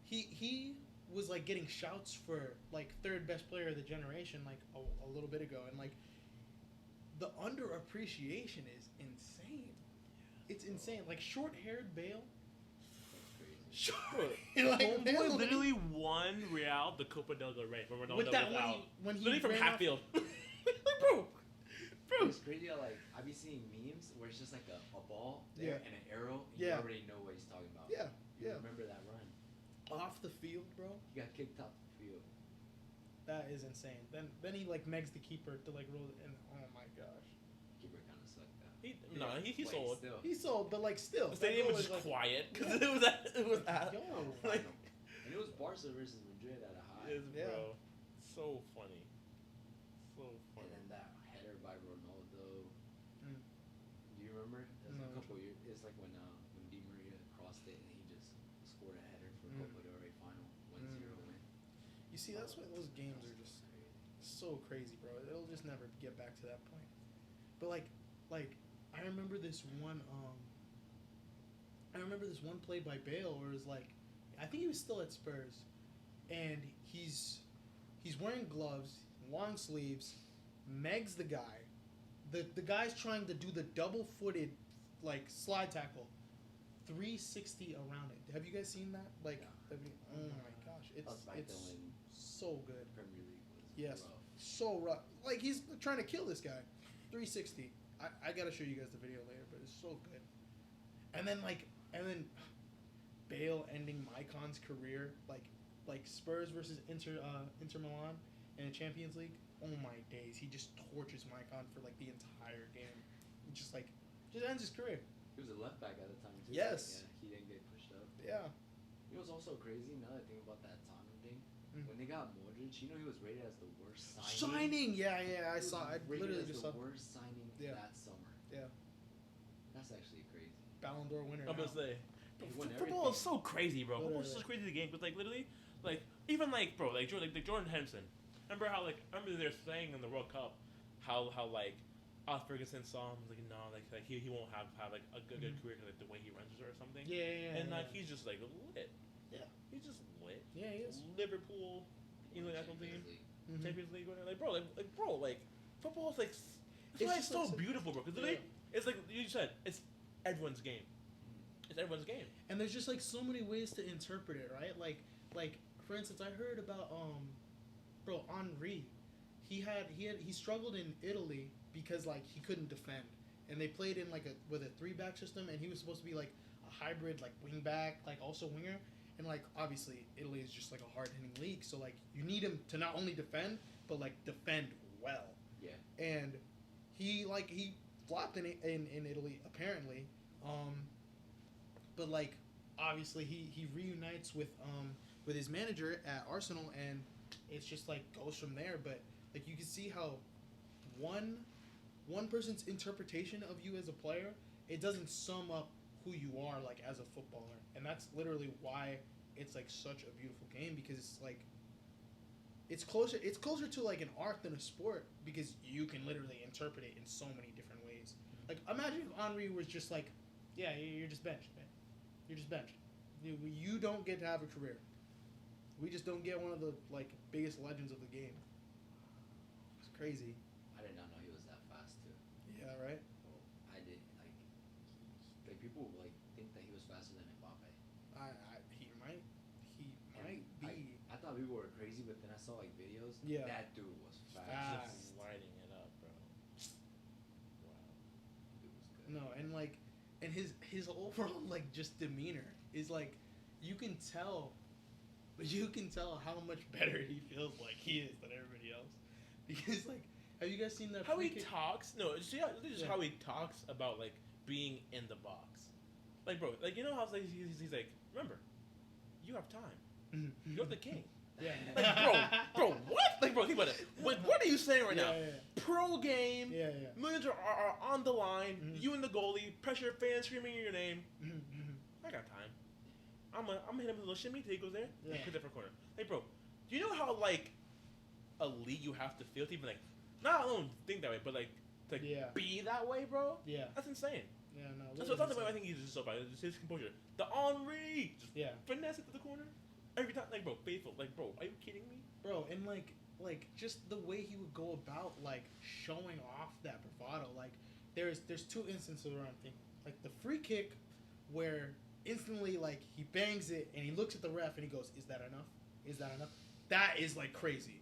he was like getting shouts for like third best player of the generation like a little bit ago, and like the underappreciation is insane. It's insane. Like short-haired Bale. Short, like, Homeboy literally won Real the Copa del Rey when Ronaldo with that was out. when he Literally from ran half off- field. Bro. It's crazy how, like, I be seeing memes where it's just like a ball there Yeah. and an arrow, and Yeah. you already know what he's talking about. Yeah, You yeah. remember that run? Off the field, bro. He got kicked off the field. That is insane. Then he like megs the keeper to like roll it, and oh my gosh. Keeper kind of sucked out. He Wait, sold. Still. He sold, but like still. The that stadium goal was is, just like, quiet because Yeah. it was at Yo. like And it was Barca versus Madrid at a high. yes, Yeah. bro. So funny. So And funny. then that header by Ronaldo. Mm. Do you remember? It was No. a couple years. It's like when Di Maria crossed it and he just scored a header for Mm. Copa del Rey final, 1-0 win. You see, that's why those games are just so crazy, bro. It'll just never get back to that point. But like I remember this one play by Bale where it was like I think he was still at Spurs and he's wearing gloves, long sleeves, megs the guy. The guy's trying to do the double-footed like slide tackle. 360 around it. Have you guys seen that? Like oh my gosh, That was back it's then when so good. Premier League was Yes. rough. So rough. Like he's trying to kill this guy. 360. I gotta show you guys the video later, but it's so good. And then Bale ending Mycon's career, like Spurs versus Inter Milan in the Champions League. Oh my days, he just tortures Mycon for like the entire game. He just ends his career. He was a left back at the time too. Yes. Yeah, he didn't get pushed up. Yeah. You know what's also crazy now that I think about that Tottenham thing? Mm. When they got Modric, you know he was rated as the worst signing. Signing, yeah, I He was saw. I rated literally as just the saw worst signing Yeah. that summer. Yeah. That's actually crazy. Ballon d'Or winner. I'm now. gonna say, He won football is everything. so crazy, bro. Football is Literally. such crazy the game, but like literally, like even like bro, like Jordan Henderson. Remember how they're saying in the World Cup how like Ferguson saw him like no like he won't have like a good Mhm. career because like the way he runs or something. Yeah. And like he's just like lit. Yeah. He's just lit. Yeah, he is. Liverpool, England national team, Champions League. Mhm. Champions League winner. Like bro, like football is like It's it's just so like- beautiful, bro. Because literally, it's like you said, it's everyone's game. It's everyone's game. And there's just like so many ways to interpret it, right? Like for instance, I heard about bro Henri. He struggled in Italy because like he couldn't defend, and they played in like with a 3-back system, and he was supposed to be like a hybrid like wing back, like also winger, and like obviously Italy is just like a hard hitting league, so like you need him to not only defend but like defend well. Yeah. And he flopped in Italy apparently, but like obviously he reunites with his manager at Arsenal, and it's just like goes from there. But like you can see how one person's interpretation of you as a player, it doesn't sum up who you are like as a footballer, and that's literally why it's like such a beautiful game, because it's like it's closer to like an art than a sport, because you can literally interpret it in so many different ways. Like imagine if Henri was just like, yeah, you're just benched, man. You're just benched. You don't get to have a career. We just don't get one of the like biggest legends of the game. It's crazy. I did not know he was that fast too. Yeah, right. Well, I did like people like think that he was faster than Mbappe. He might And be. I thought people were crazy, but then I saw like videos. Yeah. That dude was fast. Fast. Just lighting it up, bro. Wow. Dude was good. No, and like, and his overall like just demeanor is like, you can tell how much better he feels like he is than everybody else, because like, have you guys seen that? How he free kick- talks? No, see, this is Yeah. how he talks about like being in the box. Like, bro, like you know how like he's like, remember, you have time. You're the king. Yeah. Bro, what? Like, bro, think about it. What are you saying right now? Yeah. Pro game. Yeah. Millions are on the line. Mhm. You and the goalie, pressure fans screaming your name. Mm-hmm. I got time. I'm gonna hit him with a little shimmy till he goes there. Yeah. Put that for corner. Hey, bro, do you know how like elite you have to feel to even like not alone think that way, but like to Yeah. be that way, bro? Yeah. That's insane. Yeah. No. That's what I think he's just so bad. It's his composure. The Henri, just Yeah. finesse it to the corner every time. Like, bro, faithful. Like, bro, are you kidding me? Bro, and like just the way he would go about like showing off that bravado. Like there's two instances where I'm thinking like the free kick where instantly like he bangs it and he looks at the ref and he goes, "Is that enough? Is that enough?" That is like crazy,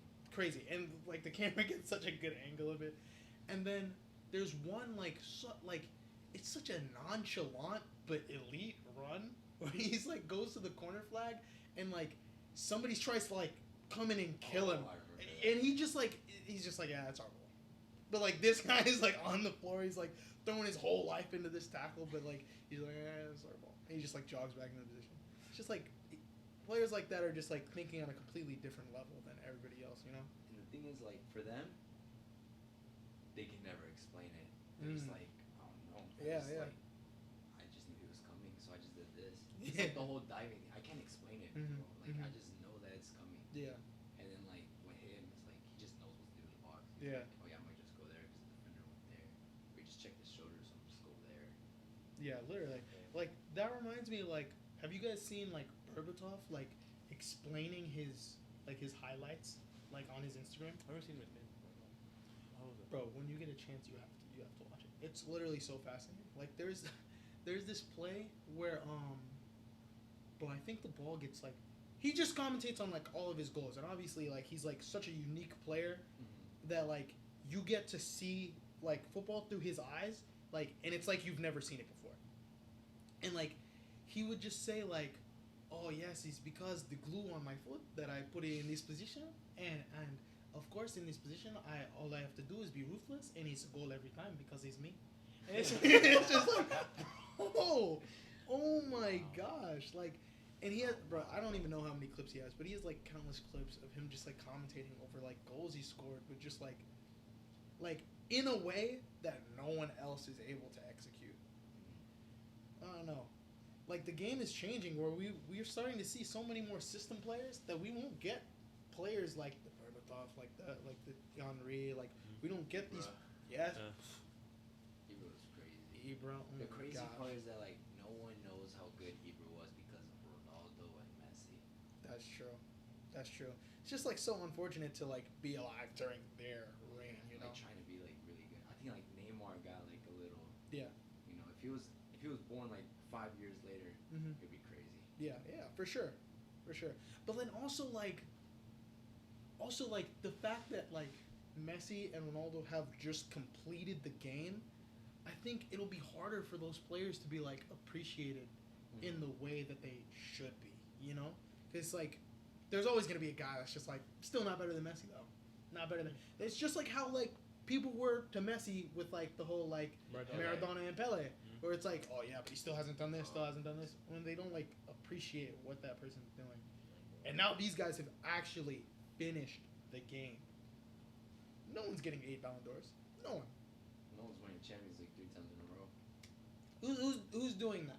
and like the camera gets such a good angle of it. And then there's one like it's such a nonchalant but elite run where he's like goes to the corner flag and like somebody tries to like come in and kill him, and he's just like yeah, that's our goal. But like this guy is like on the floor, he's like throwing his whole life into this tackle, but like he's like, that's our ball. And he just like jogs back into position. It's just like players like that are just like thinking on a completely different level than everybody else, you know. And the thing is, like, for them, they can never explain it. They're just like, I don't know. Yeah. Like, I just knew he was coming, so I just did this. It's Yeah. like the whole diving. I can't explain it, Mhm. bro. Like, I Mhm. just know that it's coming. Yeah. And then, like, with him, it's like he just knows what to do in the box. Yeah. Like, oh yeah, I might just go there because the defender went there. Or he just checked his shoulder, so I'm just go there. Yeah, literally. Like that reminds me like have you guys seen like Berbatov like explaining his highlights like on his Instagram? I've never seen him in. How was it? Bro, when you get a chance you have to watch it. It's literally so fascinating. Like there's this play where bro, I think the ball gets like he just commentates on like all of his goals, and obviously like he's like such a unique player that like you get to see like football through his eyes, like, and it's like you've never seen it before. And like he would just say like, oh yes, it's because the glue on my foot that I put it in this position, and of course in this position all I have to do is be ruthless, and it's a goal every time because it's me. And it's just like, oh my gosh, like, and he has, bro, I don't even know how many clips he has, but he has like countless clips of him just like commentating over like goals he scored with just like in a way that no one else is able to execute. I don't know. Like the game is changing where we're starting to see so many more system players that we won't get players like the Berbatov, like the Henri, like we don't get these. Yeah. Ibra was crazy. Ibra, oh The my crazy gosh. part is that like no one knows how good Ibra was because of Ronaldo and Messi. That's true. That's true. It's just like so unfortunate to like be alive during their reign, you know. Like trying to be like really good. I think like Neymar got like a little. Yeah. You know, if he was born like 5 years later, Mhm. it'd be crazy. Yeah, for sure. But then also like the fact that like Messi and Ronaldo have just completed the game, I think it'll be harder for those players to be like appreciated in the way that they should be, you know? Because like there's always going to be a guy that's just like still not better than Messi though. Not better than. It's just like how like people were to Messi with like the whole like Maradona and Pele, where it's like, oh yeah, but he still hasn't done this, when they don't like appreciate what that person's doing. And now these guys have actually finished the game. No one's getting 8 Ballon d'Ors. No one. No one's winning Champions League 3 times in a row. Who's doing that?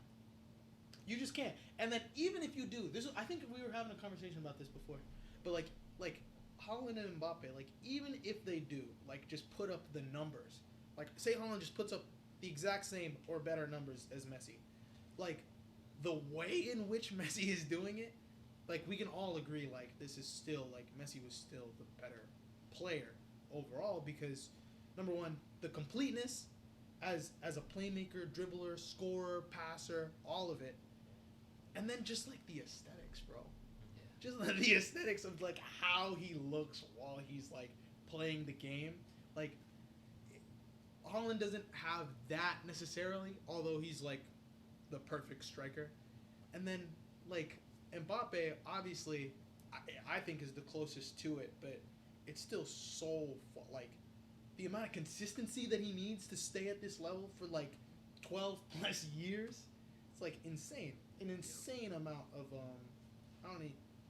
You just can't. And then even if you do, I think we were having a conversation about this before, but like Haaland and Mbappe, like even if they do, like just put up the numbers, like say Haaland just puts up the exact same or better numbers as Messi, like the way in which Messi is doing it, like we can all agree like this is still like Messi was still the better player overall because number one, the completeness as a playmaker, dribbler, scorer, passer, all of it. And then just like the aesthetics, bro. Yeah. Just the aesthetics of like how he looks while he's like playing the game. Like Haaland doesn't have that necessarily, although he's like the perfect striker. And then like Mbappe, obviously, I think is the closest to it, but it's still so like the amount of consistency that he needs to stay at this level for like 12 plus years. It's like insane. An insane amount of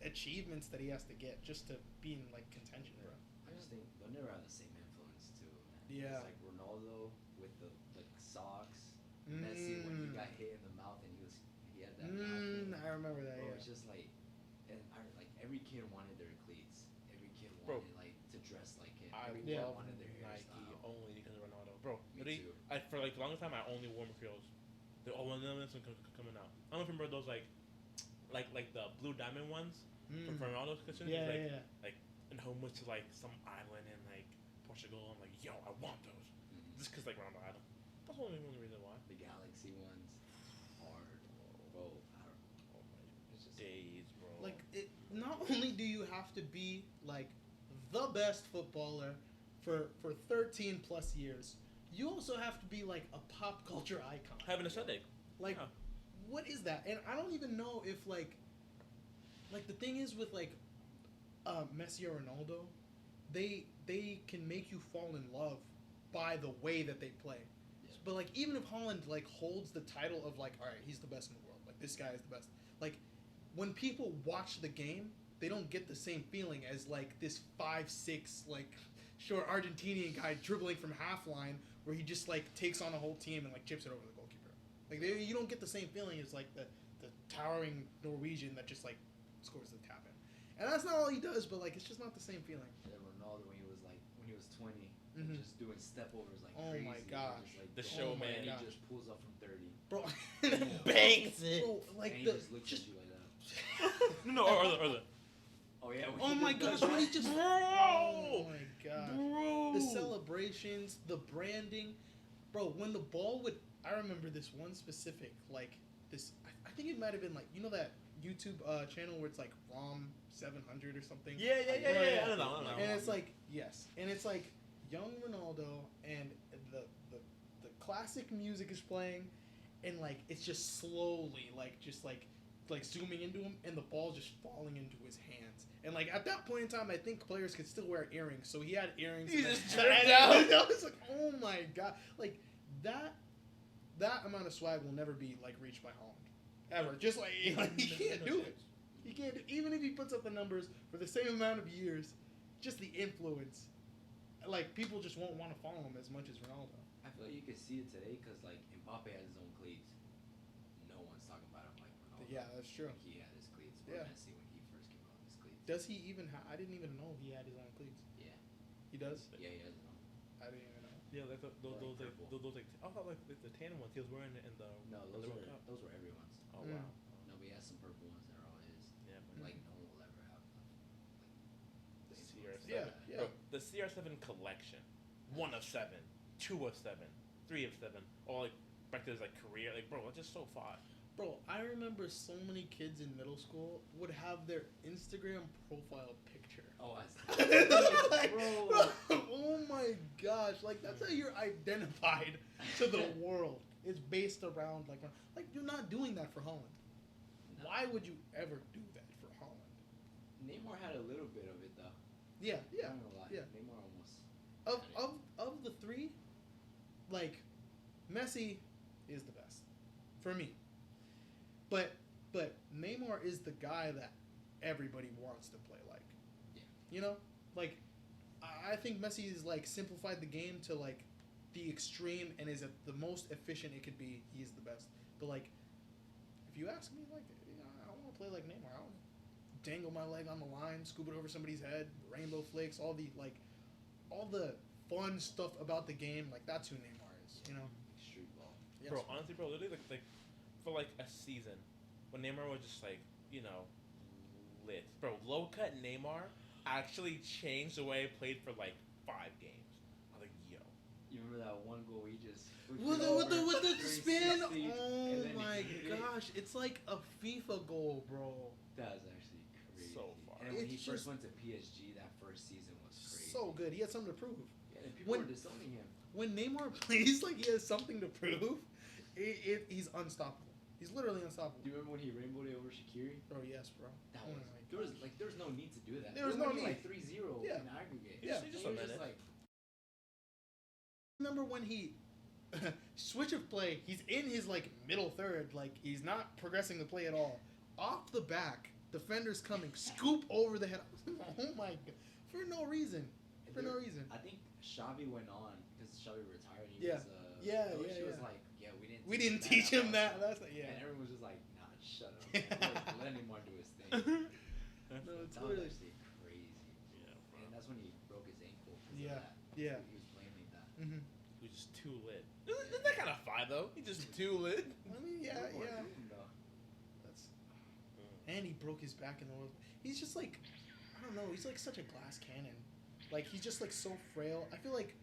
achievements that he has to get just to be in like contention, bro. I just think they'll never have the same influence too, man. Yeah. It's like Ronaldo with the socks, Messi when he got hit in the mouth and he had that mouth thing. I remember that. Bro, Yeah. it's just like, and like every kid wanted their cleats. Every kid Bro. wanted like to dress like him. I Every Yeah. kid love wanted their Nike hairstyle. only because of Ronaldo, bro. Me Literally, too. for like the longest time, I only wore Mercurials. They're all one of them coming out. I don't remember those like the blue diamond ones from Ronaldo's collection. Yeah, It's yeah. like and homeless to like some island in like Portugal. I'm like, yo, I want those. Mhm. Just because like Ronaldo had them. That's the only reason why. The Galaxy ones, hard, bro. I don't. Oh my It's just days, bro. Like it. Not only do you have to be like the best footballer for 13 plus years, you also have to be like a pop culture icon. having a Sunday. Like, Yeah. what is that? And I don't even know if like the thing is with like Messi or Ronaldo, they can make you fall in love by the way that they play. Yeah. But like even if Holland like holds the title of like, all right, he's the best in the world, like this guy is the best. Like when people watch the game, they don't get the same feeling as like this 5'6" like short Argentinian guy dribbling from half line where he just like takes on a whole team and like chips it over the goalkeeper. Like you don't get the same feeling as like the towering Norwegian that just like scores the tap in. And that's not all he does, but like it's just not the same feeling. Yeah, Ronaldo when he was 20, Mhm. just doing step overs like Oh crazy. my gosh. Just, like, The going, showman. and Oh my he just pulls up from 30. Bro, Bangs it. Bro, like and he the just looks just at you like that. No, or the Oh yeah. when oh he my did that gosh, when he shot- just Bro! oh my gosh. bro. The celebrations, the branding, bro. When the ball would, I remember this one specific, like this. I think it might have been like that YouTube channel where it's like ROM 700 or something. Yeah. Right. I don't know. And it's like and it's like young Ronaldo, and the classic music is playing, and like it's just slowly like zooming into him, and the ball just falling into his hands. And like at that point in time, I think players could still wear earrings, so he had earrings. He and just then- tripped and out. I was like, oh my god, like that amount of swag will never be like reached by Holland, ever. Just like he can't do it. He can't do, even if he puts up the numbers for the same amount of years, just the influence. Like people just won't want to follow him as much as Ronaldo. I feel like you can see it today because like Mbappe has his own cleats. No one's talking about him like Ronaldo. Yeah, that's true. Like, he had his cleats. Or Yeah. Messi when he first came out with his cleats. Does he even? I didn't even know he had his own cleats. Yeah. He does. Yeah, he has it on. I didn't even know. Yeah, like those I thought like the tan ones he was wearing it in the No, in those the were World Cup. those were everyone's. Oh Mm. wow. No, but he has some purple ones that are all his. Yeah, but Mm. Like no one will ever have them. the Like, CR7. Yeah, yeah. Bro, the CR7 collection, 1 of 7, 2 of 7, 3 of 7, all like back to his like career. Like, bro, that's just so far. Bro, I remember so many kids in middle school would have their Instagram profile picture. Oh, Like, bro. oh my gosh! Like that's how you're identified to the world. It's based around like you're not doing that for Holland. No. Why would you ever do that for Holland? Neymar had a little bit of it though. Yeah, yeah. I'm not gonna lie. yeah. Neymar almost. Of the three, like Messi is the best for me. But Neymar is the guy that everybody wants to play like. Yeah. You know, like I think Messi is like simplified the game to like the extreme and is at the most efficient it could be. He's the best. But like, if you ask me, like, you know, I want to play like Neymar. I want to dangle my leg on the line, scoop it over somebody's head, rainbow flicks, all the fun stuff about the game. Like that's who Neymar is. You know. Street ball. Yes. Bro, honestly, bro, literally like for like a season, when Neymar was just like lit, bro. Low cut Neymar actually changed the way I played for like 5 games. I was like, yo. You remember that one goal he just With the spin, 360, oh and then he my hit it? gosh, it's like a FIFA goal, bro. That was actually crazy. So far. And when he It's first just- went to PSG, that first season was crazy. So good, he had something to prove. Yeah, and people When- were disowning him. When Neymar plays like he has something to prove, he's unstoppable. He's literally unstoppable. Do you remember when he rainbowed it over Shaqiri? Bro, yes, bro. That Oh was my there was no need to do that. There was They no were winning need. like 3-0 Yeah. in aggregate. Yeah. He just And he was admitted. like, Remember when he switch of play? He's in his like middle third, like he's not progressing the play at all. Off the back, defenders coming, scoop over the head. Oh my god, for no reason, And for no reason. I think Xavi went on because Xavi retired. And he Yeah. was, Yeah, coach. yeah, He was yeah. like, yeah, We didn't teach him that. That's like, yeah. And everyone was just like, nah, shut up. Man. Let Neymar do his thing. No, it's That was literally. actually crazy. Yeah, bro. And that's when he broke his ankle. 'Cause Yeah, of that. yeah. He was blaming that. Mm-hmm. He was just too lit. Isn't that kind of fine though? He's just too lit. I mean, yeah, What more yeah. do you know? That's. And he broke his back in the world. He's just like, I don't know. He's like such a glass cannon. Like he's just like so frail. I feel like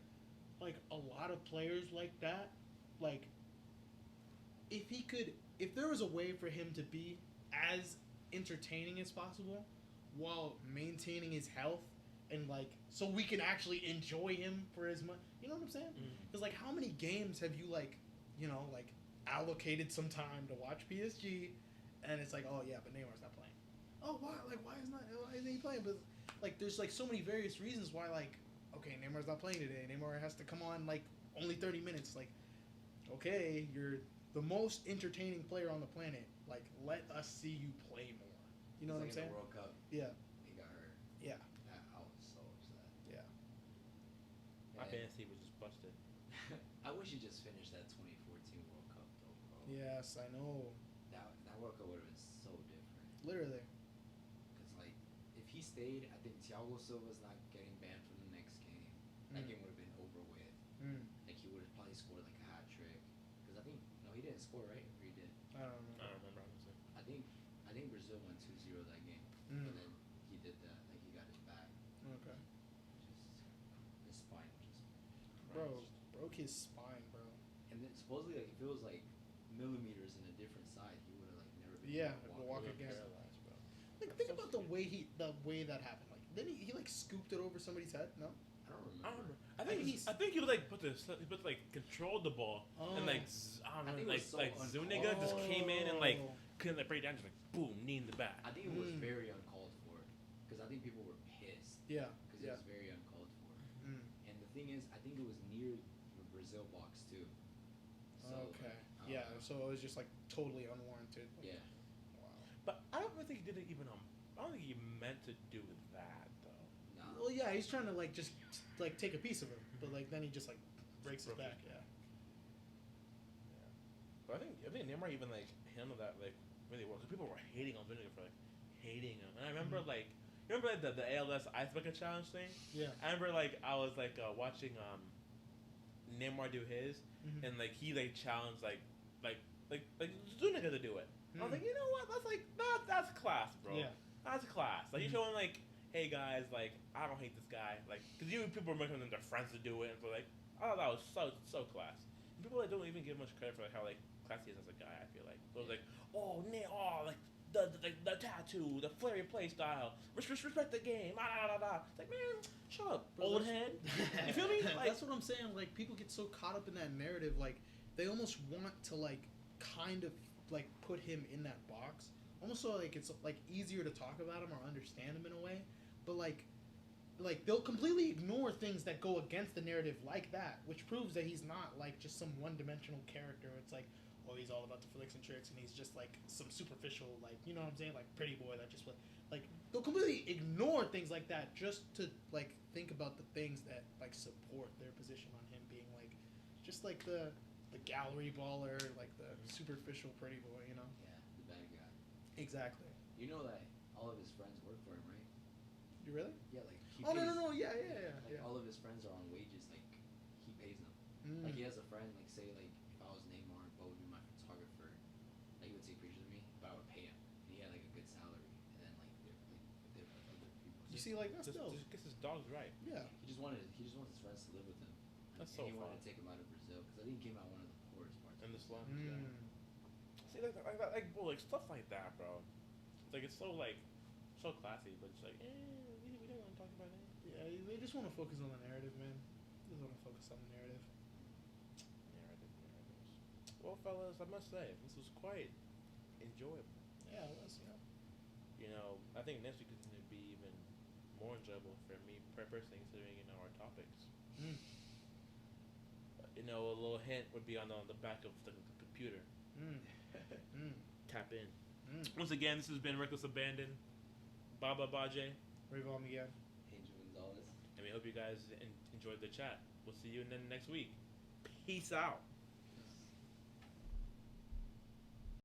a lot of players like that, like if there was a way for him to be as entertaining as possible while maintaining his health and like so we can actually enjoy him for as much, you know what I'm saying? Because like how many games have you like allocated some time to watch PSG and it's like, oh yeah, but Neymar's not playing. Oh why isn't he playing? But like there's like so many various reasons why like, okay, Neymar's not playing today. Neymar has to come on like only 30 minutes. Like, okay, you're the most entertaining player on the planet. Like, let us see you play more. You know what I'm It's like saying? in the World Cup, Yeah, he got hurt. yeah, I was so upset. yeah. My And fantasy was just busted. I wish he just finished that 2014 World Cup though, bro. Yes, I know. That World Cup would have been so different. Literally. Because like, if he stayed, I think Thiago Silva's not getting banned from the next game. That Mm. game would have been over with. Mm. Like he would have probably scored like a hat trick. Because I think no, he didn't score, right? Or he did. I don't know. I don't remember honestly. I think Brazil won 2-0 that game. Mm. And then he did that. Like he got his back. Okay. Just his spine just. Bro, broke his spine, bro. And then supposedly like if it was like millimeters in a different side, he would have like never been Yeah, able to walk walk again. Paralyzed, bro. Like, think about the way that happened. Like, then he like scooped it over somebody's head. No. I don't remember. I don't remember. I I think think he like controlled the ball and like I I don't think know, it was so like Zuniga just came in and like Oh. couldn't like break down, just like boom, knee in the back. I think it was Mm. very uncalled for. Because I think people were pissed. Yeah. Because Yeah. it was very uncalled for. Mm. And the thing is, I think it was near the Brazil box too. So, Okay. I don't Yeah. know. So it was just like totally unwarranted. Yeah. Wow. But I don't really think he did it even I don't think he meant to do that though. No. Well, yeah, he's trying to like just like take a piece of him, but like then he just like breaks his Broke his back. Yeah. But I think Neymar even like handled that like really well because people were hating on Vinegar for like hating him. And I remember Mhm. like you remember like, the ALS Ice Bucket Challenge thing. Yeah. I remember like I was like watching Neymar do his Mhm. and like he like challenged like Zuniga to do it. I was like, you know what? That's class, bro. Yeah. That's class. Like you Mhm. showing like, hey guys, like I don't hate this guy, like because people were making them their friends to do it, and so like I thought that was so class. And people like, don't even give much credit for like how like classy he is as a guy. I feel like so it was like, like the tattoo, the flary play style, respect the game, It's like, man, shut up, Bro, old that's- head. You feel me? Like, that's what I'm saying. Like people get so caught up in that narrative, like they almost want to like kind of like put him in that box, almost so like it's like easier to talk about him or understand him in a way. But like they'll completely ignore things that go against the narrative like that, which proves that he's not like just some one-dimensional character. It's like, oh, he's all about the flicks and tricks, and he's just like some superficial, like, you know what I'm saying, like pretty boy that just like they'll completely ignore things like that just to like think about the things that like support their position on him being like just like the gallery baller, like the superficial pretty boy, you know? Yeah, the bad guy. Exactly. You know that all of his friends work for him, right? You really? Yeah, like he Oh pays, no, yeah. Like all of his friends are on wages, like he pays them. Mm. Like he has a friend, like say like if I was Neymar, Bo would be my photographer. Like he would take pictures of me, but I would pay him. And he had like a good salary. And then like they're other people. You see, like that's dope. just gets his dogs right. Yeah. He just wants his friends to live with him. That's and so he wanted fun. to take him out of Brazil because I think he came out one of the poorest parts. In the of Brazil. slums. Yeah. Mm. See, bro, like stuff like that, bro. It's like it's so classy, but it's like, we don't want to talk about it. Yeah, they just want to focus on the narrative, man. They just want to focus on the narrative. Narratives. Well, fellas, I must say this was quite enjoyable. Yeah, it was, yeah. You know, I think next week is going to be even more enjoyable for me personally, considering our topics. Mm. You know, a little hint would be on the back of the computer. Mm. Mm. Tap in. Once again, this has been Reckless Abandon, Baba Baje, Rival Miguel. Angel Gonzalez. and we hope you guys enjoyed the chat. We'll see you in the next week. Peace out.